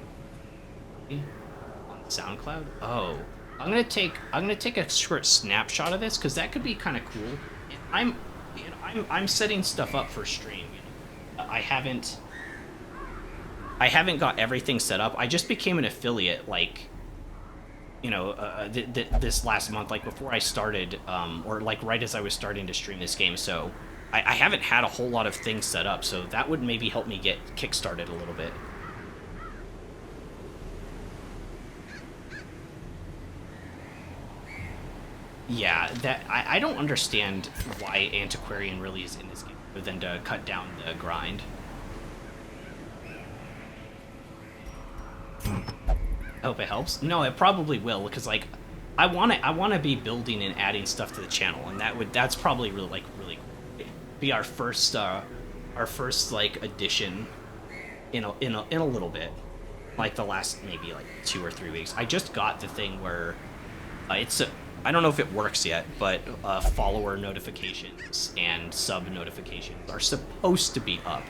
on SoundCloud. Oh, I'm gonna take a short snapshot of this because that could be kind of cool. I'm setting stuff up for stream. I haven't got everything set up. I just became an affiliate like. This last month, like before I started, or like right as I was starting to stream this game, so I haven't had a whole lot of things set up, so that would maybe help me get kickstarted a little bit. Yeah, that I don't understand why Antiquarian really is in this game, other than to cut down the grind. I hope it helps. No, it probably will, because like I want to be building and adding stuff to the channel, and that's probably really cool. Be our first like addition in a little bit, like the last maybe like 2 or 3 weeks. I just got the thing where I don't know if it works yet, but follower notifications and sub notifications are supposed to be up,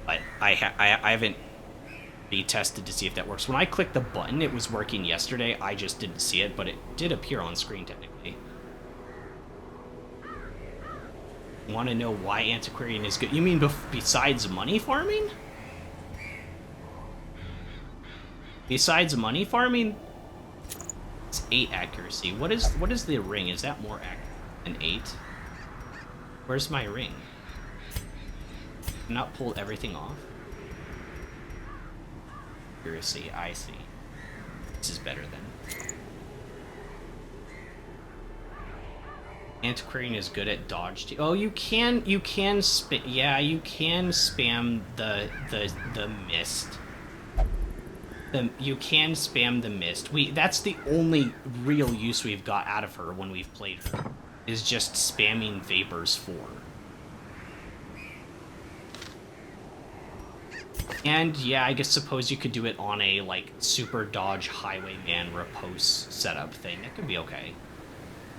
but I haven't be tested to see if that works. When I clicked the button, it was working yesterday. I just didn't see it, but it did appear on screen technically. Want to know why Antiquarian is good? You mean besides money farming? Besides money farming? It's 8 accuracy. What is the ring? Is that more accurate than 8? Where's my ring? Not pull everything off? Accuracy, I see. This is better then. Antiquarian is good at dodge. Oh, you can spam. Yeah, you can spam the mist. You can spam the mist. That's the only real use we've got out of her when we've played her, is just spamming Vapors 4. And yeah, I guess suppose you could do it on a like super dodge highwayman repose setup thing. That could be okay.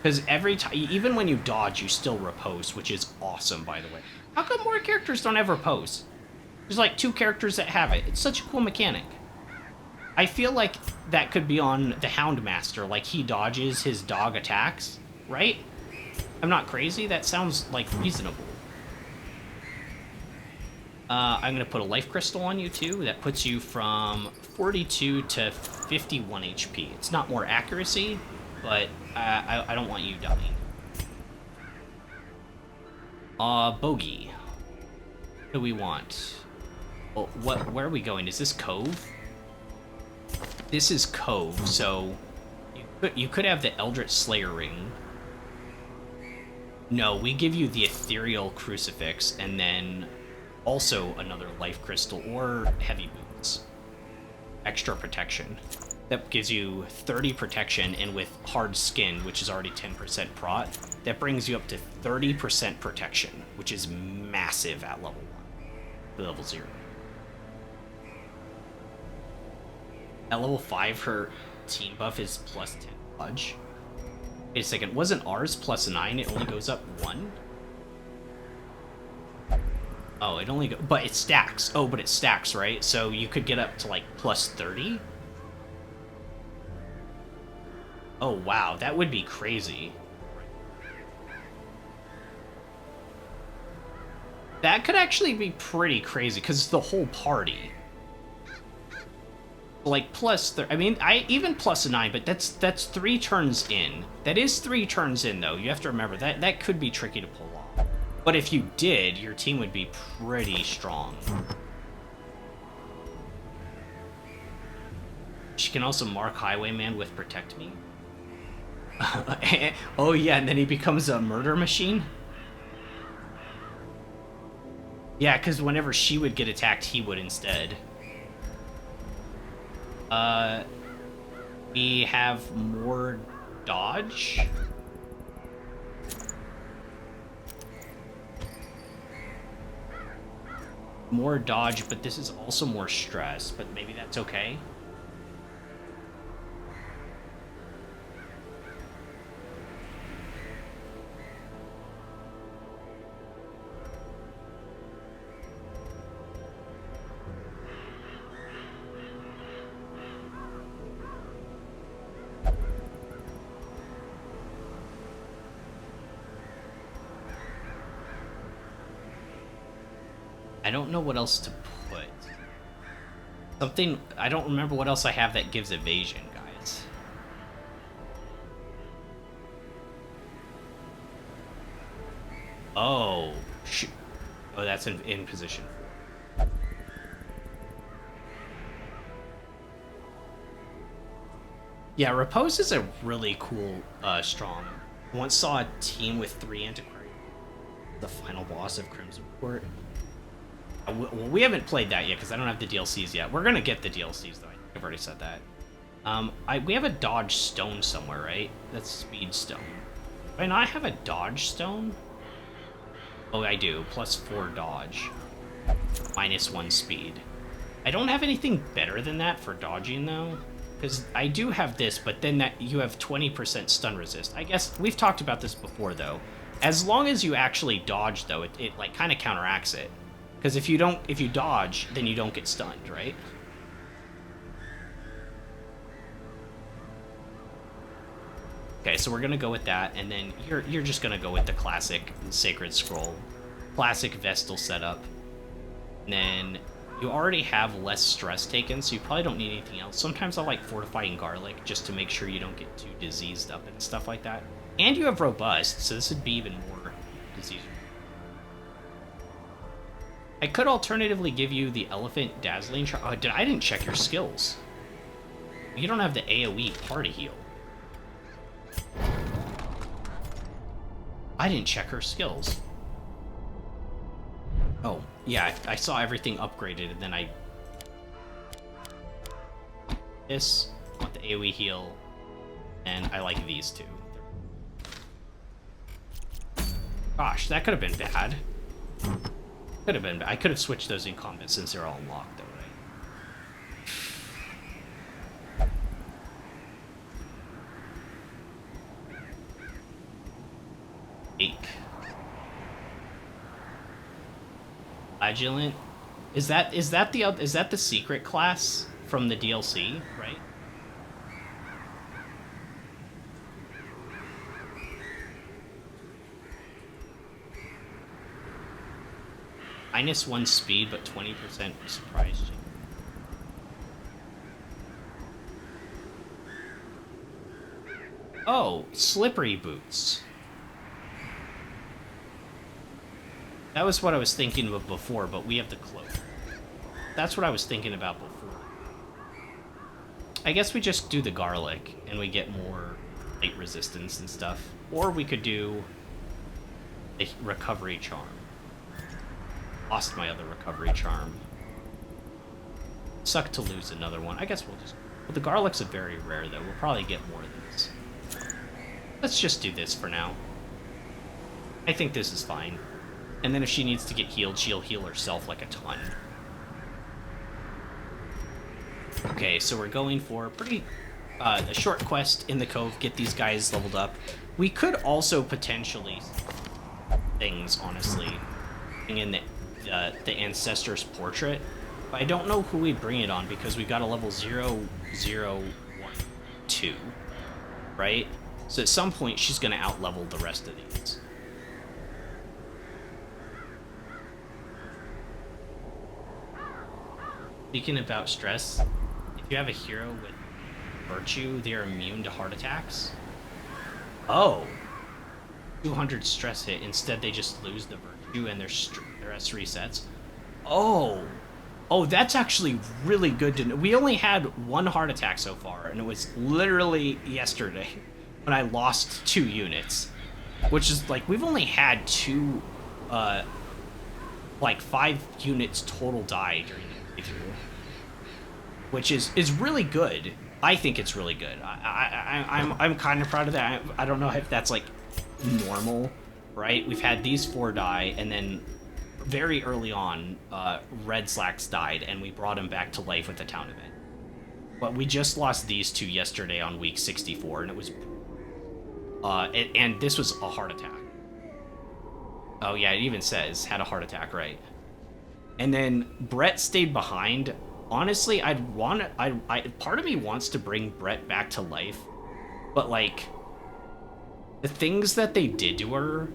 Because every time, even when you dodge, you still repose, which is awesome, by the way. How come more characters don't have repose? There's like 2 characters that have it. It's such a cool mechanic. I feel like that could be on the Houndmaster, like he dodges his dog attacks, right? I'm not crazy, that sounds like reasonable. I'm gonna put a life crystal on you too, that puts you from 42 to 51 HP. It's not more accuracy, but I don't want you dying. Bogey. What do we want? Well, where are we going? Is this Cove? This is Cove, so you could have the Eldritch Slayer ring. No, we give you the Ethereal Crucifix, and then also another life crystal or heavy boots. Extra protection. That gives you 30 protection, and with hard skin, which is already 10% prot, that brings you up to 30% protection, which is massive at level 1, level 0. At level 5, her team buff is plus 10 dodge. Wait a second, wasn't ours plus 9? It only goes up 1? Oh, it only goes... But it stacks. Oh, but it stacks, right? So you could get up to, like, plus 30? Oh, wow. That would be crazy. That could actually be pretty crazy, because it's the whole party. Like, plus... I mean, even plus 9, but that's 3 turns in. That is 3 turns in, though. You have to remember, that could be tricky to pull off. But if you did, your team would be pretty strong. She can also mark Highwayman with Protect Me. Oh yeah, and then he becomes a murder machine? Yeah, because whenever she would get attacked, he would instead. We have more dodge. More dodge, but this is also more stress, but maybe that's okay. I don't know what else to put. Something... I don't remember what else I have that gives evasion, guys. Oh. Oh, that's in position. Yeah, Repose is a really cool, strong... I once saw a team with 3 Antiquarians. The final boss of Crimson Court. Well, we haven't played that yet because I don't have the DLCs yet. We're gonna get the DLCs though. I've already said that. We have a dodge stone somewhere, right? That's speed stone. Do I not have a dodge stone? Oh, I do. Plus 4 dodge. Minus 1 speed. I don't have anything better than that for dodging though, because I do have this, but then that you have 20% stun resist. I guess we've talked about this before though. As long as you actually dodge though, it like kind of counteracts it. Because if you dodge, then you don't get stunned, right? Okay, so we're gonna go with that, and then you're just gonna go with the classic Sacred Scroll, classic Vestal setup. And then You already have less stress taken, so you probably don't need anything else. Sometimes I like fortifying garlic just to make sure you don't get too diseased up and stuff like that. And you have robust, so this would be even more disease. I could alternatively give you the elephant dazzling charm. Oh, I didn't check your skills. You don't have the AoE party heal. I didn't check her skills. Oh, yeah, I saw everything upgraded, and then I... I want the AoE heal, and I like these two. Gosh, that could have been bad. Could have been bad. I could have switched those in combat since they're all unlocked, though, right? Ache. Flagellant. Is that the secret class from the DLC, right? -1 speed, but 20% surprise check. Oh, slippery boots. That was what I was thinking of before, but we have the cloak. That's what I was thinking about before. I guess we just do the garlic, and we get more light resistance and stuff. Or we could do a recovery charm. Lost my other recovery charm. Sucked to lose another one. I guess we'll just... Well, the garlics are very rare, though. We'll probably get more of this. Let's just do this for now. I think this is fine. And then if she needs to get healed, she'll heal herself like a ton. Okay, so we're going for pretty... a short quest in the Cove, get these guys leveled up. We could also potentially... things, honestly. Bring in the Ancestor's Portrait. But I don't know who we bring it on, because we got a level 0, 0, 1, 2. Right? So at some point, she's going to out-level the rest of these. Speaking about stress, if you have a hero with virtue, they're immune to heart attacks. Oh! 200 stress hit. Instead, they just lose the virtue and their S resets. Oh! Oh, that's actually really good to know. We only had 1 heart attack so far, and it was literally yesterday when I lost 2 units. Which is, like, we've only had 2, like, 5 units total die during the playthrough. Which is really good. I think it's really good. I'm kind of proud of that. I don't know if that's, like, normal, right? We've had these 4 die, and then very early on, Red Slacks died, and we brought him back to life with the town event. But we just lost these 2 yesterday on week 64, and it was... and this was a heart attack. Oh yeah, it even says, had a heart attack, right? And then Brett stayed behind. Honestly, part of me wants to bring Brett back to life, but, like, the things that they did to her...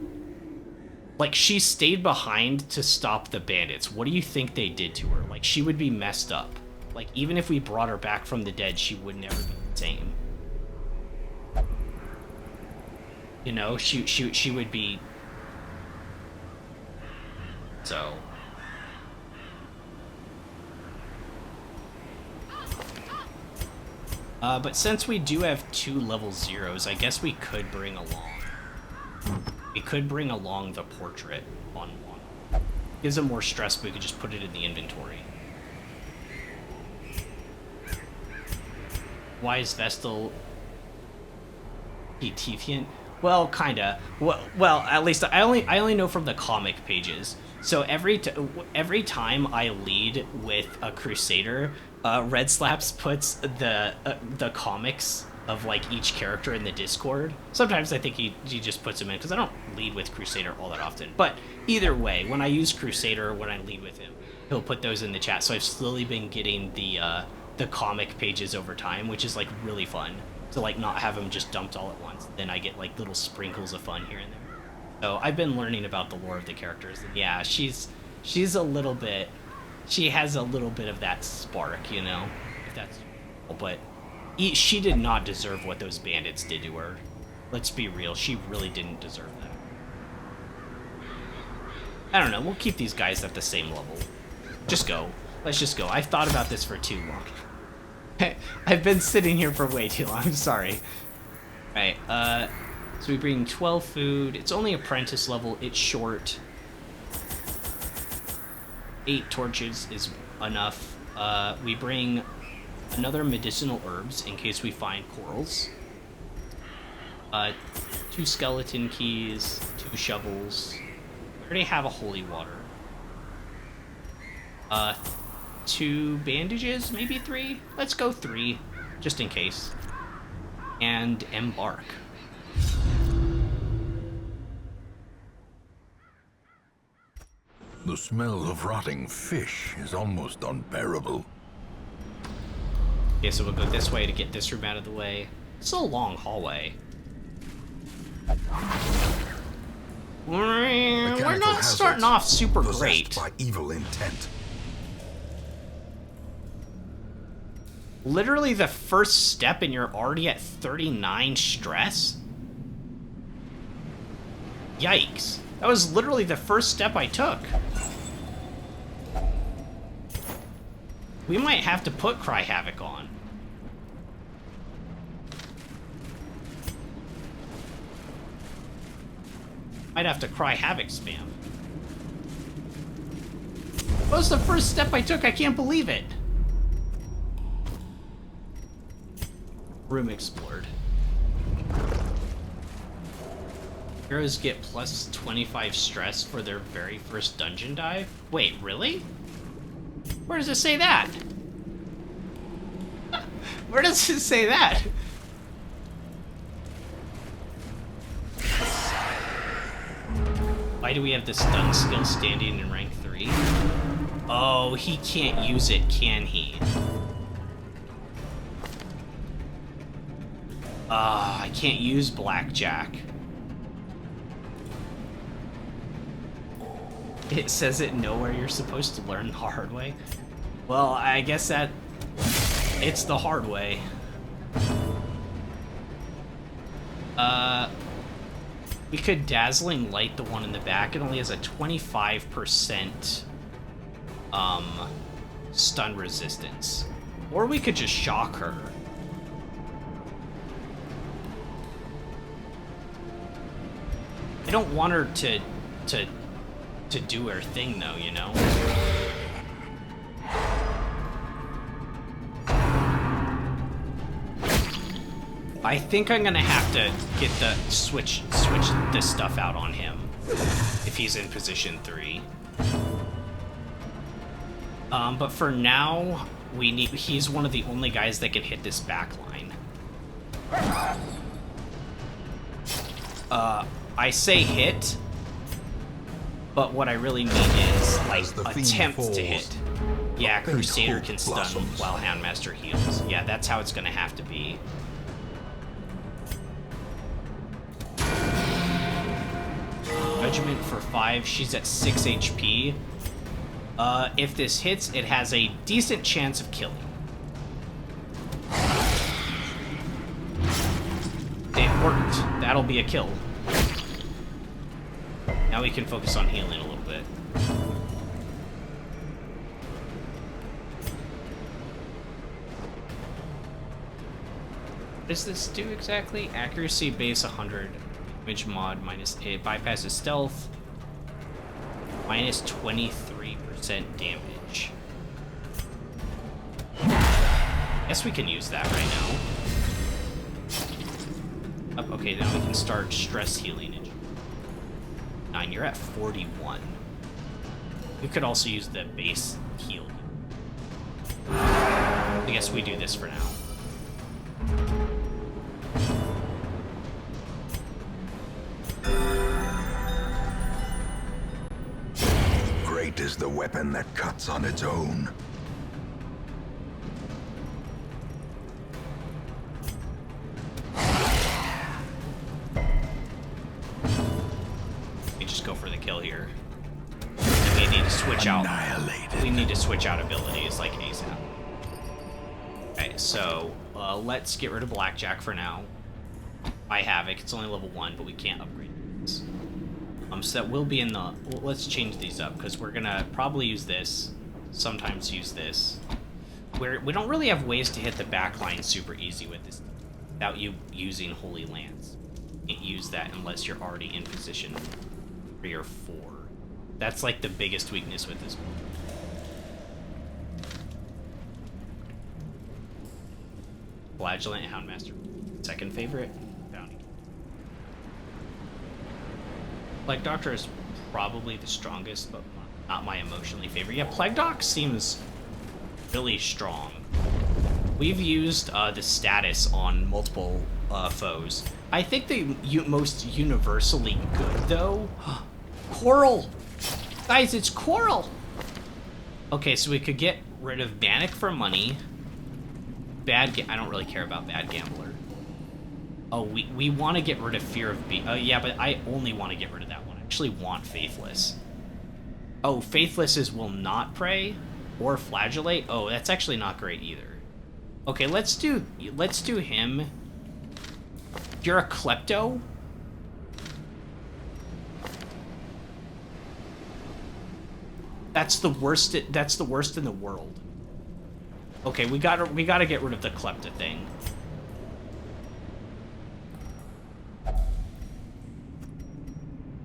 Like, she stayed behind to stop the bandits. What do you think they did to her? Like, she would be messed up. Like, even if we brought her back from the dead, she would never be the same. You know, she would be... So... but since we do have 2 level 0s, I guess we could bring along... We could bring along the portrait on 1. Gives them more stress, but we could just put it in the inventory. Why is Vestal deviant? Well, kinda. Well, at least I only know from the comic pages. So every time I lead with a Crusader, Red Slaps puts the comics of, like, each character in the Discord. Sometimes I think he just puts them in, because I don't lead with Crusader all that often. But either way, when I use Crusader, when I lead with him, he'll put those in the chat. So I've slowly been getting the comic pages over time, which is, like, really fun. To, like, not have them just dumped all at once. Then I get, like, little sprinkles of fun here and there. So I've been learning about the lore of the characters. And yeah, she's a little bit She has a little bit of that spark, you know? If that's... But she did not deserve what those bandits did to her. Let's be real, she really didn't deserve that. I don't know, we'll keep these guys at the same level. Just go. Let's just go. I've thought about this for too long. I've been sitting here for way too long, I'm sorry. Alright, so we bring 12 food. It's only apprentice level, it's short. 8 torches is enough. We bring another medicinal herbs in case we find corals. 2 skeleton keys, 2 shovels. We already have a holy water. 2 bandages, maybe 3? Let's go 3, just in case. And embark. The smell of rotting fish is almost unbearable. Okay, so we'll go this way to get this room out of the way. It's a long hallway. We're Mechanical not starting hazards off super possessed great. by evil intent. Literally the first step and you're already at 39 stress? Yikes. That was literally the first step I took. We might have to put Cry Havoc on. Might have to Cry Havoc spam. That was the first step I took, I can't believe it. Room explored. Heroes get plus 25 stress for their very first dungeon dive? Wait, really? Where does it say that? Where does it say that? Why do we have the stun skill standing in rank 3? Oh, he can't use it, can he? I can't use Blackjack. It says it nowhere you're supposed to learn the hard way. Well, I guess that... it's the hard way. We could Dazzling Light the one in the back. It only has a 25% stun resistance. Or we could just shock her. I don't want her to do her thing though, you know? I think I'm gonna have to get the switch this stuff out on him if he's in position 3. But for now, he's one of the only guys that can hit this back line. I say hit, but what I really mean is, like, attempt to hit. Yeah, Crusader can stun while Houndmaster heals. Yeah, that's how it's gonna have to be. Regiment for 5, she's at 6 HP. If this hits, it has a decent chance of killing. It worked. That'll be a kill. Now we can focus on healing a little bit. What does this do exactly? Accuracy base 100. Damage mod minus 8. Bypasses stealth. Minus 23% damage. Guess we can use that right now. Oh, okay, now we can start stress healing. 9, you're at 41. We could also use the base heal. I guess we do this for now. Great is the weapon that cuts on its own. Just go for the kill here. And we need to switch out. Annihilated. we need to switch out abilities like ASAP. Okay, so let's get rid of Blackjack for now. By Havoc, it's only level 1, but we can't upgrade this. So that will be in the... Well, let's change these up, because we're gonna probably use this, sometimes use this. We don't really have ways to hit the back line super easy with this without you using Holy Lance. You can't use that unless you're already in position 3 or 4. That's like the biggest weakness with this one. Flagellant, Houndmaster. Second favorite, Bounty. Plague Doctor is probably the strongest, but not my emotionally favorite. Yeah, Plague Doc seems really strong. We've used the status on multiple foes. I think the most universally good, though... Coral! Guys, it's Coral! Okay, so we could get rid of Bannock for money. I don't really care about Bad Gambler. Oh, we want to get rid of Fear of Beast. Oh, yeah, but I only want to get rid of that one. I actually want Faithless. Oh, Faithless is Will Not Prey or Flagellate. Oh, that's actually not great either. Okay, let's do him. You're a Klepto? That's the worst in the world. Okay, we gotta get rid of the Klepto thing.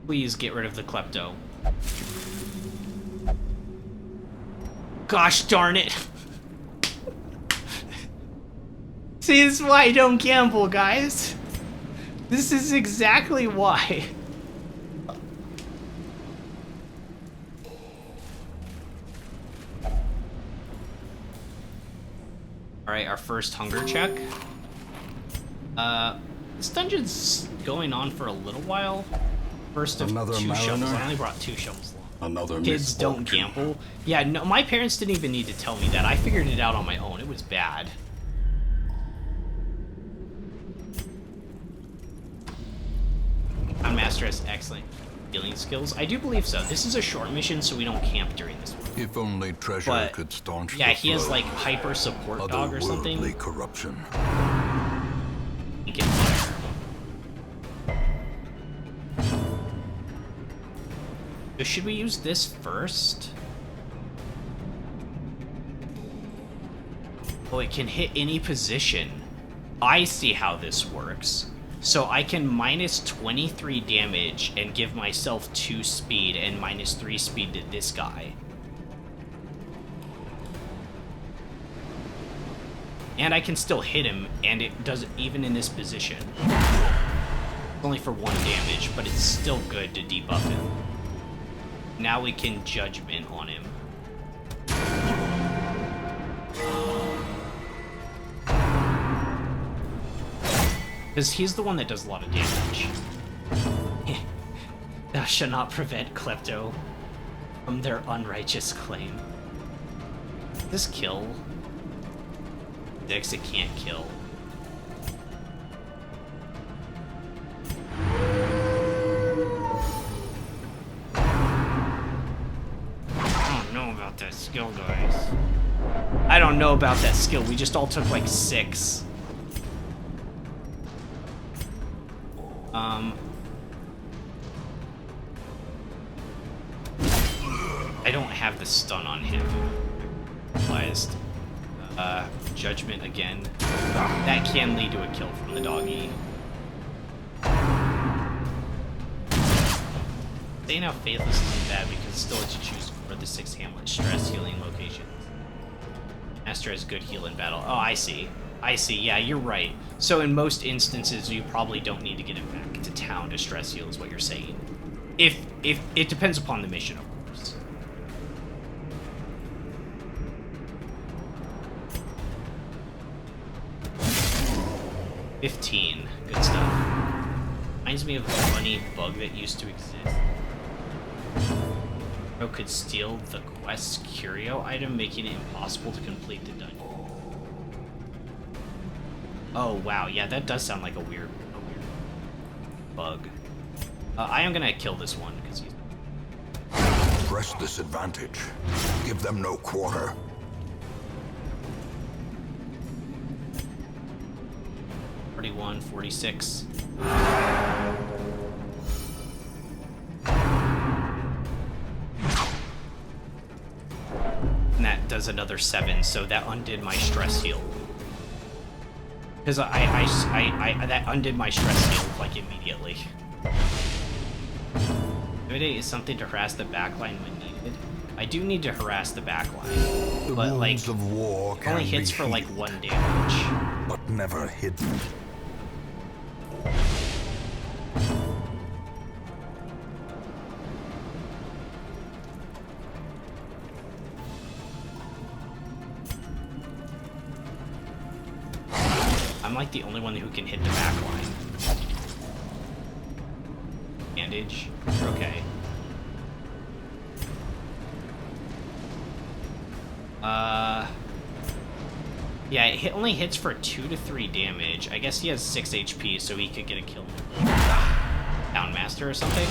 Please get rid of the Klepto. Gosh darn it! See, this is why I don't gamble, guys. This is exactly why. Alright, our first hunger check. This dungeon's going on for a little while. First of Another 2 mariner? shovels. I only brought 2 shovels long. Another Kids don't misfortune. gamble. Yeah, no, my parents didn't even need to tell me that. I figured it out on my own. It was bad. Master has excellent healing skills. I do believe so. This is a short mission, so we don't camp during this one. If only treasure But, could staunch yeah, the he has flow. like hyper support dog or something. Otherworldly corruption. He can fire. So should we use this first? Oh, it can hit any position. I see how this works. So I can minus 23 damage and give myself 2 speed and minus 3 speed to this guy. And I can still hit him, and it does it even in this position. Only for 1 damage, but it's still good to debuff him. Now we can Judgment on him. Because he's the one that does a lot of damage. Thou shalt not prevent Klepto from their unrighteous claim. This kill? Dex, it can't kill. I don't know about that skill, guys. I don't know about that skill. We just all took like 6. I don't have the stun on him. Realized. Judgment again. That can lead to a kill from the doggy. Saying how Faithless is bad because it still lets you choose for the 6 Hamlet stress healing locations. Master has good heal in battle. Oh, I see. I see. Yeah, you're right. So in most instances, you probably don't need to get him back to town to stress heal, is what you're saying. If it depends upon the mission, of course. $15. Good stuff. Reminds me of a funny bug that used to exist. Bro could steal the quest's curio item, making it impossible to complete the dungeon. Oh wow, yeah, that does sound like a weird bug. I am gonna kill this one because he's. press this advantage. Give them no quarter. $41, $46. And that does another 7, so that undid my stress heal. Because that undid my stress heal like immediately. Intimidate is something to harass the backline when needed. I do need to harass the backline, The but like wounds of war it can only be hits for like healed, 1 damage. but never hidden. I'm like the only one who can hit the backline. Bandage. You're okay. Yeah, it only hits for 2 to 3 damage. I guess he has 6 HP, so he could get a kill. Downmaster or something?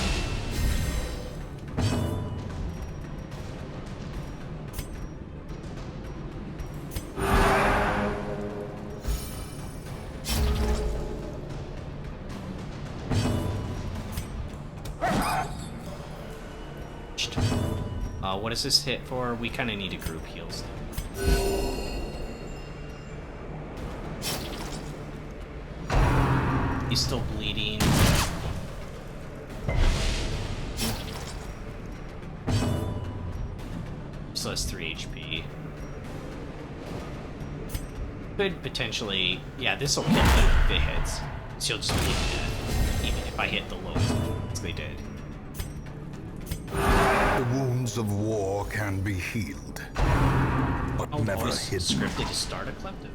What does this hit for? We kind of need a group heal still. He's still bleeding. Still has 3 HP. Could potentially... Yeah, this will kill him if it hits. So he'll just bleed to death. Even if I hit the lowest, which they did. The wounds of war can be healed, but Oh, never was hidden. scripted to start a klepto?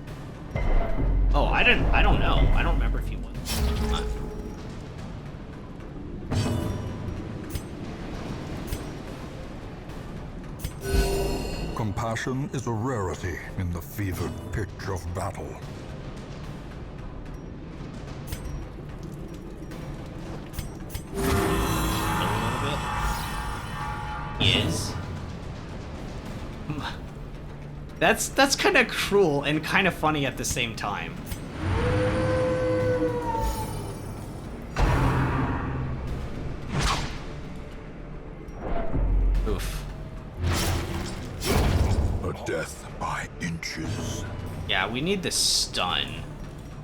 Oh, I don't know. I don't remember if he was. Compassion is a rarity in the fevered pitch of battle. A little bit. He is. That's kind of cruel and kind of funny at the same time. Oof. A death by inches. Yeah, we need the stun.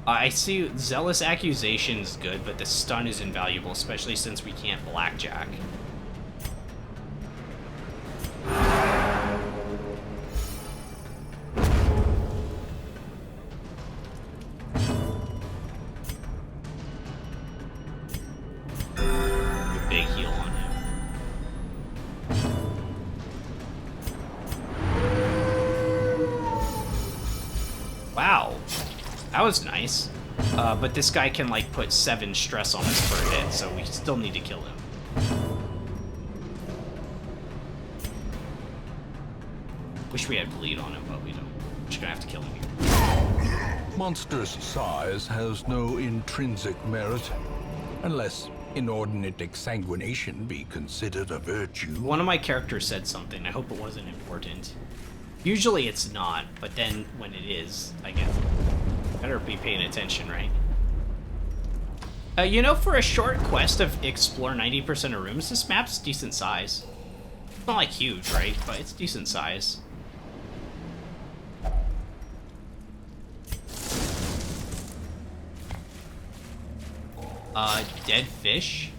I see Zealous Accusation's good, but the stun is invaluable, especially since we can't blackjack. A big heal on him. Wow, that was nice. But this guy can like put 7 stress on us per hit, so we still need to kill him. Wish we had bleed on him, but we don't. We're just gonna have to kill him here. Monster's size has no intrinsic merit, unless inordinate exsanguination be considered a virtue. One of my characters said something. I hope it wasn't important. Usually it's not, but then when it is, I guess. Better be paying attention, right? You know, for a short quest of explore 90% of rooms, this map's decent size. It's not like huge, right? But it's decent size. Dead fish?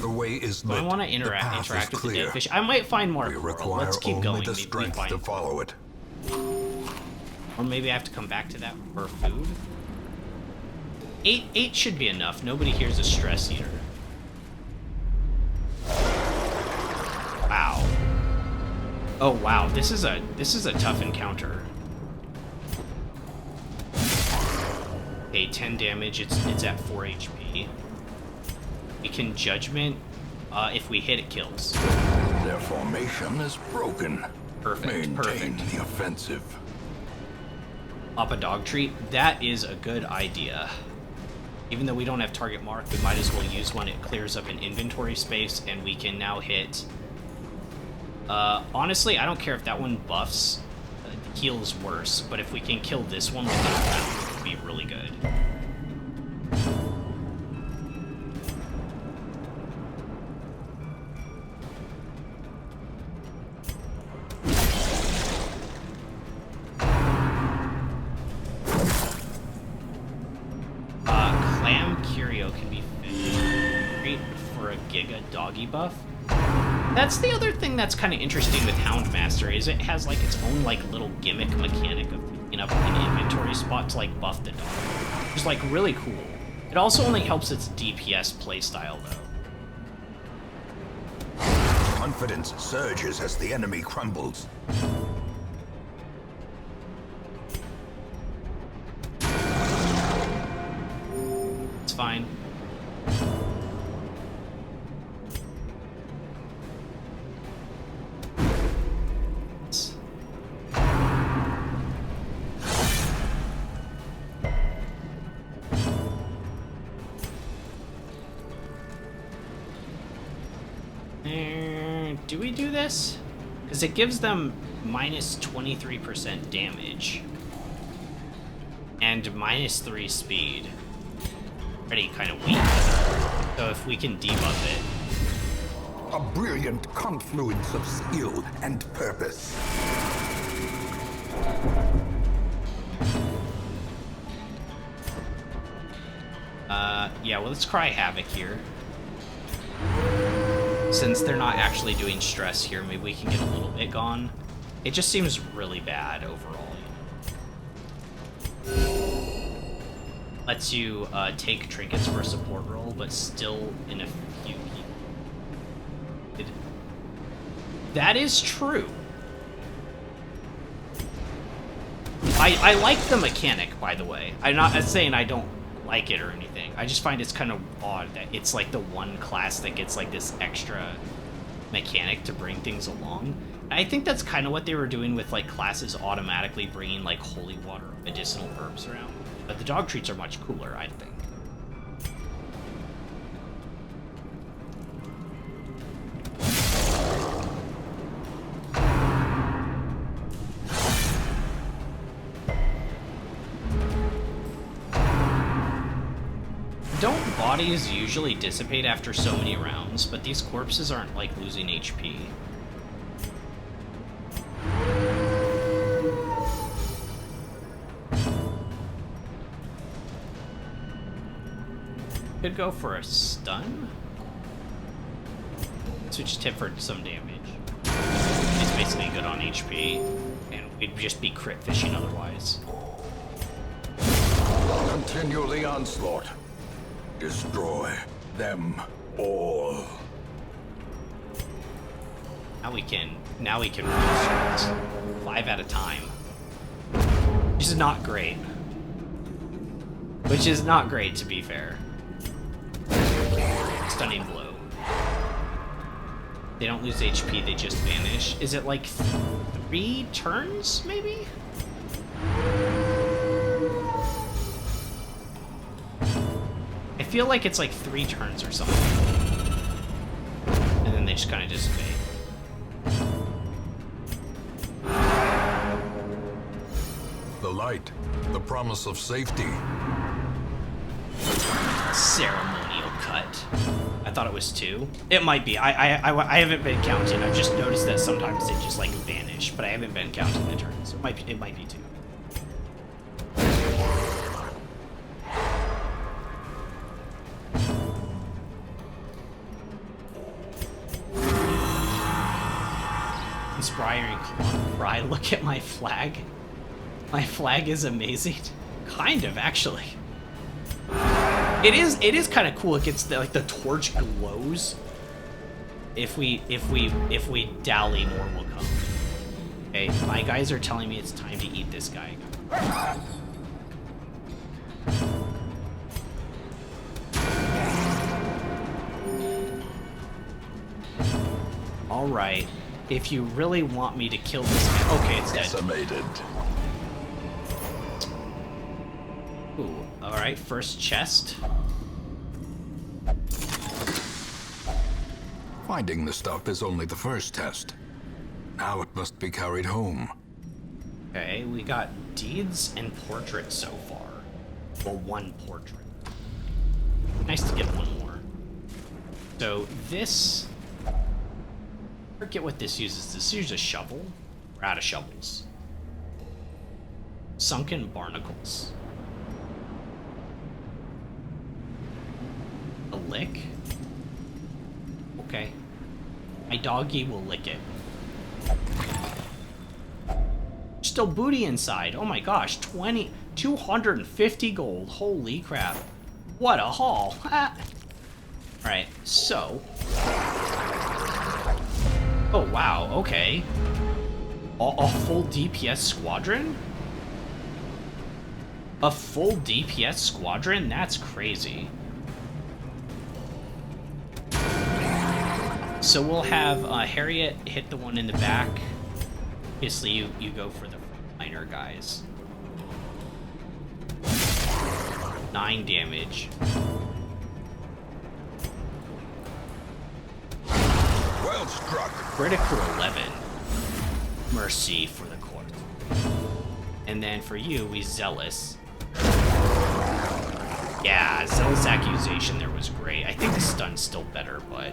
The way is Do I lit. want to The interact path is with the clear. dead fish? I might find more We coral. require Let's keep only going. the Maybe we strength find to follow it. Or maybe I have to come back to that for food? 8 should be enough. Nobody here's a stress eater. Wow. Oh wow, this is a tough encounter. Okay, 10 damage, it's at 4 HP. We can judgment. If we hit, it kills. Their formation is broken. Perfect, Maintain perfect. the offensive. Up a dog treat, that is a good idea. Even though we don't have target mark, we might as well use one. It clears up an inventory space, and we can now hit Honestly, I don't care if that one buffs. The heal is worse, but if we can kill this one within a round, it would be really good. Clam Curio can be fit for a Giga Doggy buff. That's the other thing that's kind of interesting with Houndmaster, is it has like its own like little gimmick mechanic of picking up an inventory spot to like buff the dog. Which is like really cool. It also only helps its DPS playstyle though. Confidence surges as the enemy crumbles. It's fine. Do we do this? Because it gives them minus 23% damage. And minus 3 speed. Already kind of weak. So if we can debuff it. A brilliant confluence of skill and purpose. Yeah, well, let's cry Havoc here. Since they're not actually doing stress here, maybe we can get a little bit gone. It just seems really bad overall. Lets you take trinkets for a support roll, but still in a few people. That is true. I like the mechanic, by the way. I'm not saying I don't like it or anything. I just find it's kind of odd that it's like the one class that gets like this extra mechanic to bring things along. I think that's kind of what they were doing with like classes automatically bringing like holy water medicinal herbs around. But the dog treats are much cooler, I think. Don't bodies usually dissipate after so many rounds, but these corpses aren't like losing HP. Could go for a stun. Switch tip for some damage. It's basically good on HP, and we'd just be crit fishing otherwise. Continue the onslaught. Destroy them all. Now we can reduce shots 5 at a time. Which is not great. Which is not great, to be fair. Stunning blow. They don't lose HP, they just vanish. Is it like 3 turns, maybe? I feel like it's like 3 turns or something. And then they just kind of dissipate. The light, the promise of safety. Ceremonial cut. I thought it was 2. It might be. I haven't been counting. I've just noticed that sometimes they just like vanish, but I haven't been counting the turns. So it might be 2. Inspiring cry. Look at my flag. My flag is amazing. Kind of, actually. It is kind of cool. It gets like the torch glows. If we dally, more will come. Okay, my guys are telling me it's time to eat this guy. All right. If you really want me to kill this guy, okay, it's dead. Decimated. Ooh, all right. First chest. Finding the stuff is only the first test. Now it must be carried home. Okay, we got deeds and portraits so far. Well, one portrait. Nice to get one more. So this... I forget what this uses. This uses a shovel? We're out of shovels. Sunken barnacles. A lick? Okay. My doggy will lick it. Still booty inside. Oh my gosh, 250 gold. Holy crap. What a haul. Alright, so... Oh wow, okay. A full DPS squadron? A full DPS squadron? That's crazy. So we'll have Harriet hit the one in the back. Obviously, you go for the frontliner guys. 9 damage. Well struck. Critical 11. Mercy for the court. And then for you, we Zealous. Yeah, Zealous Accusation there was great. I think the stun's still better, but...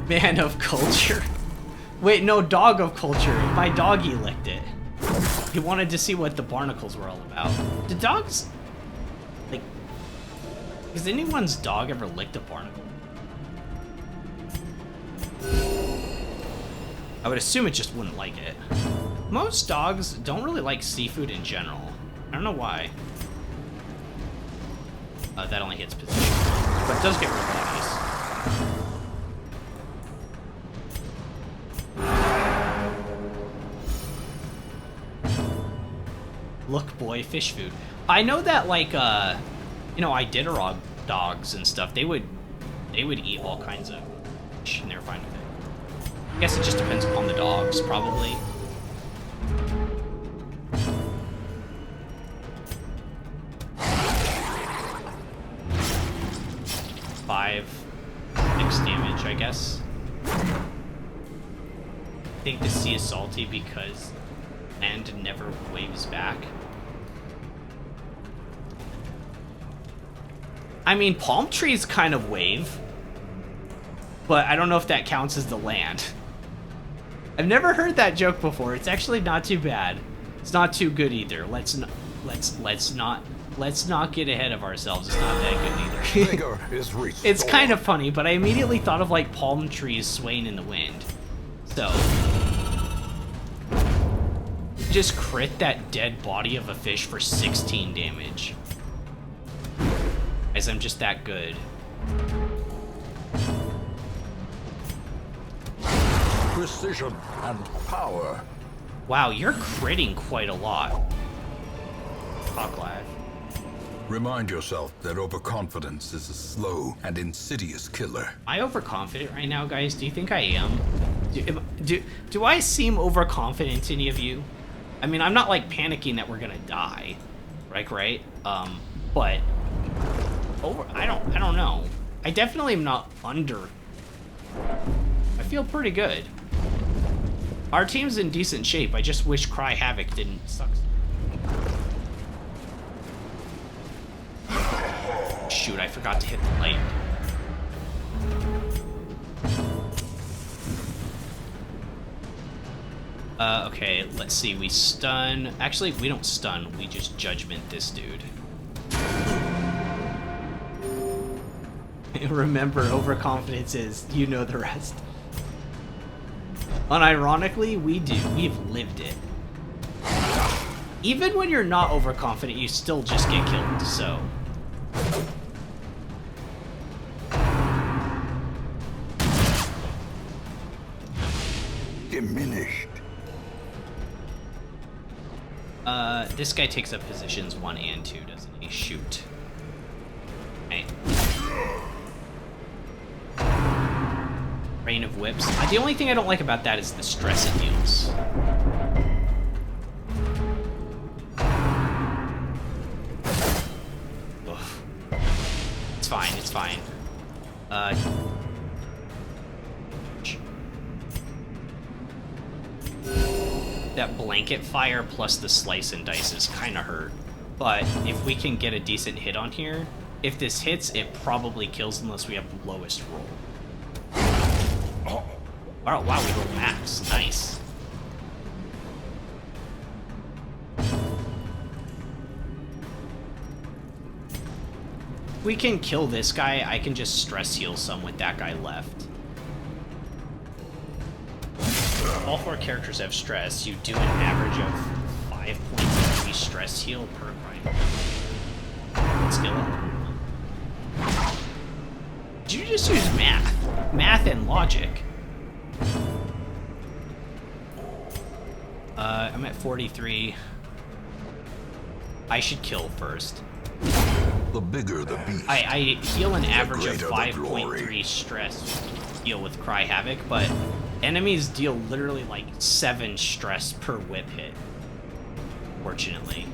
Man of Culture. Wait, no, Dog of Culture. My doggy licked it. He wanted to see what the barnacles were all about. Do dogs... Like... Has anyone's dog ever licked a barnacle? I would assume it just wouldn't like it. Most dogs don't really like seafood in general. I don't know why. That only hits position. But it does get rid of bodies. Look, boy, fish food. I know that, like, you know, Iditarod dogs and stuff, they would eat all kinds of fish, and they're fine with it. I guess it just depends upon the dogs, probably. Five, 6 damage, I guess. I think the sea is salty because land never waves back. I mean, palm trees kind of wave, but I don't know if that counts as the land. I've never heard that joke before. It's actually not too bad. It's not too good either. Let's not get ahead of ourselves. It's not that good either. Vigor is restored. It's kind of funny, but I immediately thought of like palm trees swaying in the wind. So just crit that dead body of a fish for 16 damage. Guys, I'm just that good. Precision and power. Wow, you're critting quite a lot. Hawklive. Remind yourself that overconfidence is a slow and insidious killer. Am I overconfident right now, guys? Do you think I am? Do I seem overconfident to any of you? I mean, I'm not like panicking that we're gonna die, right? But I don't know. I definitely am not under. I feel pretty good. Our team's in decent shape. I just wish Cry Havoc didn't suck. Shoot, I forgot to hit the light. Okay, let's see. We stun. Actually, we don't stun. We just judgment this dude. Remember, overconfidence is, you know the rest. Unironically, we do. We've lived it. Even when you're not overconfident, you still just get killed, so... Diminished. This guy takes up positions 1 and 2, doesn't he? Shoot. Okay. Rain of Whips. The only thing I don't like about that is the stress it deals. Ugh. It's fine. fine. That blanket fire plus the slice and dice is kind of hurt. But if we can get a decent hit on here, if this hits, it probably kills unless we have the lowest roll. Oh, wow, we rolled max. Nice. If we can kill this guy, I can just stress heal some with that guy left. All 4 characters have stress. You do an average of 5.3 stress heal per crime. Skill up. Did you just use math? Math and logic. I'm at 43. I should kill first. The bigger the beast. I heal an average of greater the glory. 5.3 stress heal with Cry Havoc, but enemies deal literally like 7 stress per whip hit. Fortunately.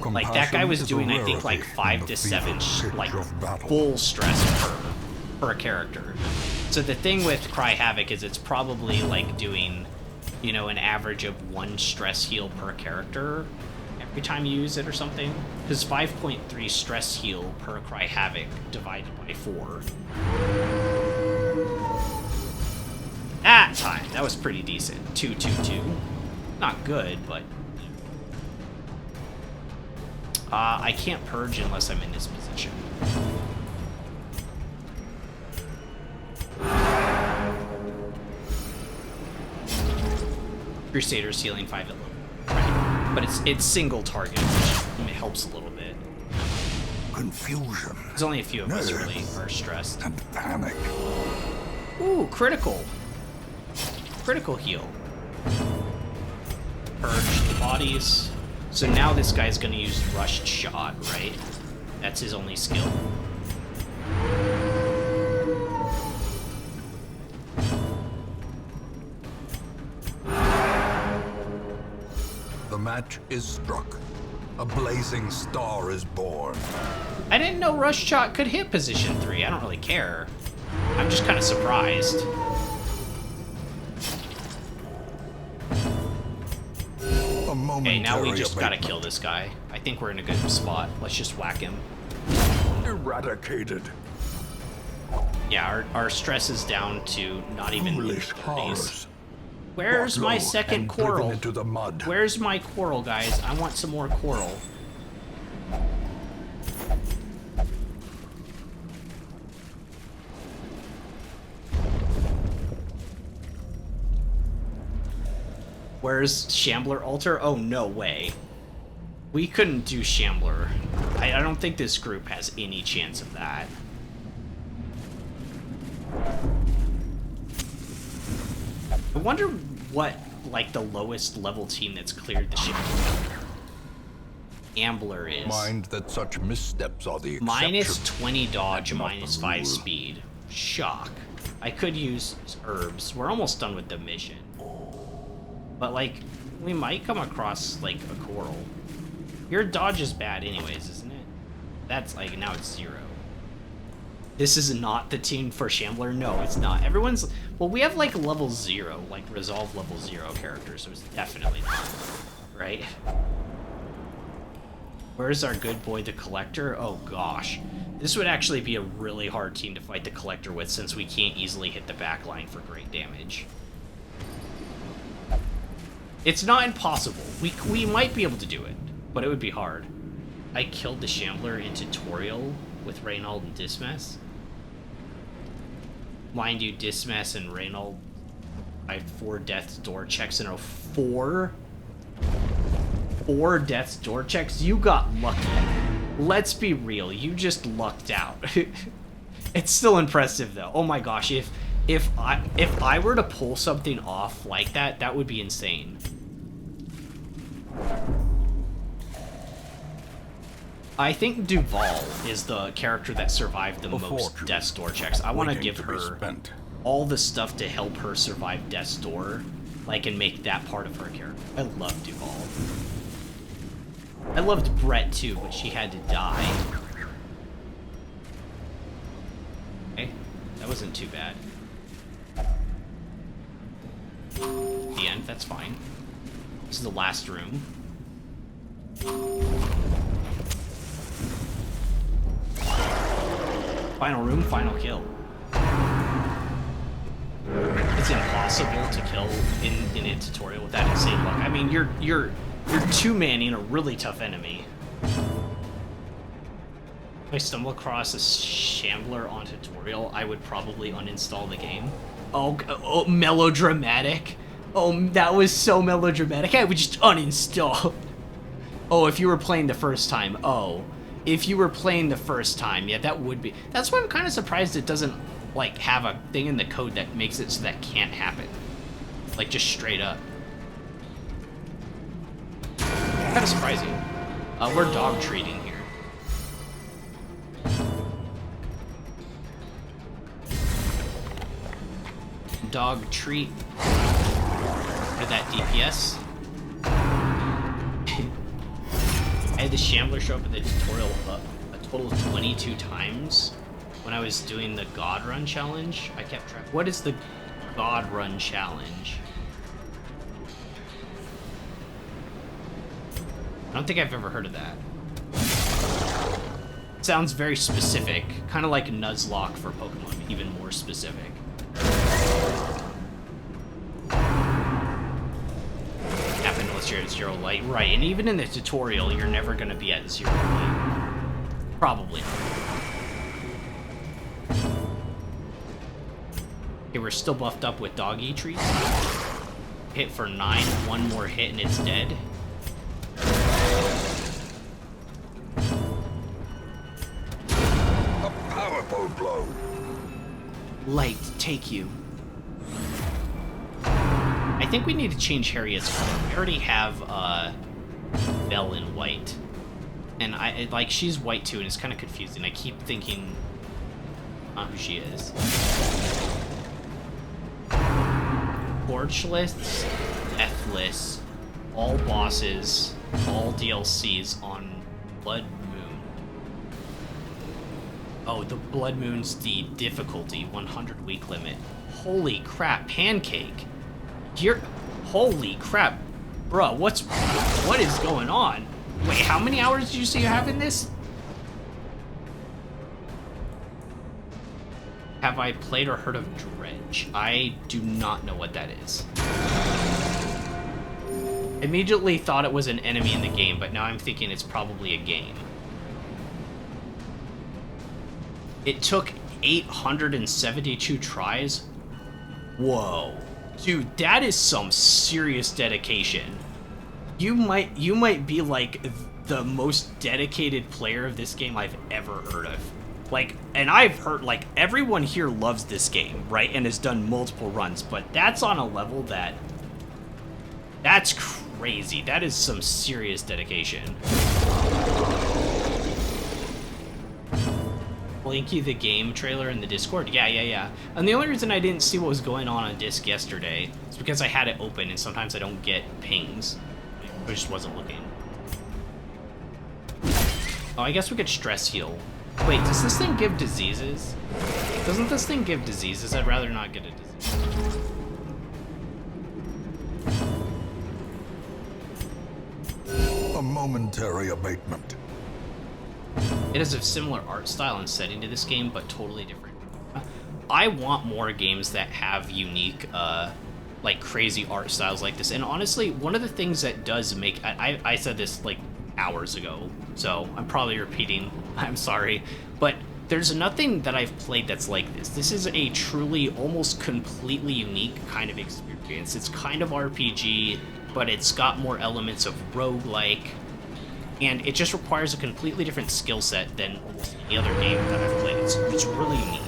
Like that guy was doing, I think, like 5 to 7 like full stress per character. So the thing with Cry Havoc is it's probably like doing, you know, an average of 1 stress heal per character every time you use it or something. Because 5.3 stress heal per Cry Havoc divided by 4. That time, that was pretty decent. 2-2-2. Not good, but... I can't purge unless I'm in this position. Crusader's healing 5 at low. Right. But it's single target, which helps a little bit. Confusion. There's only a few of us really are stressed. And panic. Ooh, critical. Critical heal. Purge the bodies. So now this guy's gonna use rushed shot, right? That's his only skill. The match is struck. A blazing star is born. I didn't know rush shot could hit position 3. I don't really care. I'm just kind of surprised. Okay, now we just gotta kill this guy. I think we're in a good spot. Let's just whack him. Eradicated. Yeah, our stress is down to not even Foolish 30s. horrors. Where's my Brought low second and driven coral? into the mud. Where's my coral, guys? I want some more coral. Where's Shambler Altar? Oh, no way. We couldn't do Shambler. I don't think this group has any chance of that. I wonder what, like, the lowest level team that's cleared the Shambler Ambler is. Mind that such missteps are the exception. Minus 20 dodge, Not minus the 5 rule. speed. Shock. I could use herbs. We're almost done with the mission. But, like, we might come across, like, a coral. Your dodge is bad anyways, isn't it? That's, like, now it's 0. This is not the team for Shambler? No, it's not. Everyone's... Well, we have, like, level 0, like, resolve level 0 characters, so it's definitely not. Right? Where's our good boy, the Collector? Oh, gosh. This would actually be a really hard team to fight the Collector with, since we can't easily hit the back line for great damage. It's not impossible. We might be able to do it, but it would be hard. I killed the Shambler in tutorial with Reynold and Dismas. Mind you, Dismas and Reynold, I had 4 death's door checks in a row. 4 death's door checks? You got lucky. Let's be real, you just lucked out. It's still impressive though. Oh my gosh, if I were to pull something off like that, that would be insane. I think Duval is the character that survived the most Death's Door checks. I want to give her all the stuff to help her survive Death's Door, like, and make that part of her character. I love Duval. I loved Brett too, but she had to die. Okay, that wasn't too bad. The end, that's fine. This is the last room. Final room, final kill. It's impossible to kill in a tutorial with that insane luck. I mean, you're two-manning a really tough enemy. If I stumble across a Shambler on tutorial, I would probably uninstall the game. Oh, melodramatic. Oh, that was so melodramatic. I would just uninstall. Oh, if you were playing the first time. Oh, if you were playing the first time. Yeah, that would be. That's why I'm kind of surprised it doesn't, like, have a thing in the code that makes it so that can't happen. Like, just straight up. Kind of surprising. We're dog treating here. Dog treat. For that DPS. I had the Shambler show up in the tutorial a total of 22 times when I was doing the God Run challenge. I kept track. What is the God Run challenge? I don't think I've ever heard of that. It sounds very specific, kind of like Nuzlocke for Pokemon, even more specific. Happen unless you're at 0 light, right? And even in the tutorial, you're never going to be at 0 light. Probably not. Okay, we're still buffed up with doggy treats. Hit for 9, one more hit and it's dead. A powerful blow. Light, take you. I think we need to change Harriet's color. We already have Belle in white. And like she's white too, and it's kind of confusing. I keep thinking not who she is. Torchless, Deathless, all bosses, all DLCs on Blood Moon. Oh, the Blood Moon's the difficulty, 100 week limit. Holy crap, Pancake. Holy crap. Bruh, what is going on? Wait, how many hours did you say you have in this? Have I played or heard of Dredge? I do not know what that is. Immediately thought it was an enemy in the game, but now I'm thinking it's probably a game. It took 872 tries? Whoa. Dude, that is some serious dedication. You might be like the most dedicated player of this game I've ever heard of. Like, and I've heard, like, everyone here loves this game, right? And has done multiple runs, but that's on a level that's crazy. That is some serious dedication. Link you the game trailer in the Discord? Yeah. And the only reason I didn't see what was going on disc yesterday is because I had it open, and sometimes I don't get pings. I just wasn't looking. Oh, I guess we could stress heal. Wait, does this thing give diseases? Doesn't this thing give diseases? I'd rather not get a disease. A momentary abatement. It has a similar art style and setting to this game, but totally different. I want more games that have unique, like, crazy art styles like this. And honestly, one of the things that does make... I said this, like, hours ago, so I'm probably repeating. I'm sorry. But there's nothing that I've played that's like this. This is a truly, almost completely unique kind of experience. It's kind of RPG, but it's got more elements of roguelike. And it just requires a completely different skill set than almost any other game that I've played. It's really unique.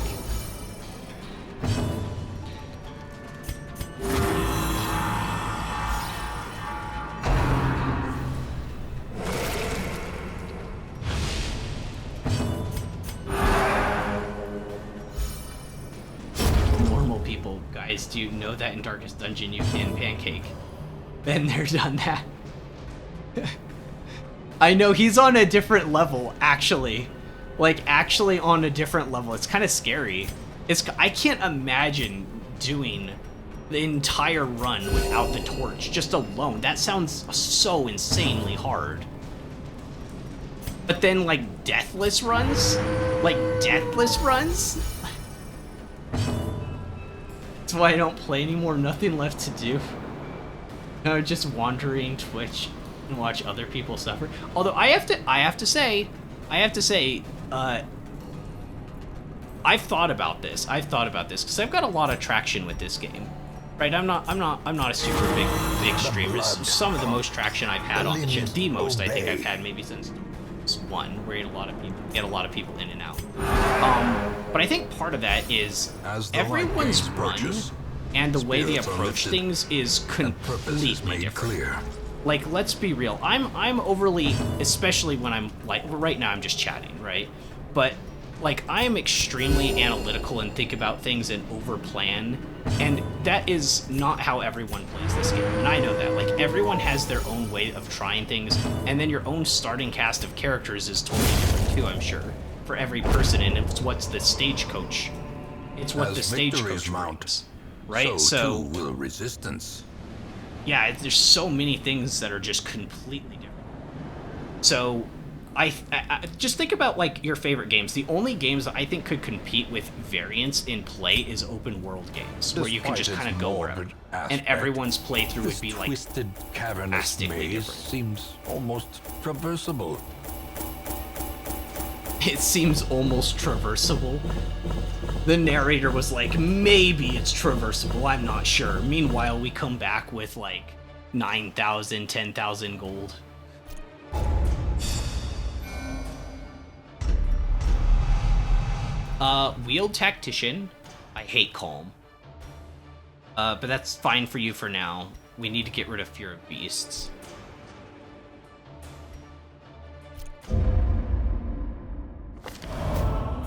Normal people, guys, do you know that in Darkest Dungeon you can pancake? Been there, done that. I know, he's on a different level, actually. like actually on a different level. It's kind of scary. I can't imagine doing the entire run without the torch just alone. That sounds so insanely hard. But then like deathless runs? That's why I don't play anymore. Nothing left to do. No, just wandering Twitch and watch other people suffer. Although I have to say, I've thought about this because I've got a lot of traction with this game. Right, I'm not a super big streamer. It's some of the most traction I've had on the channel. The most I think I've had maybe since 1, where a lot of people in and out. But I think part of that is everyone's run and the way they approach things is completely different. Like, let's be real. I'm overly, especially when I'm like right now I'm just chatting, right? But like I am extremely analytical and think about things and overplan, and that is not how everyone plays this game. And I know that. Like everyone has their own way of trying things, and then your own starting cast of characters is totally different too, I'm sure, for every person, and it's what's the stagecoach. It's what the stagecoach brings, right? So too will resistance. Yeah, there's so many things that are just completely different. So I just think about like your favorite games. The only games that I think could compete with variance in play is open world games, where you can just kind of go wherever, and everyone's playthrough would be like twisted, cavernous maze seems almost traversable. It seems almost traversable. The narrator was like, maybe it's traversable, I'm not sure. Meanwhile, we come back with like 9,000, 10,000 gold. Wheeled Tactician. I hate Calm. But that's fine for you for now. We need to get rid of Fear of Beasts.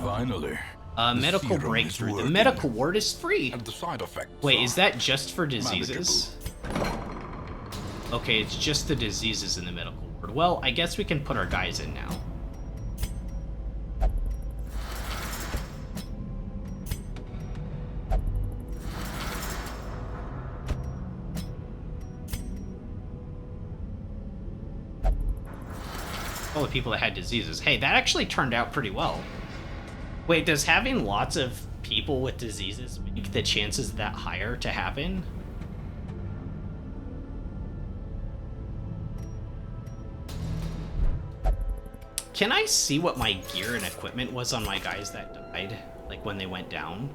Finally. Medical Breakthrough. The medical ward is free. And the side effects. Wait, is that just for diseases? Okay, it's just the diseases in the medical ward. Well, I guess we can put our guys in now. All the people that had diseases. Hey, that actually turned out pretty well. Wait, does having lots of people with diseases make the chances of that higher to happen? Can I see what my gear and equipment was on my guys that died, like when they went down?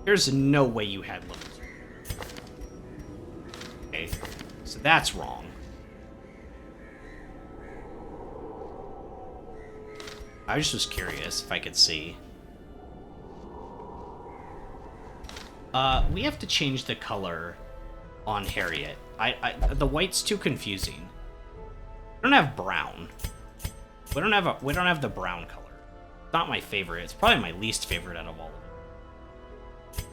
There's no way you had levels. Okay, so that's wrong. I just was curious if I could see. We have to change the color on Harriet. The white's too confusing. We don't have brown. We don't have the brown color. It's not my favorite. It's probably my least favorite out of all of them.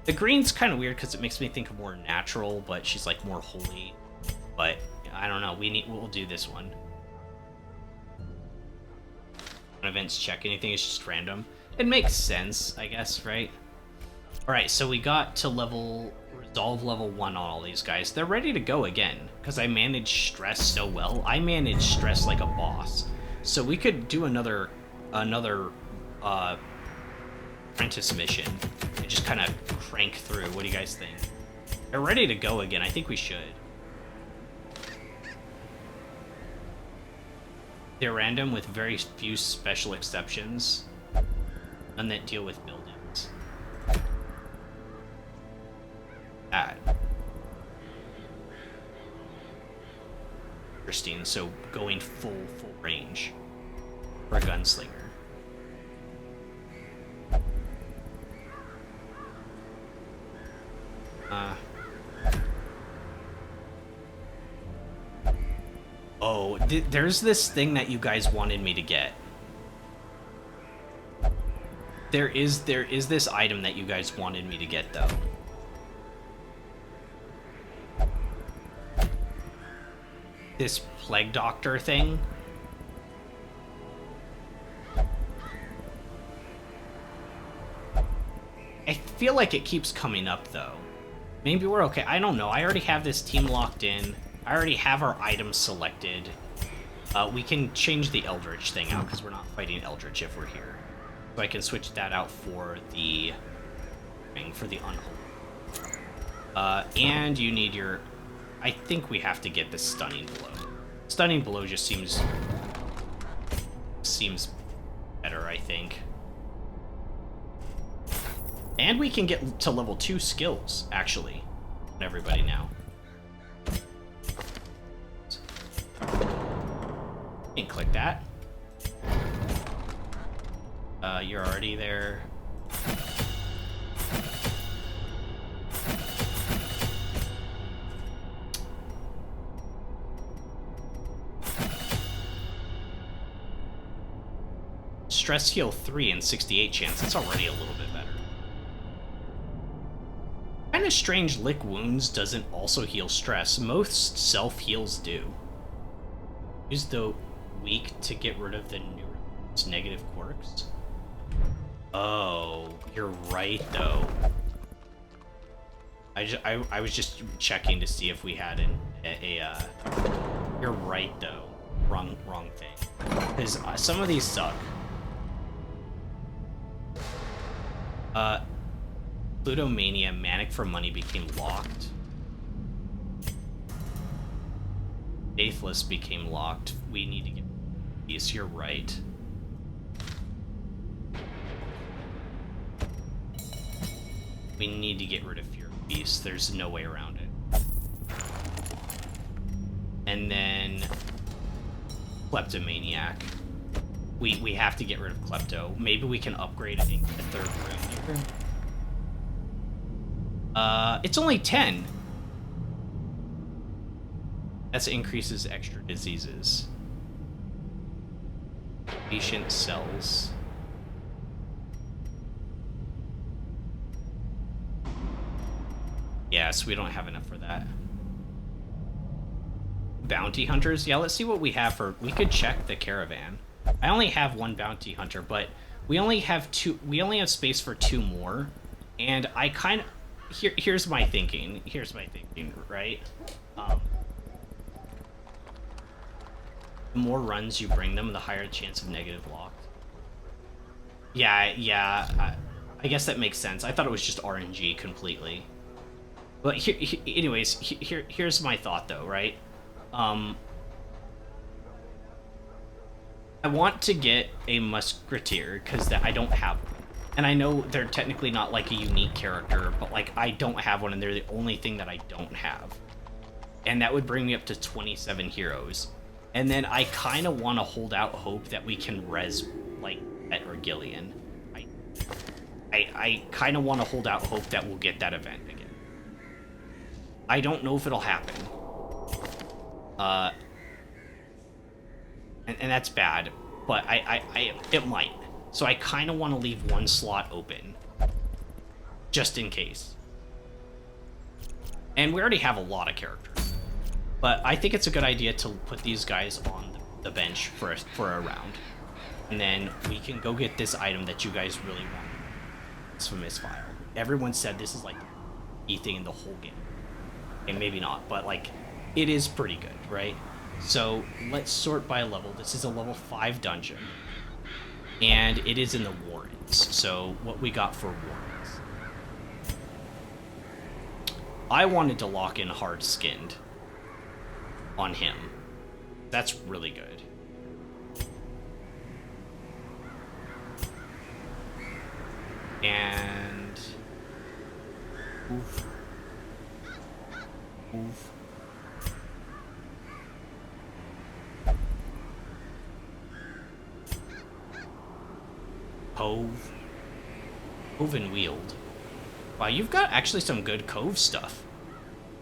The green's kind of weird because it makes me think of more natural, but she's like more holy. But I don't know. We'll do this one. Events check anything, it's just random. It makes sense, I guess, right? Alright, so we got to resolve level 1 on all these guys. They're ready to go again, because I managed stress so well. I managed stress like a boss. So we could do another apprentice mission and just kind of crank through. What do you guys think? They're ready to go again. I think we should. They're random with very few special exceptions. None that deal with buildings. Bad. Interesting, so going full range for a gunslinger. Oh, there's this thing that you guys wanted me to get. There is this item that you guys wanted me to get, though. This Plague Doctor thing. I feel like it keeps coming up, though. Maybe we're okay. I don't know. I already have this team locked in. I already have our items selected. We can change the Eldritch thing out, because we're not fighting Eldritch if we're here. So I can switch that out for the Unholy. And you need your... I think we have to get the Stunning Blow. Stunning Blow just seems better, I think. And we can get to level 2 skills, actually. On everybody now. You can click that. You're already there. Stress heal 3 and 68 chance. That's already a little bit better. Kinda strange Lick Wounds doesn't also heal stress. Most self-heals do. Use the weak to get rid of the negative quirks. Oh, you're right though. I was just checking to see if we had you're right though. Wrong thing. Because some of these suck. Plutomania, Manic for Money became locked. Faithless became locked. We need to get these. You're right. We need to get rid of Fear of Beast. There's no way around it. And then Kleptomaniac. We have to get rid of Klepto. Maybe we can upgrade it in the third room here. It's only 10. That increases extra diseases. Patient cells. Yes, we don't have enough for that. Bounty hunters? Yeah, let's see what we have for... We could check the caravan. I only have one bounty hunter, but we only have two... We only have space for 2 more. And I kind of... Here's my thinking. Here's my thinking, right? The more runs you bring them, the higher chance of negative lock. Yeah. I guess that makes sense. I thought it was just RNG completely. But here's my thought, though, right? I want to get a Musketeer, because I don't have one. And I know they're technically not, like, a unique character, but, like, I don't have one, and they're the only thing that I don't have. And that would bring me up to 27 heroes. And then I kind of want to hold out hope that we can res, like, Jet or Gillian. I kind of want to hold out hope that we'll get that event again. I don't know if it'll happen. And that's bad, but it might. So I kind of want to leave one slot open, just in case. And we already have a lot of characters, but I think it's a good idea to put these guys on the bench for a round, and then we can go get this item that you guys really want. It's from Misfile. Everyone said this is like the key thing in the whole game, and maybe not, but like it is pretty good, right? So let's sort by level. This is a level 5 dungeon. And it is in the Warrens. So what we got for Warrens. I wanted to lock in Hard Skinned on him. That's really good. And... Oof. Cove and Wield. Wow, you've got actually some good Cove stuff.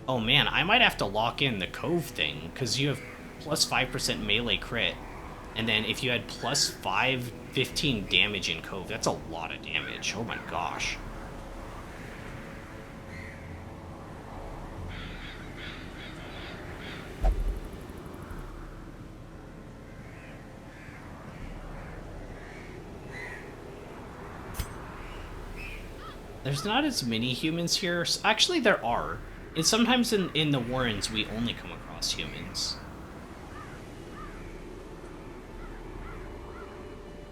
Oh man, I might have to lock in the Cove thing, because you have plus 5% melee crit. And then if you had plus 15 damage in Cove, that's a lot of damage. Oh my gosh. There's not as many humans here. Actually, there are. And sometimes in the Warrens, we only come across humans.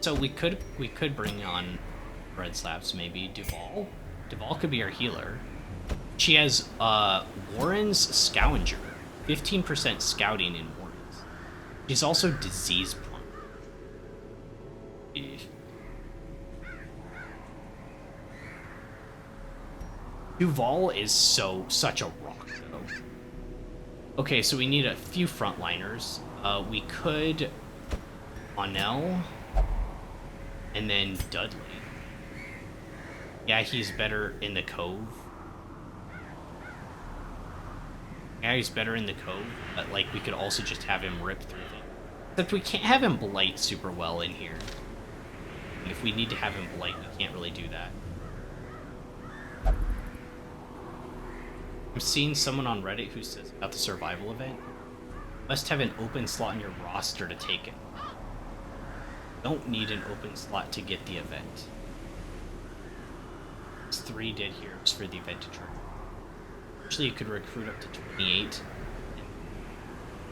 So we could bring on Red Slabs, maybe. Duval? Duval could be our healer. She has Warren's Scavenger. 15% scouting in Warrens. She's also disease prone. Duval is such a rock, though. Okay, so we need a few frontliners. We could Onel, and then Dudley. Yeah, he's better in the Cove. Yeah, he's better in the Cove, but like we could also just have him rip through them. Except we can't have him blight super well in here. And if we need to have him blight, we can't really do that. I'm seeing someone on Reddit who says about the survival event. Must have an open slot in your roster to take it. Don't need an open slot to get the event. It's 3 dead heroes for the event to try. Actually, you could recruit up to 28 in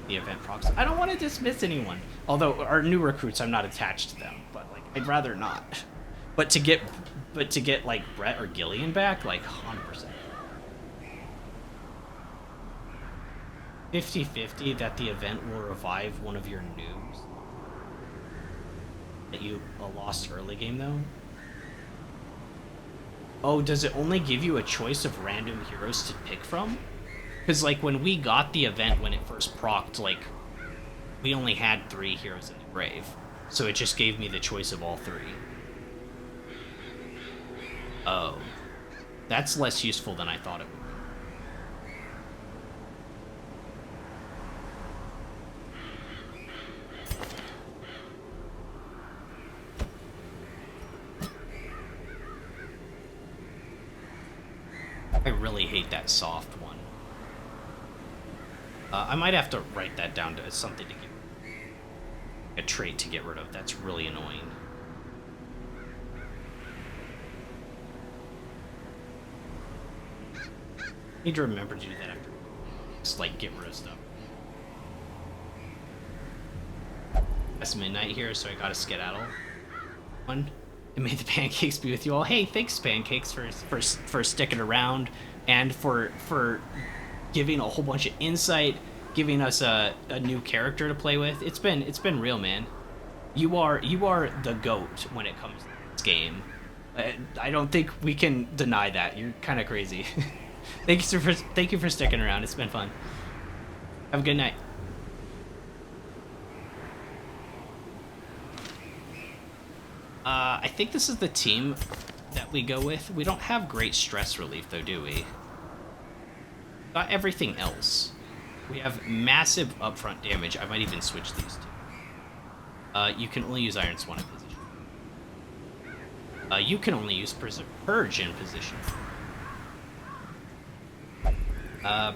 the event procs. I don't want to dismiss anyone. Although our new recruits, I'm not attached to them, but like I'd rather not. But to get like Brett or Gillian back, like 100%. 50-50 that the event will revive one of your noobs that you lost early game though. Oh, does it only give you a choice of random heroes to pick from? Because like when we got the event when it first procced, like we only had 3 heroes in the grave, so it just gave me the choice of all 3. Oh, that's less useful than I thought it would be. I really hate that soft one. I might have to write that down as something to get... a trait to get rid of. That's really annoying. Need to remember to do that after. Just like get rid of stuff. It's midnight here, so I gotta skedaddle. It made the pancakes be with you all. Hey, thanks Pancakes for sticking around and for giving a whole bunch of insight, giving us a new character to play with. It's been real, man. You are the GOAT when it comes to this game. I don't think we can deny that. You're kind of crazy. Thank you for sticking around. It's been fun. Have a good night. I think this is the team that we go with. We don't have great stress relief, though, do we? Got everything else. We have massive upfront damage. I might even switch these two. You can only use Iron Swan in position. You can only use Purge in position.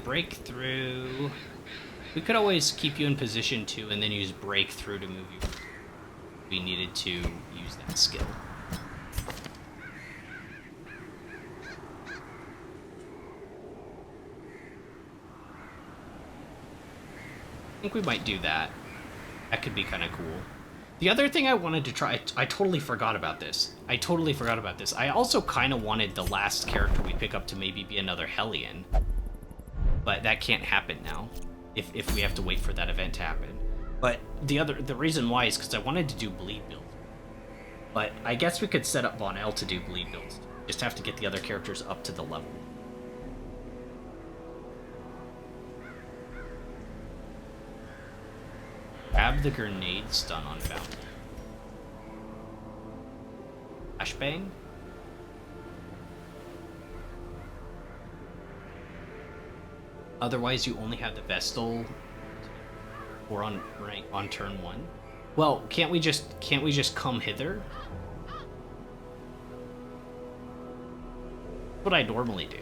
Breakthrough. We could always keep you in position, too, and then use Breakthrough to move you. We needed to use that skill. I think we might do that. That could be kind of cool. The other thing I wanted to try, I totally forgot about this. I also kind of wanted the last character we pick up to maybe be another Hellion. But that can't happen now, if we have to wait for that event to happen. But the reason why is because I wanted to do bleed build. But I guess we could set up Von L to do bleed builds. Just have to get the other characters up to the level. Grab the grenade stun on Bounty. Flashbang? Otherwise, you only have the Vestal or on turn 1. Well, can't we just come hither? What I normally do.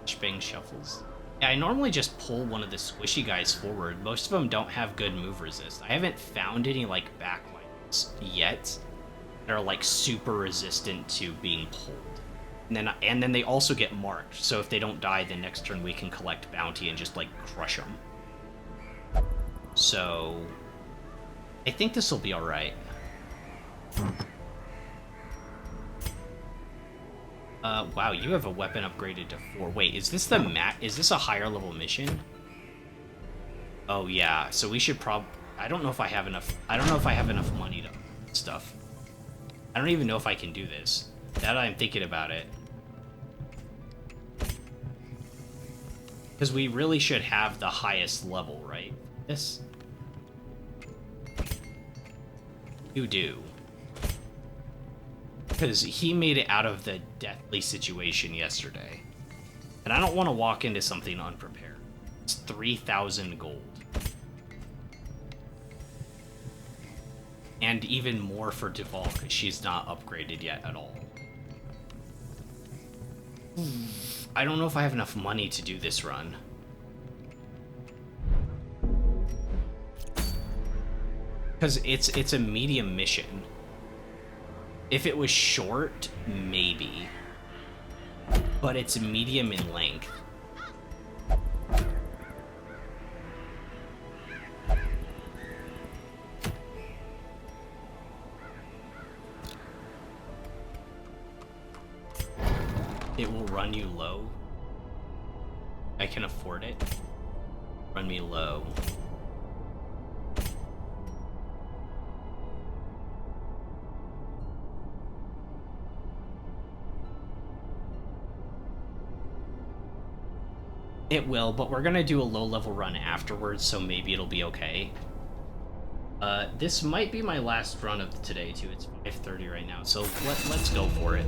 Flashbang shuffles. Yeah, I normally just pull one of the squishy guys forward. Most of them don't have good move resist. I haven't found any, like, backlines yet that are, like, super resistant to being pulled. And then they also get marked, so if they don't die, the next turn we can collect bounty and just, like, crush them. So I think this will be alright. Wow, you have a weapon upgraded to 4. Wait, is this is this a higher level mission? Oh yeah, so we should I don't know if I have enough money to stuff. I don't even know if I can do this. Now that I'm thinking about it. Because we really should have the highest level, right? This. You do. Because he made it out of the deathly situation yesterday. And I don't want to walk into something unprepared. It's 3,000 gold. And even more for Duval, because she's not upgraded yet at all. I don't know if I have enough money to do this run. Because it's a medium mission. If it was short, maybe. But it's medium in length. It will run you low. I can afford it. Run me low. It will, but we're gonna do a low-level run afterwards, so maybe it'll be okay. This might be my last run of today, too. It's 5:30 right now, so let's go for it.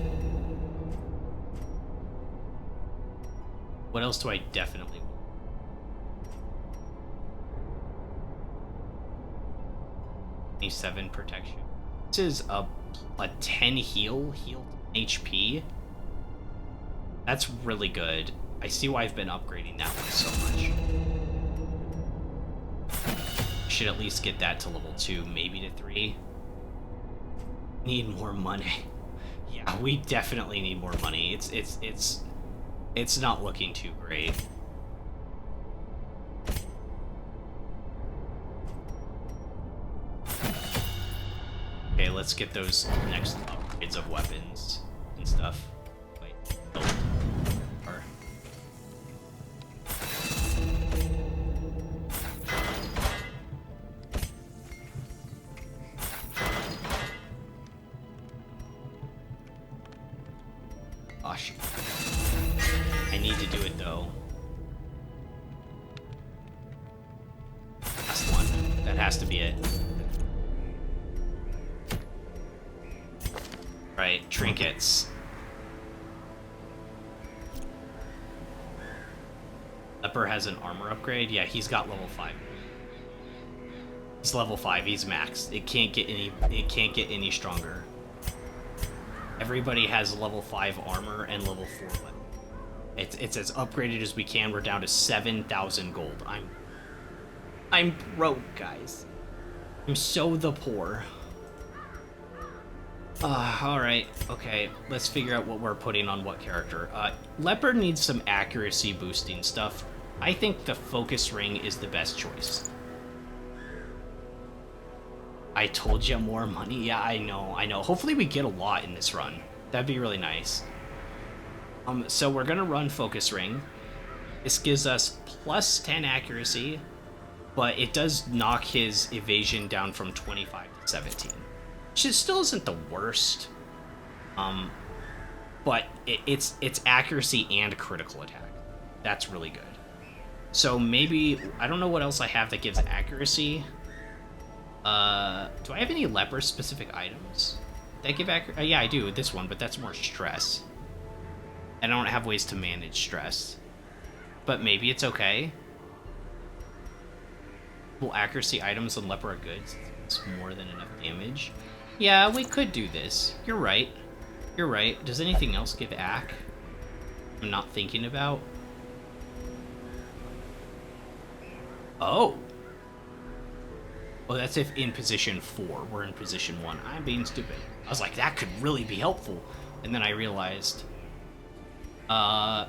What else do I definitely want? 27 protection. This is a 10 heal 10 HP. That's really good. I see why I've been upgrading that one so much. Should at least get that to level 2, maybe to 3. Need more money. Yeah, we definitely need more money. It's not looking too great. Okay, let's get those next upgrades of weapons and stuff. Wait. Oh. Gosh. I need to do it though. Last one. That has to be it. Right, trinkets. Leper has an armor upgrade. Yeah, he's got level 5. He's level 5. He's maxed. It can't get any stronger. Everybody has level 5 armor and level 4 weapon. It's as upgraded as we can. We're down to 7,000 gold. I'm broke, guys. I'm so the poor. Alright, okay, let's figure out what we're putting on what character. Leopard needs some accuracy boosting stuff. I think the focus ring is the best choice. I told you more money. Yeah, I know. Hopefully we get a lot in this run. That'd be really nice. So we're gonna run focus ring. This gives us plus 10 accuracy, but it does knock his evasion down from 25 to 17. Which still isn't the worst. But it's accuracy and critical attack. That's really good. So maybe, I don't know what else I have that gives accuracy. Do I have any leper specific items that give accuracy? Yeah, I do, this one, but that's more stress. I don't have ways to manage stress. But maybe it's okay. Well, accuracy items and leper are good. It's more than enough damage. Yeah, we could do this. You're right. You're right. Does anything else give ac? I'm not thinking about. Oh. Oh, that's if in position 4. We're in position 1. I'm being stupid. I was like, that could really be helpful. And then I realized, plus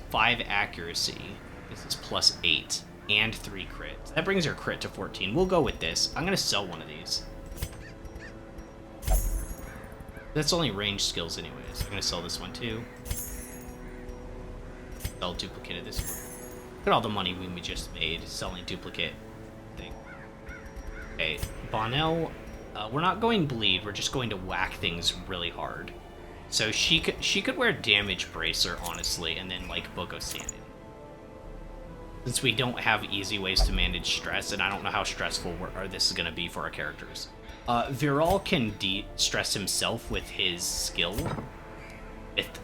5 accuracy. This is plus 8 and 3 crit. So that brings her crit to 14. We'll go with this. I'm gonna sell one of these. That's only range skills anyways. I'm gonna sell this one too. Sell duplicate of this one. Look at all the money we just made selling duplicate thing. Okay, Bonnell, we're not going bleed, we're just going to whack things really hard. So she could wear damage bracer, honestly, and then like Book of Sanity. Since we don't have easy ways to manage stress, and I don't know how stressful this is going to be for our characters. Viral can de-stress himself with his skill, with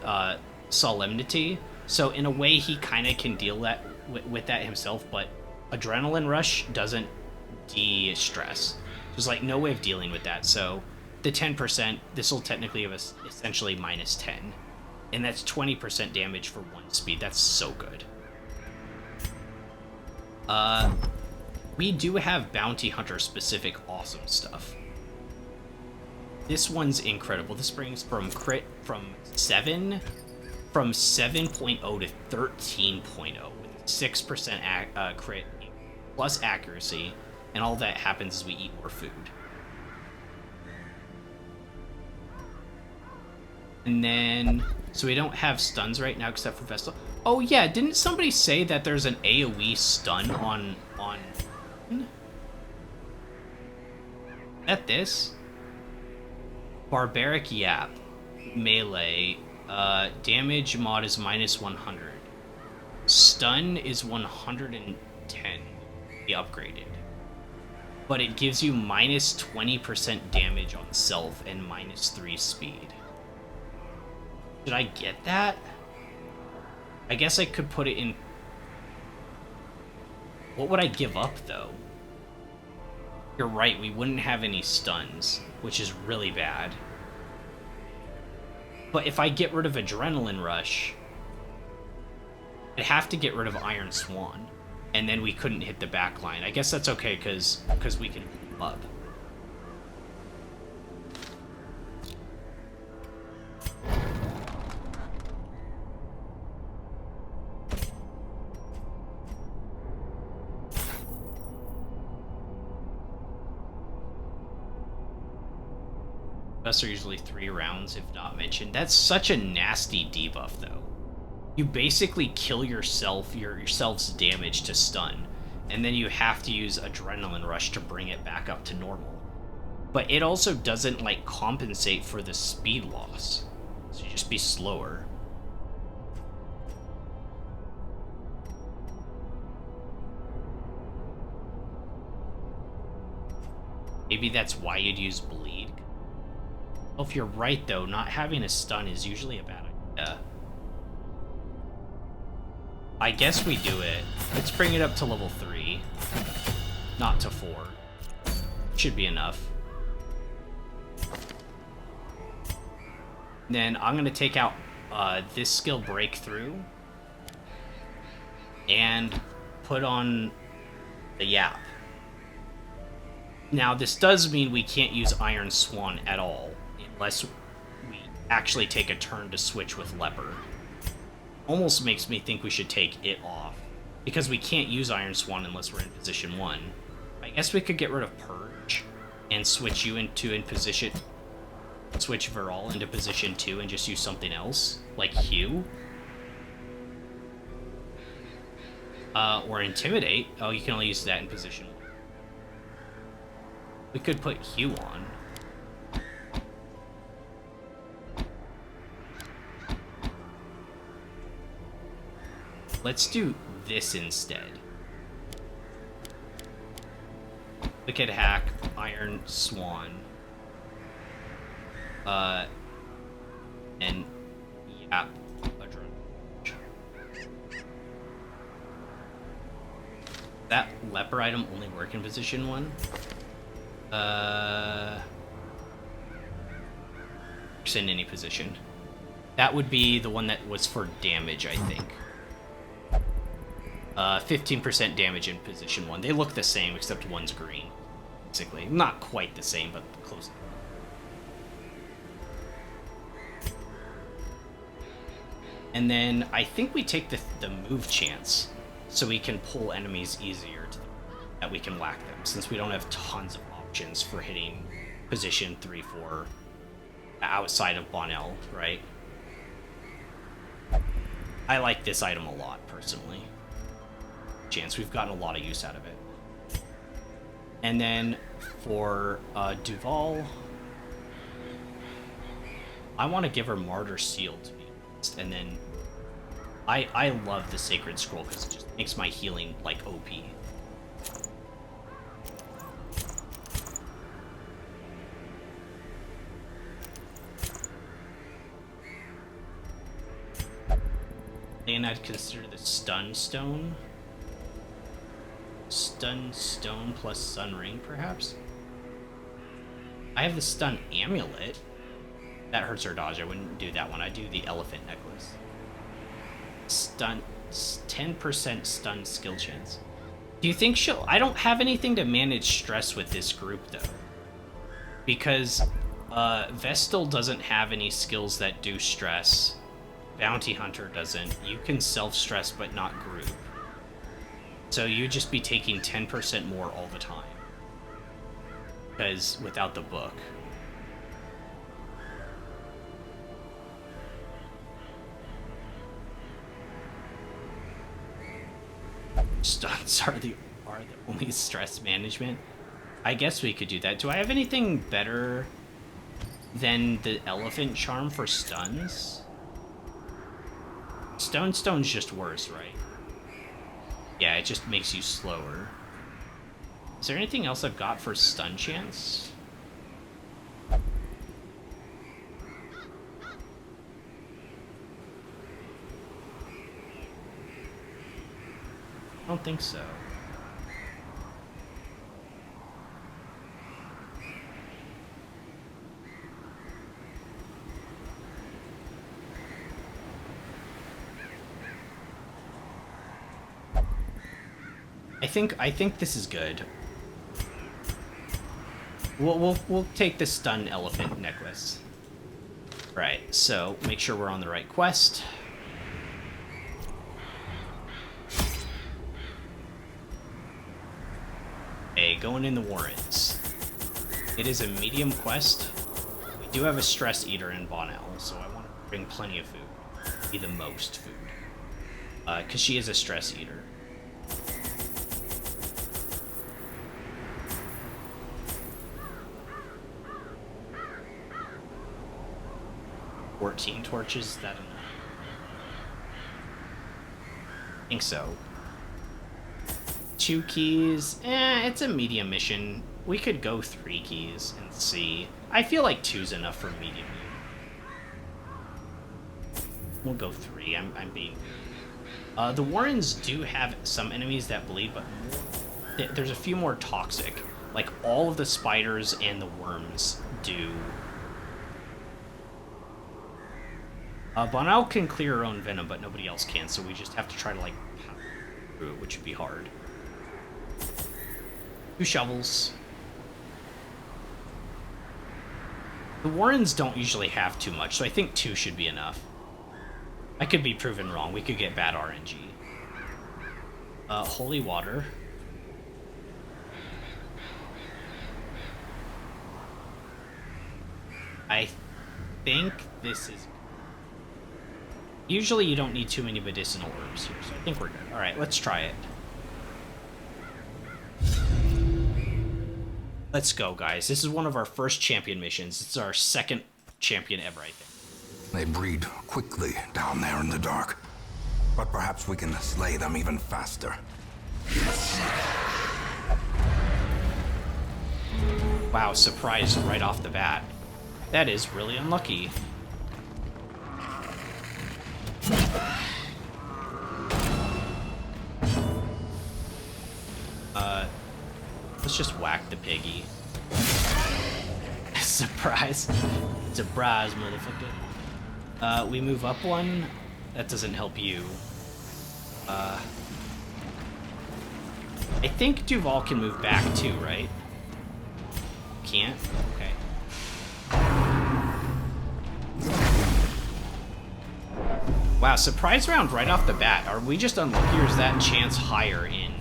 Solemnity. So in a way, he kind of can deal with that himself, but Adrenaline Rush doesn't de-stress. There's like no way of dealing with that. So the 10%, this will technically give us essentially minus 10. And that's 20% damage for 1 speed. That's so good. We do have Bounty Hunter specific awesome stuff. This one's incredible. This brings from crit from 7.0 to 13.0 with 6% crit plus accuracy, and all that happens as we eat more food. And then, so we don't have stuns right now except for Vestal. Oh yeah, didn't somebody say that there's an AoE stun on at this? Barbaric Yap. Melee. Damage mod is minus 100. Stun is 110. Be upgraded. But it gives you minus 20% damage on self and minus 3 speed. Should I get that? I guess I could put it in... What would I give up, though? You're right, we wouldn't have any stuns, which is really bad. But if I get rid of Adrenaline Rush, I'd have to get rid of Iron Swan, and then we couldn't hit the back line. I guess that's okay, because we can move up. Are usually 3 rounds if not mentioned. That's such a nasty debuff though. You basically kill yourself's damage to stun, and then you have to use Adrenaline Rush to bring it back up to normal. But it also doesn't like compensate for the speed loss, so you just be slower. Maybe that's why you'd use bleed. Well, if you're right, though, not having a stun is usually a bad idea. I guess we do it. Let's bring it up to level 3. Not to 4. Should be enough. Then I'm going to take out this skill Breakthrough and put on the Yap. Now, this does mean we can't use Iron Swan at all, unless we actually take a turn to switch with Leper. Almost makes me think we should take it off, because we can't use Iron Swan unless we're in position 1. I guess we could get rid of Purge and switch you switch Viral into position 2 and just use something else, like Hugh. Or Intimidate. Oh, you can only use that in position 1. We could put Hugh on. Let's do this instead. Wicked Hack, Iron Swan. And Yap, Adrenaline. That Leper item only work in position 1? Works in any position. That would be the one that was for damage, I think. 15% damage in position 1. They look the same, except one's green. Basically. Not quite the same, but close. And then I think we take the move chance, so we can pull enemies easier that we can whack them, since we don't have tons of options for hitting position 3, 4 outside of Bonnell, right? I like this item a lot, personally. Chance, we've gotten a lot of use out of it. And then for Duval, I want to give her Martyr Seal, to be honest. And then I love the Sacred Scroll because it just makes my healing like OP. And I'd consider the Stun Stone. Stun Stone plus Sun Ring, perhaps? I have the Stun Amulet. That hurts her dodge. I wouldn't do that one. I'd do the Elephant Necklace. Stun... 10% stun skill chance. Do you think she'll... I don't have anything to manage stress with this group, though. Because Vestal doesn't have any skills that do stress. Bounty Hunter doesn't. You can self-stress, but not group. So you'd just be taking 10% more all the time. Because without the book. Stuns are the only stress management. I guess we could do that. Do I have anything better than the Elephant Charm for stuns? Stone's just worse, right? Yeah, it just makes you slower. Is there anything else I've got for stun chance? I don't think so. I think this is good. We'll take the Stun Elephant Necklace. Right, so make sure we're on the right quest. Okay, going in the Warrens. It is a medium quest. We do have a Stress Eater in Bonnell, so I want to bring plenty of food. Be the most food. Because she is a Stress Eater. Torches, is that enough? I think so. 2 keys, it's a medium mission. We could go 3 keys and see. I feel like 2's enough for medium. We'll go 3, I'm being... the Warrens do have some enemies that bleed, but there's a few more toxic. Like, all of the spiders and the worms do... Bonnell can clear her own venom, but nobody else can, so we just have to try to, like, power through it, which would be hard. 2 shovels. The Warrens don't usually have too much, so I think 2 should be enough. I could be proven wrong. We could get bad RNG. Holy water. I think this is... Usually you don't need too many medicinal herbs here, so I think we're good. Alright, let's try it. Let's go, guys. This is one of our first champion missions. It's our second champion ever, I think. They breed quickly down there in the dark. But perhaps we can slay them even faster. Wow, surprise right off the bat. That is really unlucky. Let's just whack the piggy. Surprise. Surprise, motherfucker. We move up 1. That doesn't help you. I think Duval can move back too, right? Can't? Okay. Wow, surprise round right off the bat. Are we just unlucky, or is that chance higher in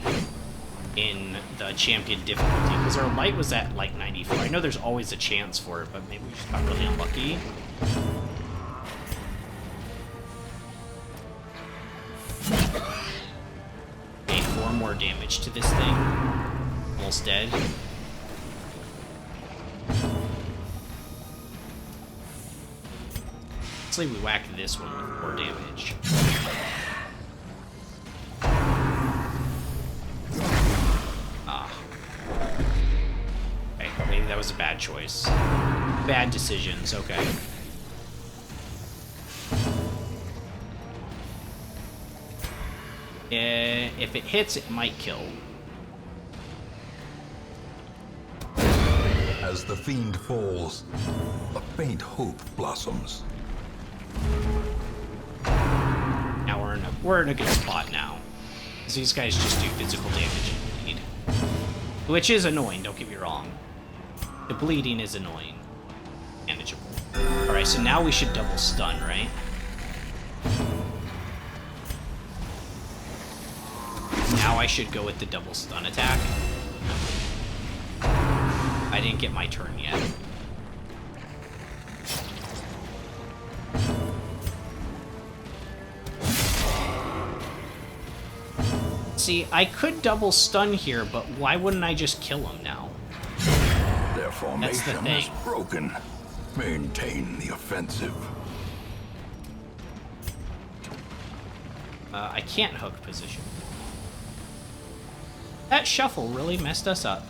the champion difficulty? Because our light was at like 94. I know there's always a chance for it, but maybe we just got really unlucky. Okay, 4 more damage to this thing. Almost dead. Let's say we whack this one with 4 damage. Okay, maybe that was a bad choice. Bad decisions, okay. If it hits, it might kill. As the fiend falls, a faint hope blossoms. Now we're in a good spot now. Because these guys just do physical damage and bleed. Which is annoying, don't get me wrong. The bleeding is annoying. Manageable. Alright, so now we should double stun, right? Now I should go with the double stun attack. I didn't get my turn yet. See, I could double stun here, but why wouldn't I just kill him now? Their formation is broken. Maintain the offensive. I can't hook position. That shuffle really messed us up.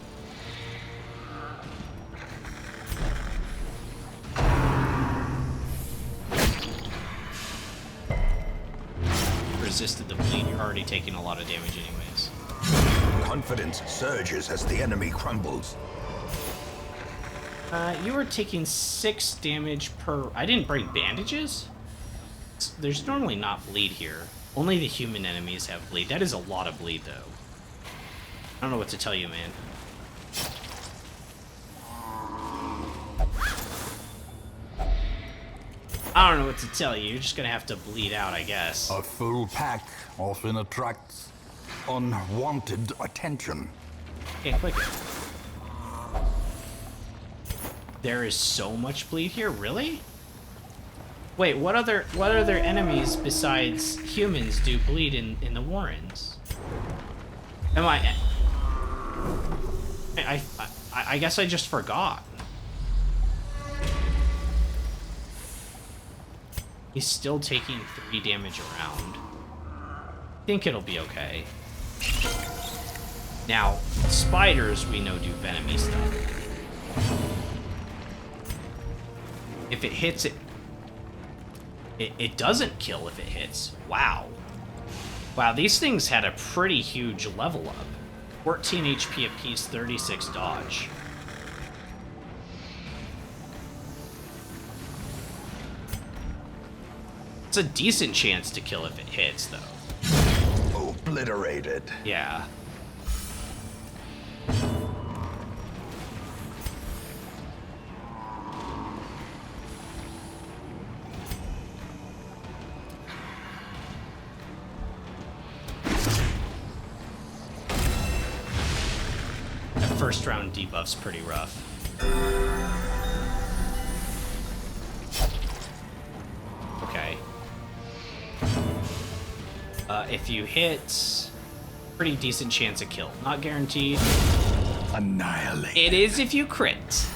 Resisted the bleed. You're already taking a lot of damage anyways. Confidence surges as the enemy crumbles. You were taking 6 damage per... I didn't bring bandages? There's normally not bleed here. Only the human enemies have bleed. That is a lot of bleed, though. I don't know what to tell you, man. I don't know what to tell you. You're just gonna have to bleed out, I guess. A full pack often attracts unwanted attention. Okay, quick. There is so much bleed here, really? Wait, what other enemies besides humans do bleed in the Warrens? Am I guess I just forgot. He's still taking 3 damage around. I think it'll be okay. Now, spiders we know do venomy stuff. If it hits it doesn't kill if it hits. Wow. Wow, these things had a pretty huge level up. 14 HP apiece, 36 dodge. It's a decent chance to kill if it hits, though. Obliterated. Yeah. That first round debuff's pretty rough. Okay. If you hit, pretty decent chance of kill. Not guaranteed. Annihilate. It is if you crit.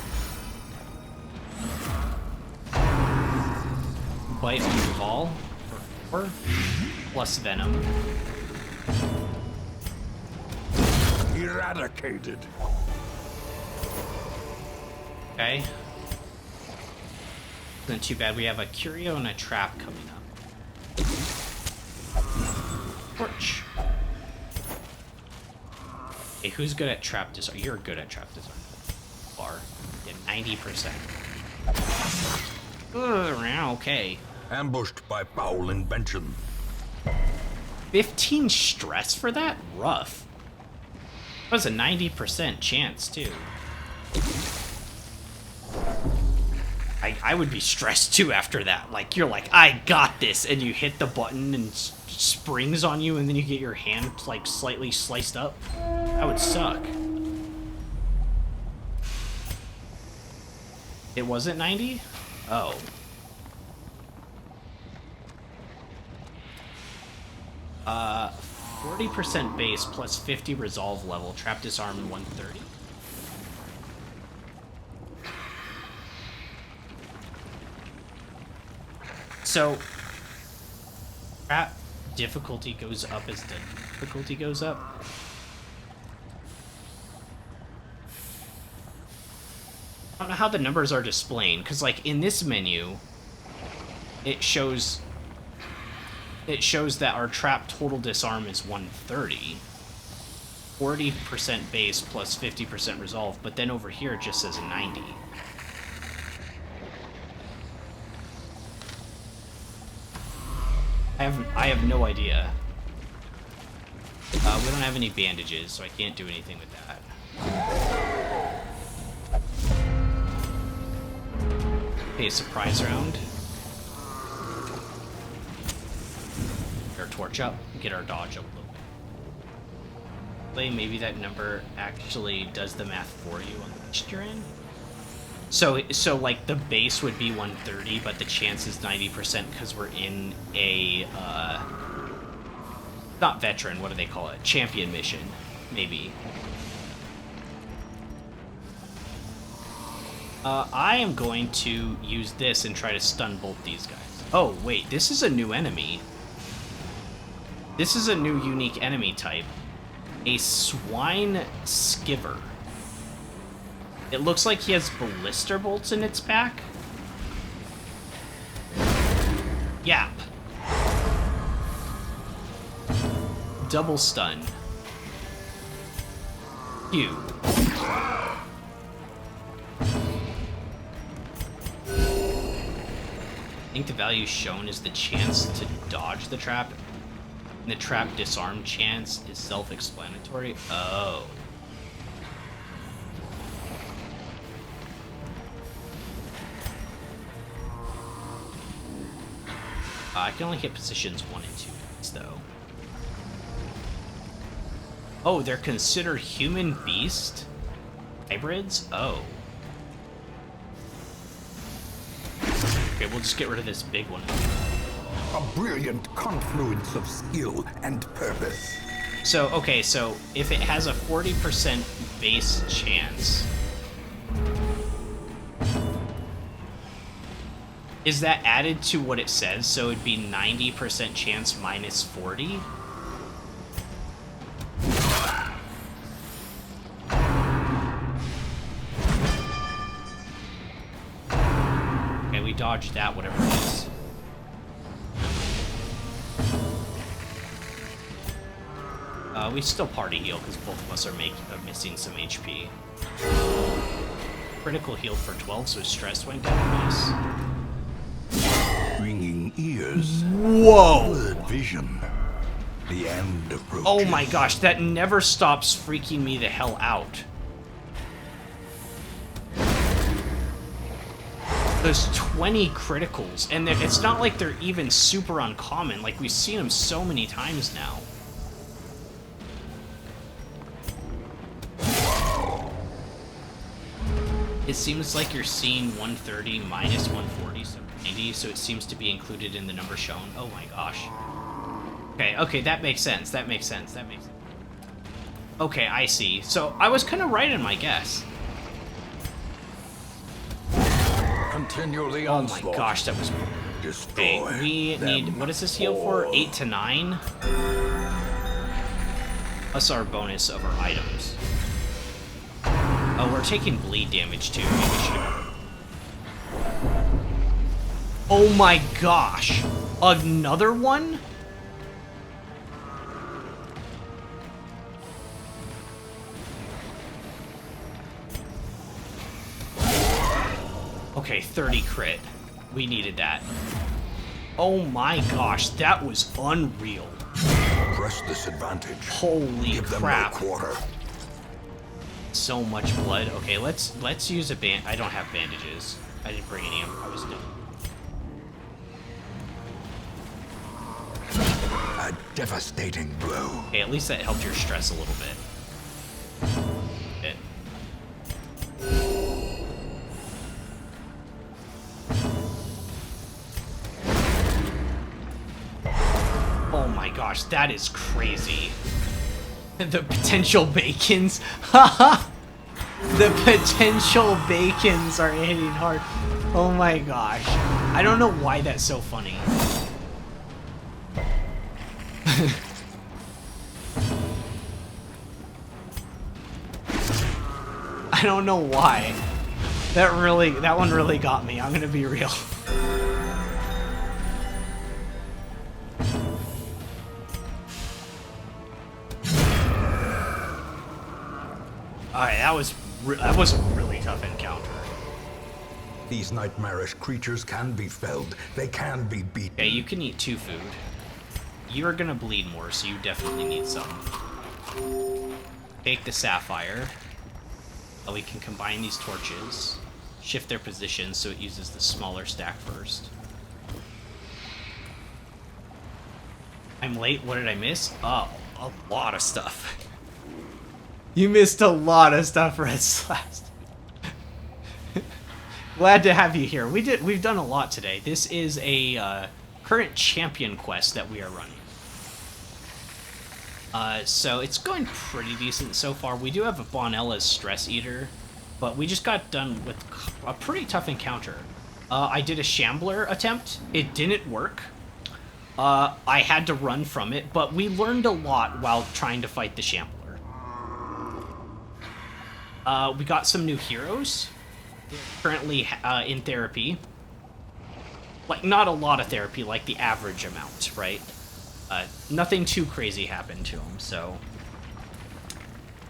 Bite on Duval for 4, plus Venom. Eradicated. Okay. Not too bad. We have a Curio and a Trap coming up. Torch. Okay, who's good at Trap Disarm? You're good at Trap Disarm. Bar. Yeah, 90%. Okay. Ambushed by foul invention. 15 stress for that? Rough. That was a 90% chance, too. I would be stressed, too, after that. Like, you're like, I got this, and you hit the button and springs on you, and then you get your hand, like, slightly sliced up. That would suck. It wasn't 90? Oh. Uh... 40% base plus 50 resolve level. Trap disarm in 130. So, trap difficulty goes up as the difficulty goes up. I don't know how the numbers are displayed, because like in this menu, it shows that our trap total disarm is 130. 40% base plus 50% resolve, but then over here it just says 90. I have no idea. We don't have any bandages, so I can't do anything with that. Okay, surprise round. Get our torch up, get our dodge up a little bit. Maybe that number actually does the math for you on the list you're in. So like the base would be 130, but the chance is 90% because we're in a not veteran, what do they call it? Champion mission, maybe. I am going to use this and try to stun bolt these guys. Oh, wait, this is a new enemy. This is a new unique enemy type. A swine skiver. It looks like he has ballista bolts in its back. Yap. Double stun. Q. I think the value shown is the chance to dodge the trap. And the trap disarm chance is self-explanatory. Oh. I can only hit positions 1 and 2, though. Oh, they're considered human beast hybrids? Oh. Okay, we'll just get rid of this big one. A brilliant confluence of skill and purpose. So, okay, so if it has a 40% base chance, is that added to what it says? So it'd be 90% chance minus 40? Okay, we dodged that, whatever it is. We still party heal because both of us are missing some HP. Critical healed for 12, so stress went down. Nice. Ringing ears. Whoa! Blurred vision. The end approaches. Oh my gosh, that never stops freaking me the hell out. There's 20 criticals, and it's not like they're even super uncommon. Like, we've seen them so many times now. It seems like you're seeing 130 minus 140, so 90, so it seems to be included in the number shown. Oh my gosh. Okay, that makes sense. That makes sense. Okay, I see. So I was kind of right in my guess. Continue the Oh onslaught. my gosh, that was... Destroy Okay, we them need... What does this heal for? all. 8 to 9? Plus our bonus of our items. Oh, we're taking bleed damage too. Maybe we should... Oh my gosh! Another one? Okay, 30 crit. We needed that. Oh my gosh, that was unreal. Press this advantage. Holy Give them crap. no quarter. So much blood. Okay, let's use a band. I don't have bandages. I didn't bring any. I was dumb. A devastating blow. Okay, at least that helped your stress a little bit. Oh my gosh, that is crazy. The potential bacons. Haha! The potential bacons are hitting hard. Oh my gosh. I don't know why that's so funny. I don't know why. That one really got me. I'm gonna be real. Alright, that was a really tough encounter. These nightmarish creatures can be felled. They can be beaten. Okay, you can eat 2 food. You're gonna bleed more, so you definitely need some. Take the sapphire. We can combine these torches. Shift their positions so it uses the smaller stack first. I'm late. What did I miss? Oh, a lot of stuff. You missed a lot of stuff, Red Slash. Glad to have you here. We've done a lot today. This is a current champion quest that we are running. So it's going pretty decent so far. We do have a Bonella's Stress Eater, but we just got done with a pretty tough encounter. I did a Shambler attempt. It didn't work. I had to run from it, but we learned a lot while trying to fight the Shambler. We got some new heroes. They're currently in therapy. Like, not a lot of therapy, like the average amount, right? Nothing too crazy happened to them, so...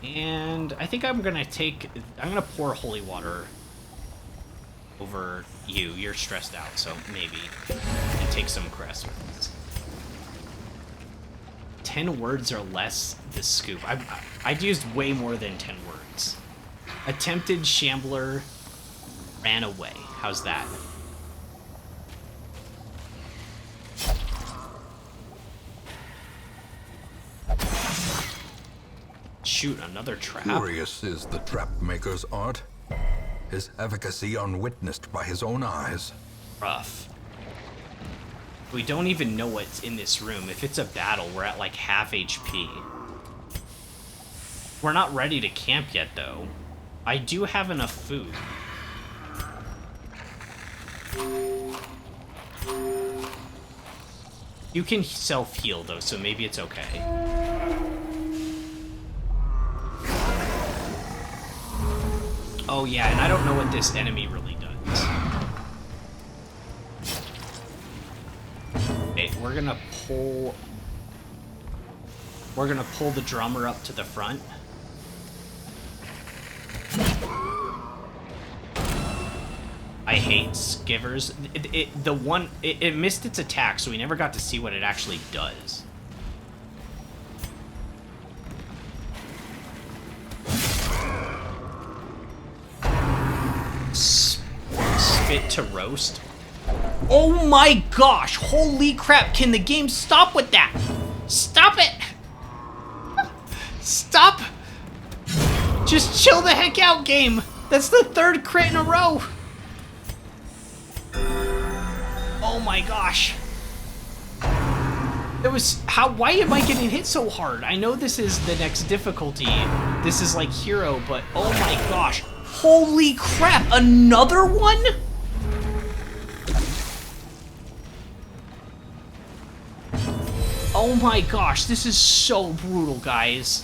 And I think I'm gonna pour holy water over you. You're stressed out, so maybe. And take some crest with this. 10 words or less, this scoop. I'd used way more than 10 words. Attempted Shambler ran away. How's that? Shoot, another trap? Curious is the trap maker's art. His efficacy unwitnessed by his own eyes. Rough. We don't even know what's in this room. If it's a battle, we're at like half HP. We're not ready to camp yet, though. I do have enough food. You can self-heal, though, so maybe it's okay. Oh, yeah, and I don't know what this enemy really does. Okay, we're gonna pull the drummer up to the front. I hate skivers. It missed its attack, so we never got to see what it actually does. Spit to roast. Oh my gosh! Holy crap! Can the game stop with that? Stop it! Stop! Just chill the heck out, game! That's the 3rd crit in a row! Oh my gosh. Why am I getting hit so hard? I know this is the next difficulty. This is like hero, but oh my gosh. Holy crap, another one? Oh my gosh, this is so brutal, guys.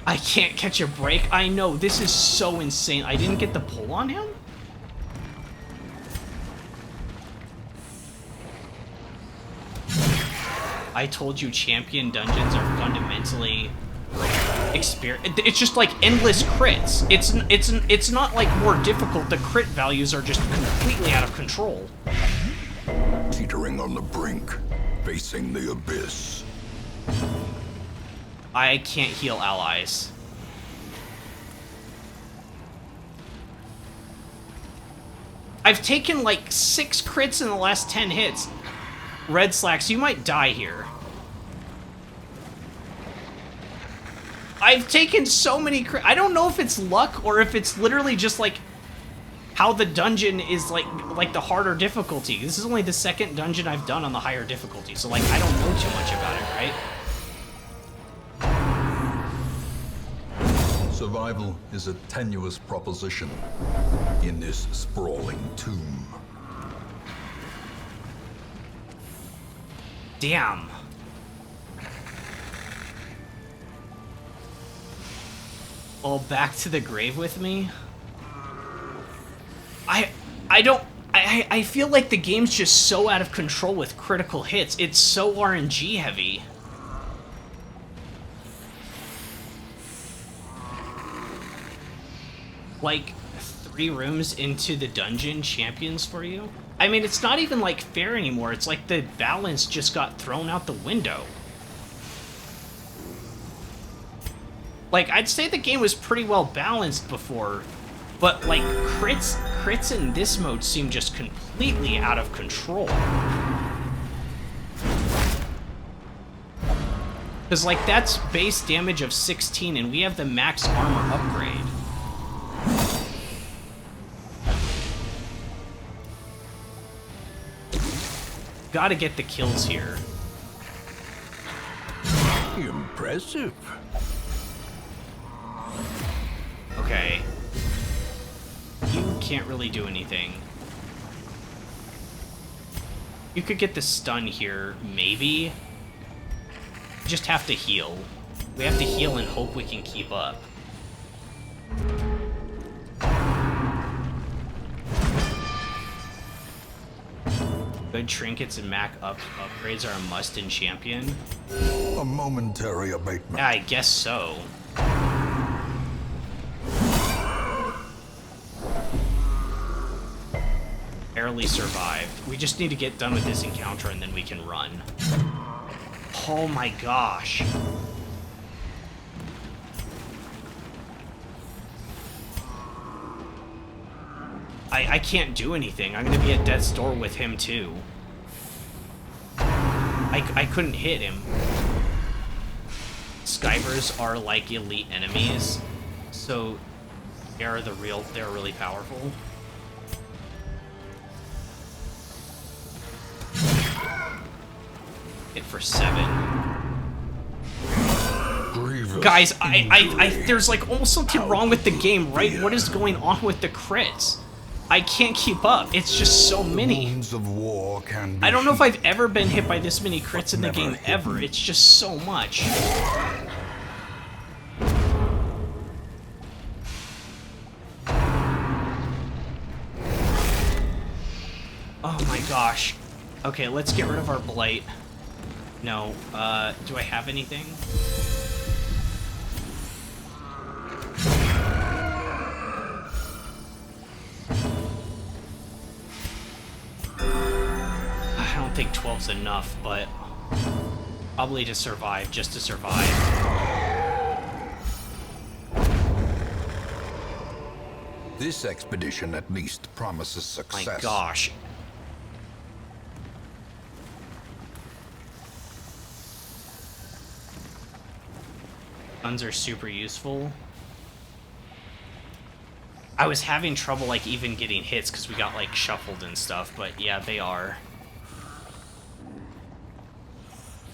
I can't catch a break. I know, this is so insane. I didn't get the pull on him? I told you champion dungeons are fundamentally it's just like endless crits. It's not like more difficult. The crit values are just completely out of control. Teetering on the brink, facing the abyss. I can't heal allies. I've taken like 6 crits in the last 10 hits. Red Slacks, you might die here. I've taken so many crits. I don't know if it's luck or if it's literally just like how the dungeon is like the harder difficulty. This is only the 2nd dungeon I've done on the higher difficulty, so like I don't know too much about it, right? Survival is a tenuous proposition in this sprawling tomb. Damn. All back to the grave with me? I feel like the game's just so out of control with critical hits. It's so RNG heavy. Like 3 rooms into the dungeon champions for you? I mean, it's not even like fair anymore. It's like the balance just got thrown out the window. Like, I'd say the game was pretty well balanced before, but like crits in this mode seem just completely out of control. Because like that's base damage of 16 and we have the max armor upgrade. Gotta get the kills here. Impressive. Okay. You can't really do anything. You could get the stun here, maybe. Just have to heal. We have to heal and hope we can keep up. Good trinkets and Mac upgrades are a must in Champion. A momentary abatement. Yeah, I guess so. Barely survived. We just need to get done with this encounter and then we can run. Oh my gosh. I can't do anything. I'm gonna be at death's door with him too. I couldn't hit him. Skybers are like elite enemies, so they're really powerful. Hit for 7. Guys, there's like almost something wrong with the game, right? What is going on with the crits? I can't keep up. It's just so many. Of war can be I don't know if I've ever been hit by this many crits in the game ever. It's just so much. Oh my gosh. Okay, let's get rid of our blight. No, do I have anything? I don't think 12's enough, but probably to survive, just to survive. This expedition at least promises success. My gosh. Guns are super useful. I was having trouble like even getting hits because we got like shuffled and stuff, but yeah, they are.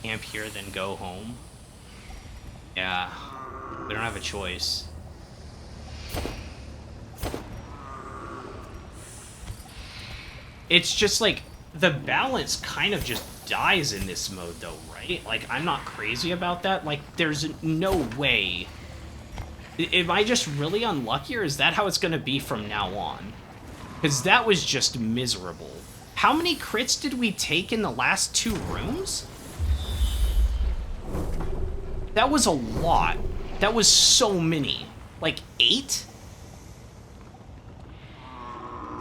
Camp here, then go home. Yeah, we don't have a choice. It's just like the balance kind of just dies in this mode though, right? Like I'm not crazy about that. Like there's no way. Am I just really unlucky, or is that how it's gonna be from now on? Because that was just miserable. How many crits did we take in the last 2 rooms? That was a lot. That was so many. Like 8?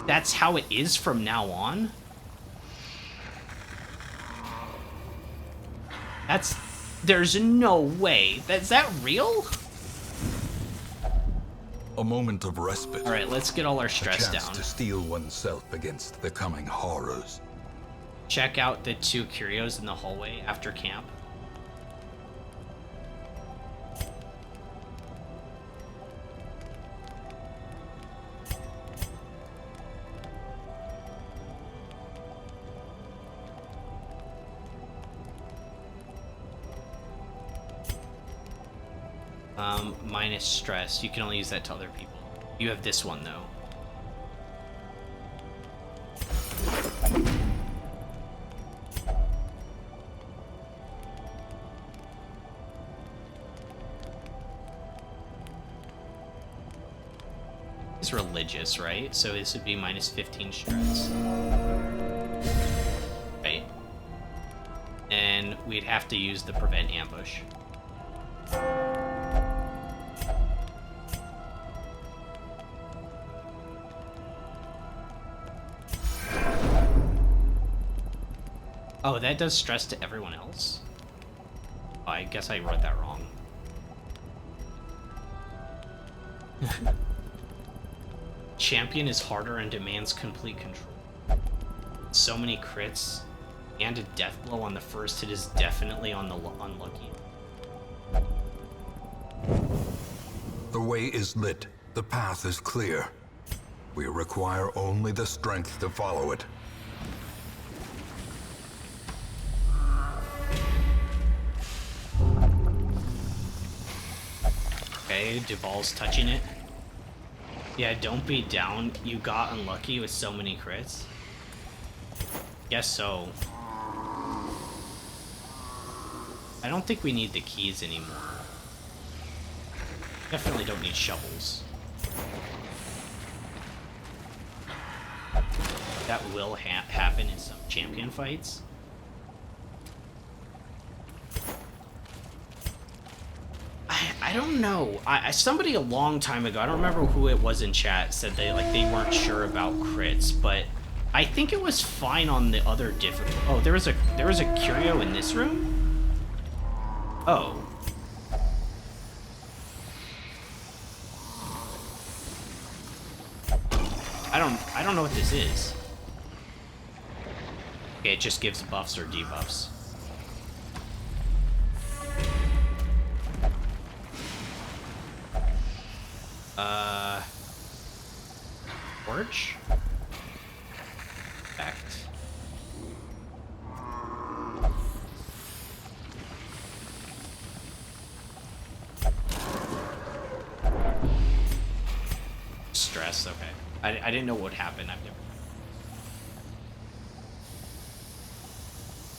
That's how it is from now on? There's no way. Is that real? A moment of respite. All right, let's get all our A stress chance down. to steel oneself against the coming horrors. Check out the 2 curios in the hallway after camp. Minus stress. You can only use that to other people. You have this one, though. It's religious, right? So this would be minus 15 stress. Right. And we'd have to use the prevent ambush. Oh, that does stress to everyone else? Oh, I guess I wrote that wrong. Champion is harder and demands complete control. So many crits and a death blow on the first hit is definitely on the unlucky. The way is lit. The path is clear. We require only the strength to follow it. Okay, Duval's touching it. Yeah, don't be down. You got unlucky with so many crits. Guess so. I don't think we need the keys anymore. Definitely don't need shovels. That will happen in some champion fights. I don't know. Somebody a long time ago, I don't remember who it was in chat, said they weren't sure about crits, but I think it was fine on the other difficult. Oh, there was a curio in this room? Oh. I don't know what this is. Okay, it just gives buffs or debuffs. Torch? Effect. Stress, okay. I didn't know what would happen. I've never...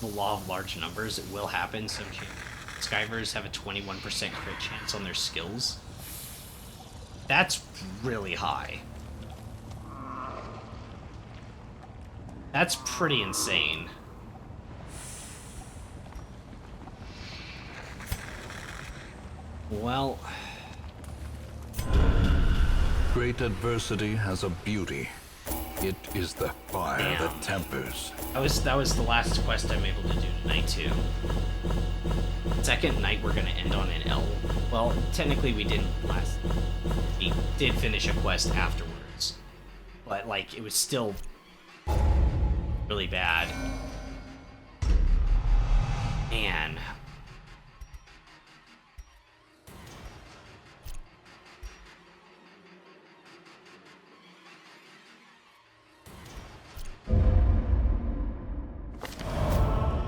The law of large numbers, it will happen. Some Skyvers have a 21% crit chance on their skills. That's really high. That's pretty insane. Well... Great adversity has a beauty. It is the fire Damn. that tempers. That was the last quest I'm able to do tonight, too. Second night we're gonna end on an L. Well, technically we didn't last... We did finish a quest afterwards. But, like, it was still... really bad. Man.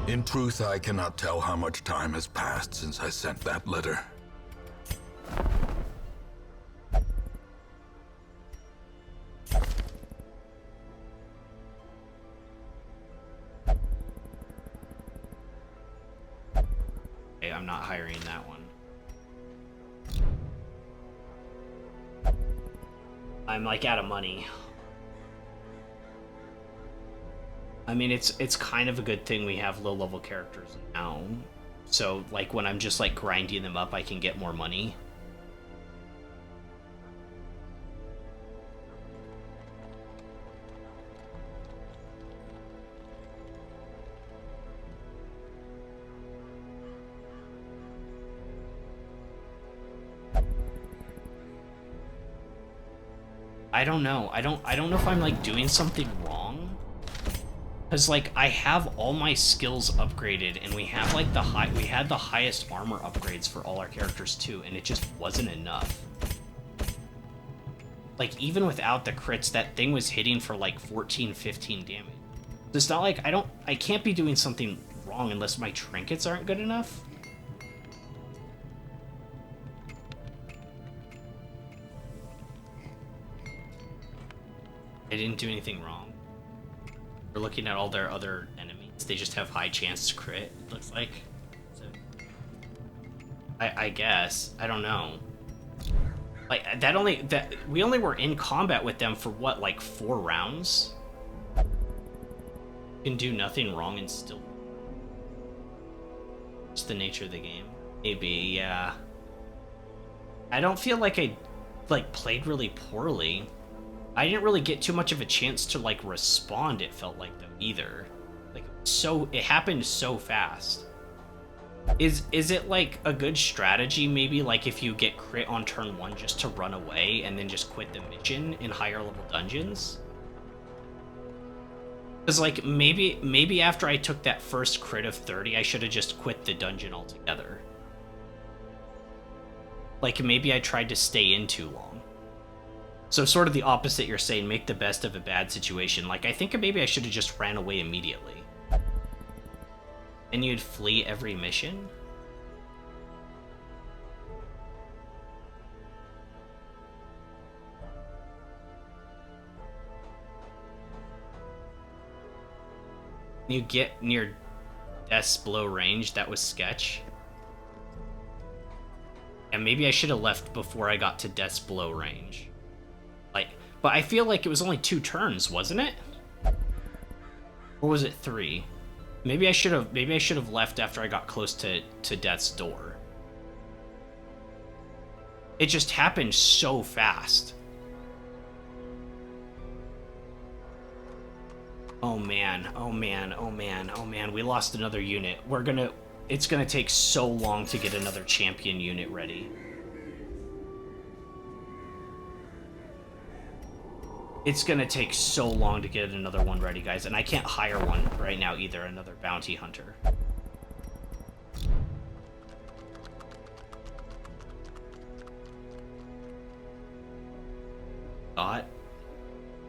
In truth, I cannot tell how much time has passed since I sent that letter. Okay, I'm not hiring that one. I'm like out of money. I mean, it's kind of a good thing we have low-level characters now. So, like, when I'm just, like, grinding them up, I can get more money. I don't know. I don't know if I'm like doing something wrong. Cause like I have all my skills upgraded and we have like we had the highest armor upgrades for all our characters too, and it just wasn't enough. Like even without the crits, that thing was hitting for like 14, 15 damage. It's not like I can't be doing something wrong unless my trinkets aren't good enough. I didn't do anything wrong. We're looking at all their other enemies. They just have high chance to crit, it looks like. So, I guess. I don't know. Like, we only were in combat with them for what, like 4 rounds? You can do nothing wrong and still... It's the nature of the game. Maybe, yeah. I don't feel like I, like, played really poorly. I didn't really get too much of a chance to, like, respond, it felt like, though, either. Like, it happened so fast. Is it, like, a good strategy, maybe, like, if you get crit on turn 1 just to run away and then just quit the mission in higher level dungeons? Because, like, maybe after I took that first crit of 30, I should have just quit the dungeon altogether. Like, maybe I tried to stay in too long. So sort of the opposite you're saying, make the best of a bad situation. Like, I think maybe I should have just ran away immediately. And you'd flee every mission? You get near death's below range, that was sketch. And maybe I should have left before I got to death's below range. Like, but I feel like it was only 2 turns, wasn't it? Or was it 3? Maybe I should have left after I got close to death's door. It just happened so fast. Oh man, oh man, oh man, oh man, we lost another unit. It's gonna take so long to get another champion unit ready. It's gonna take so long to get another one ready, guys, and I can't hire one right now either, another bounty hunter. Thought?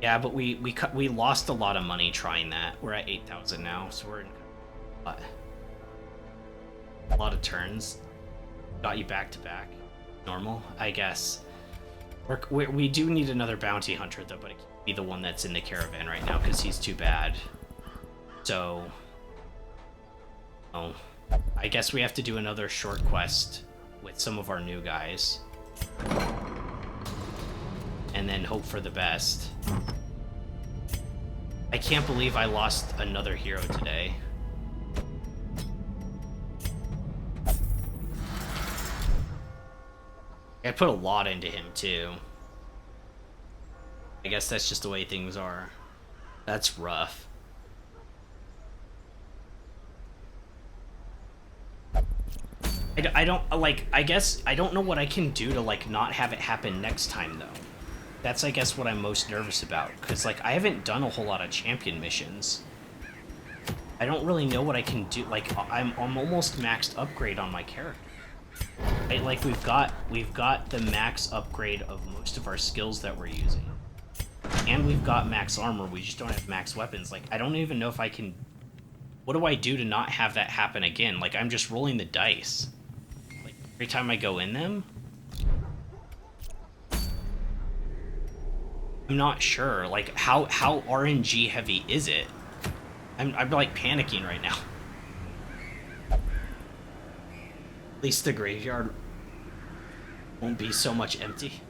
Yeah, but we lost a lot of money trying that. We're at 8,000 now, so we're in a lot of turns. Got you back to back. Normal, I guess. We do need another bounty hunter, though, but it can't be the one that's in the caravan right now, because he's too bad. So... Oh. I guess we have to do another short quest with some of our new guys. And then hope for the best. I can't believe I lost another hero today. I put a lot into him, too. I guess that's just the way things are. That's rough. I don't, like, I guess, I don't know what I can do to, like, not have it happen next time, though. That's, I guess, what I'm most nervous about. Because, like, I haven't done a whole lot of champion missions. I don't really know what I can do. Like, I'm almost maxed upgrade on my character. Right, like we've got the max upgrade of most of our skills that we're using, and we've got max armor. We just don't have max weapons. Like, I don't even know if I can. What do I do to not have that happen again? Like, I'm just rolling the dice. Like, every time I go in them, I'm not sure. Like, how RNG heavy is it? I'm like panicking right now. At least the graveyard won't be so much empty.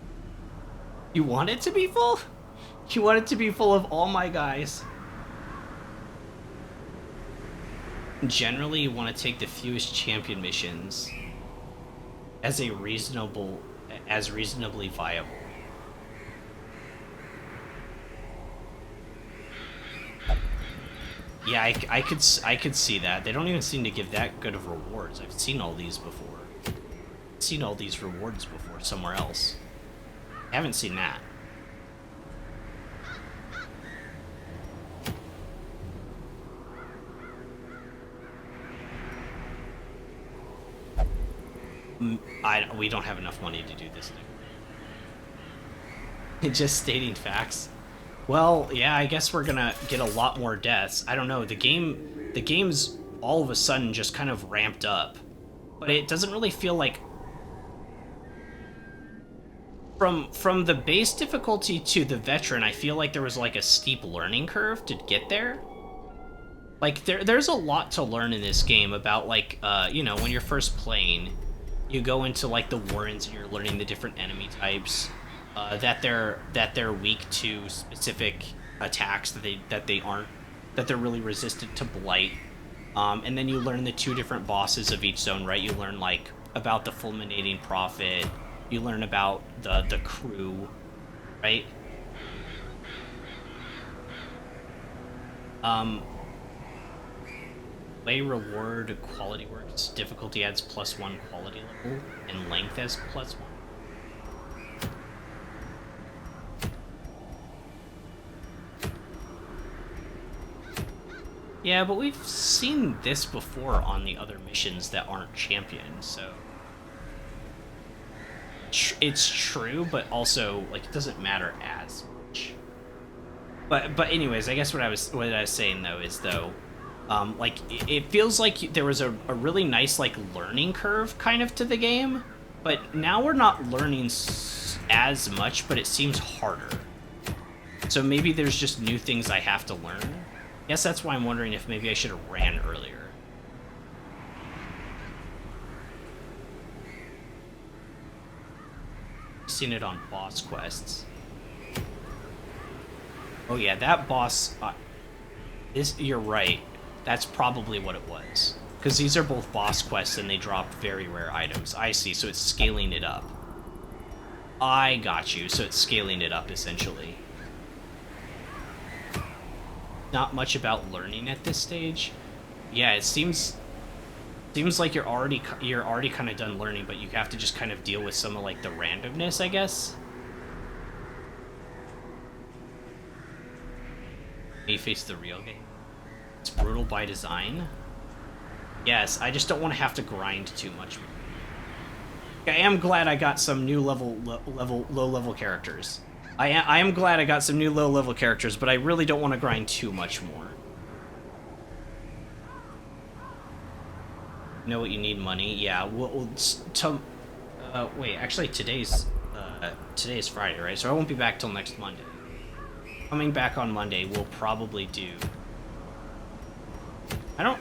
You want it to be full? You want it to be full of all my guys. Generally, you want to take the fewest champion missions as reasonably viable. Yeah, I could see that. They don't even seem to give that good of rewards. I've seen all these before. I've seen all these rewards before somewhere else. I haven't seen that. We don't have enough money to do this thing. Just stating facts. Well, yeah, I guess we're gonna get a lot more deaths. I don't know, the game's all of a sudden just kind of ramped up. But it doesn't really feel like... From the base difficulty to the veteran, I feel like there was like a steep learning curve to get there. Like, there's a lot to learn in this game about, like, you know, when you're first playing, you go into, like, the warrens and you're learning the different enemy types, that they're weak to specific attacks, that they're really resistant to blight. And then you learn the 2 different bosses of each zone, right? You learn, like, about the Fulminating Prophet, you learn about the crew, right? Way reward quality works. Difficulty adds +1 quality level, and length as +1. Yeah, but we've seen this before on the other missions that aren't champions, so... It's true, but also, like, it doesn't matter as much. But anyways, I guess what I was saying, though, is, like, it feels like there was a really nice, like, learning curve, kind of, to the game, but now we're not learning as much, but it seems harder. So maybe there's just new things I have to learn. I guess that's why I'm wondering if maybe I should have ran earlier. Seen it on boss quests. Oh yeah, that boss... you're right. That's probably what it was. Because these are both boss quests and they drop very rare items. I see, so it's scaling it up. I got you, so it's scaling it up, essentially. Not much about learning at this stage. Yeah, it seems like you're already kind of done learning, but you have to just kind of deal with some of, like, the randomness, I guess. You face the real game. It's brutal by design. Yes, I just don't want to have to grind too much. I am glad I got some new low-level characters. I am glad I got some new low-level characters, but I really don't want to grind too much more. You know what you need? Money? Yeah, wait, actually today's Friday, right? So I won't be back till next Monday. Coming back on Monday, we'll probably do... I don't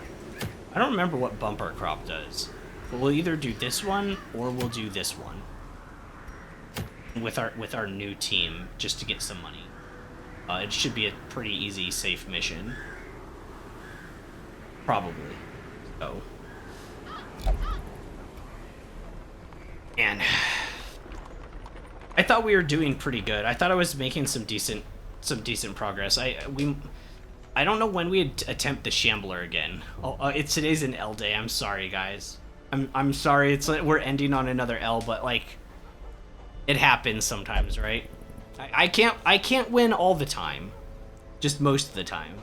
remember what bumper crop does. But we'll either do this one, or we'll do this one. With our new team, just to get some money. It should be a pretty easy, safe mission. Probably. So... And I thought we were doing pretty good. I thought I was making some decent progress. I don't know when we'd attempt the Shambler again. Today's an L day. I'm sorry, guys. I'm sorry. It's like we're ending on another L, but like it happens sometimes, right? I can't win all the time. Just most of the time.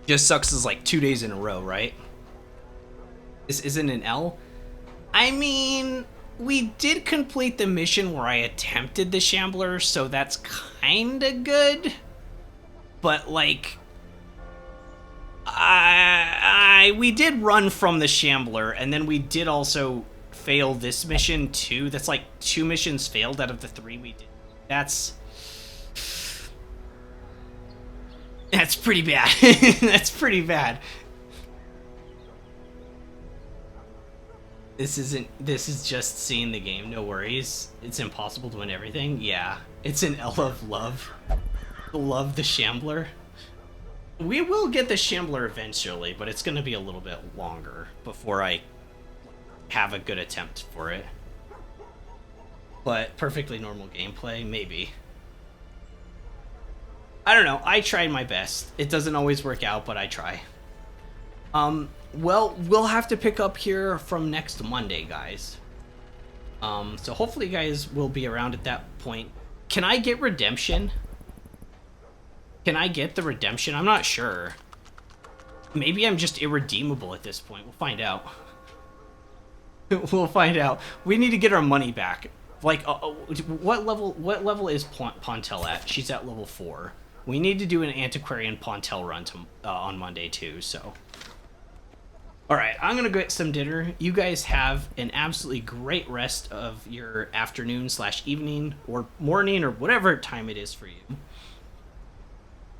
Just sucks is like 2 days in a row, right? This isn't an L? I mean, we did complete the mission where I attempted the Shambler, so that's kinda good. But like, we did run from the Shambler, and then we did also fail this mission too. That's like 2 missions failed out of the 3 we did. That's pretty bad. That's pretty bad. This is just seeing the game, no worries. It's impossible to win everything. Yeah, it's an L of love. Love the Shambler. We will get the Shambler eventually, but it's gonna be a little bit longer before I have a good attempt for it. But perfectly normal gameplay, maybe. I don't know, I tried my best. It doesn't always work out, but I try. Well, we'll have to pick up here from next Monday, guys. So hopefully you guys will be around at that point. Can I get redemption? Can I get the redemption? I'm not sure. Maybe I'm just irredeemable at this point. We'll find out. We'll find out. We need to get our money back. Like, what level is Pontel at? She's at level 4. We need to do an Antiquarian Pontel run on Monday too, so. Alright, I'm gonna go get some dinner. You guys have an absolutely great rest of your afternoon / evening or morning or whatever time it is for you.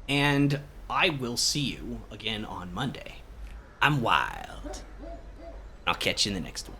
And I will see you again on Monday. I'm wild. I'll catch you in the next one.